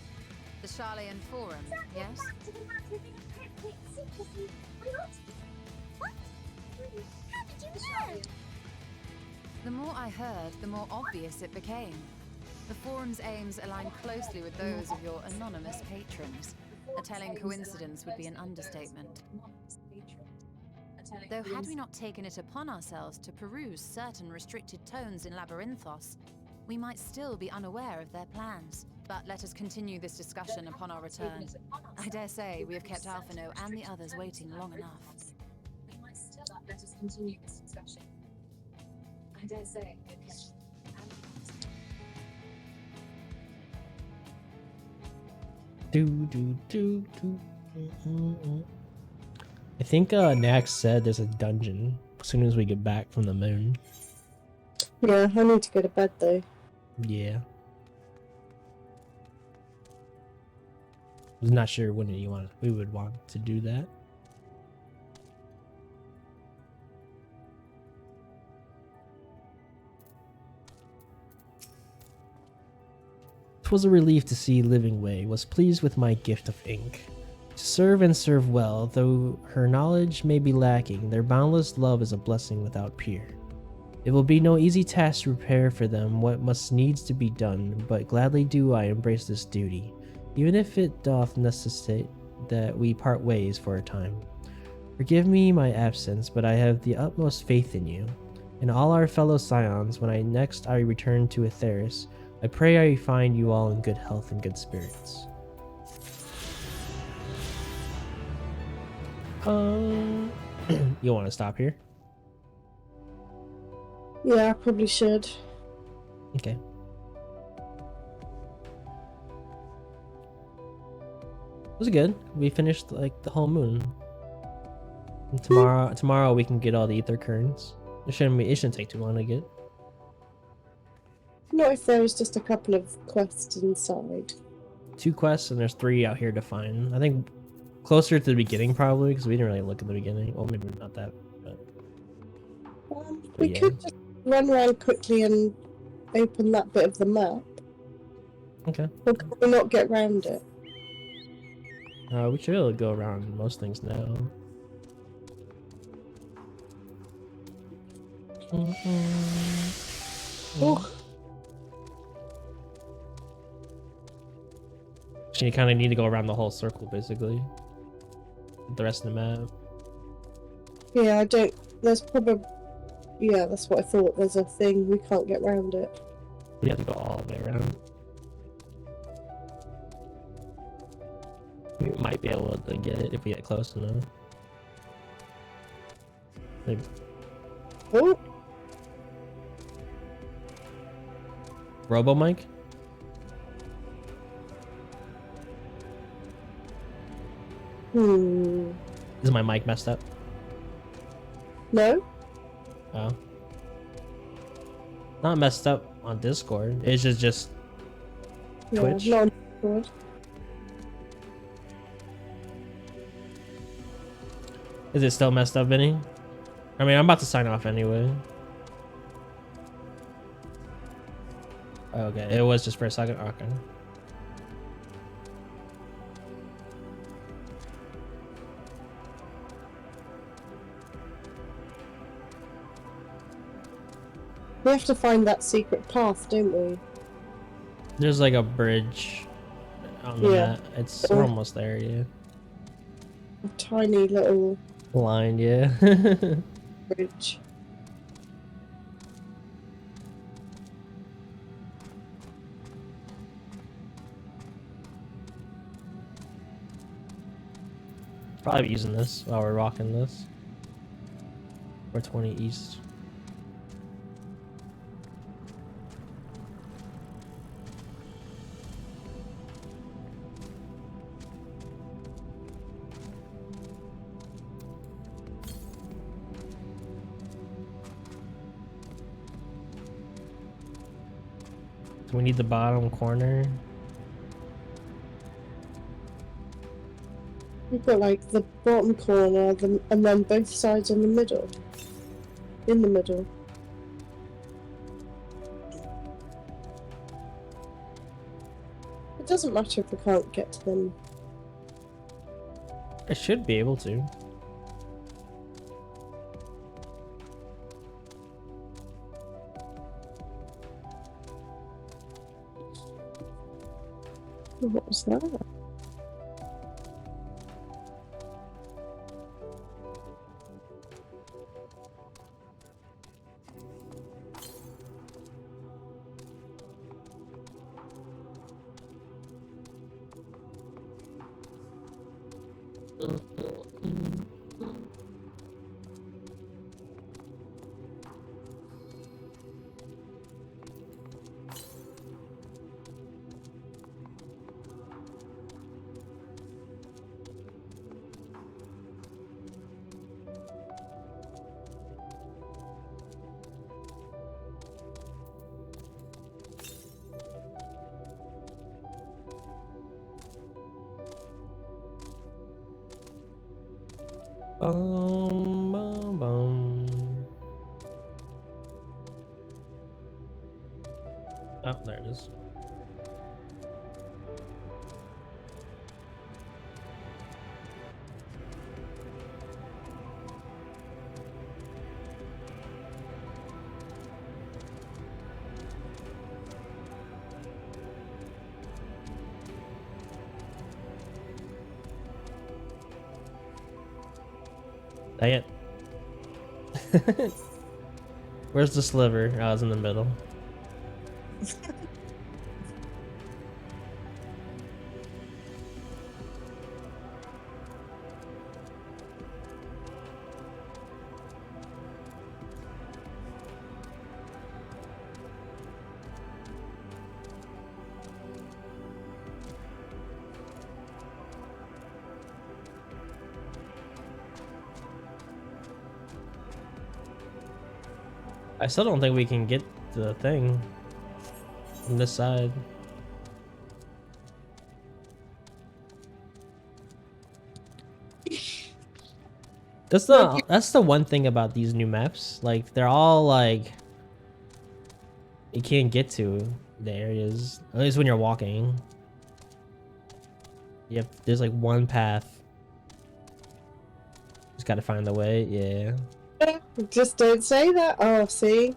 The Charlayan Forum, yes? What? How did you know? The more I heard, the more obvious it became. The Forum's aims align closely with those of your anonymous patrons. A telling coincidence would be an understatement. Though had we not taken it upon ourselves to peruse certain restricted tones in Labyrinthos, we might still be unaware of their plans. But let us continue this discussion upon our return. I dare say we have kept Alphino and the others waiting long enough. Let us continue this discussion. I dare say. I think Nax said there's a dungeon as soon as we get back from the moon. Yeah, I need to go to bed though. Yeah. I was not sure when we would want to do that. 'Twas a relief to see Living Way was pleased with my gift of ink. To serve and serve well, though her knowledge may be lacking, their boundless love is a blessing without peer. It will be no easy task to prepare for them what must needs to be done, but gladly do I embrace this duty, even if it doth necessitate that we part ways for a time. Forgive me my absence, but I have the utmost faith in you, and all our fellow scions. When I return to Atheris, I pray I find you all in good health and good spirits. You want to stop here? Yeah, I probably should. Okay. It was good. We finished like the whole moon. And tomorrow we can get all the ether currents. It shouldn't take too long to get. Not if there was just a couple of quests inside. 2 quests and there's 3 out here to find. I think closer to the beginning probably because we didn't really look at the beginning. Well, maybe not that, but We yeah. could just run around quickly and open that bit of the map. Okay. Or can we not get round it? We should be able to go around most things now. Oh, So you kind of need to go around the whole circle basically. The rest of the map. yeah, I don't. There's probably. Yeah, that's what I thought. There's a thing we can't get round it. We have to go all the way around. We might be able to get it if we get close enough. Maybe. Oh, Robo Mike? Is my mic messed up? No. Oh. Not messed up on Discord. It's just Twitch. Yeah, not on Discord. Is it still messed up, Vinny? I mean, I'm about to sign off anyway. Okay, it was just for a second. Okay. We have to find that secret path, don't we? There's like a bridge on the map. We're almost there, yeah. A tiny little Line, yeah. bridge. Probably using this while we're rocking this. We're 20 east. So we need the bottom corner. We've got like the bottom corner, and then both sides in the middle. In the middle. It doesn't matter if we can't get to them. I should be able to. What was that? Boom, boom, boom. Oh, there it is. Dang it. Where's the sliver? Oh, it's in the middle. I still don't think we can get the thing from this side. That's the one thing about these new maps. Like they're all like you can't get to the areas. At least when you're walking. Yep, there's like one path. Just gotta find the way, yeah. Just don't say that. Oh, see?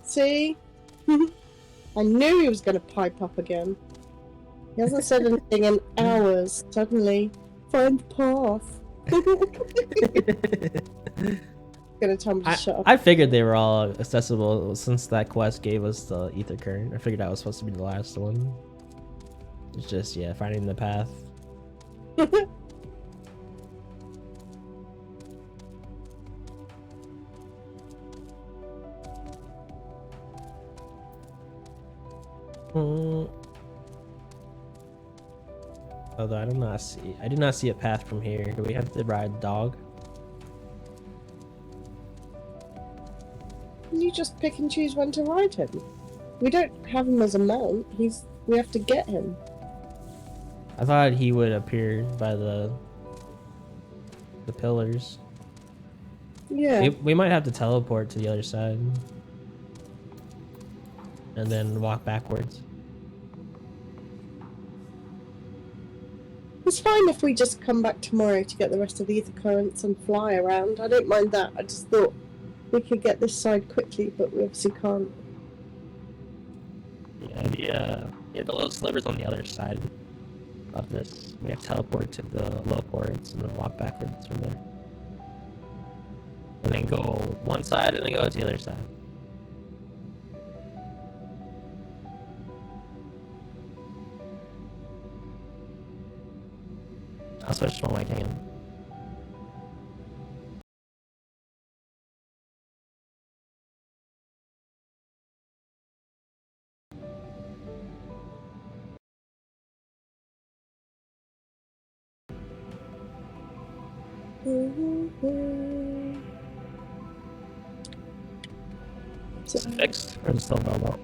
I knew he was going to pipe up again. He hasn't said anything in hours. Suddenly, find the path. Gonna tell me to shut up. I figured they were all accessible since that quest gave us the ether current. I figured that was supposed to be the last one. It's just, yeah, finding the path. Although I do not see a path from here. Do we have to ride the dog? You just pick and choose when to ride him. We don't have him as a mount. We have to get him. I thought he would appear by the pillars. Yeah. We might have to teleport to the other side. And then walk backwards. It's fine if we just come back tomorrow to get the rest of the ether currents and fly around. I don't mind that. I just thought we could get this side quickly, but we obviously can't. Yeah, the little slivers on the other side of this. We have to teleport to the low ports and then walk backwards from there. And then go one side and then go to the other side. I'll switch to my game. Is it fixed or is it still normal?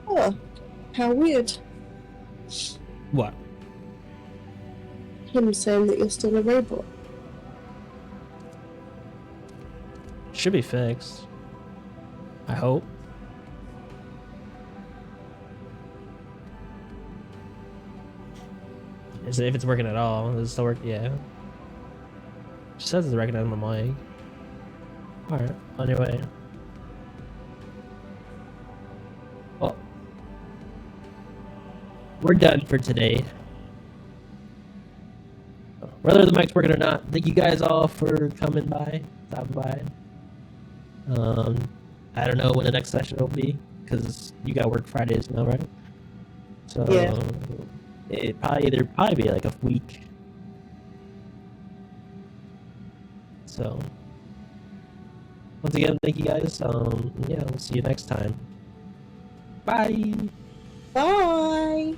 Oh, how weird. What? Him saying that you're still a robot. Should be fixed. I hope. If it's working at all, does it still work? Yeah. It says it's recognizing my mic. Alright, anyway. Well, we're done for today. Whether the mic's working or not, thank you guys all for coming by, stopping by. I don't know when the next session will be, because you got work Fridays now, right? So yeah. It'd probably be like a week. So once again, thank you guys. Yeah, we'll see you next time. Bye. Bye.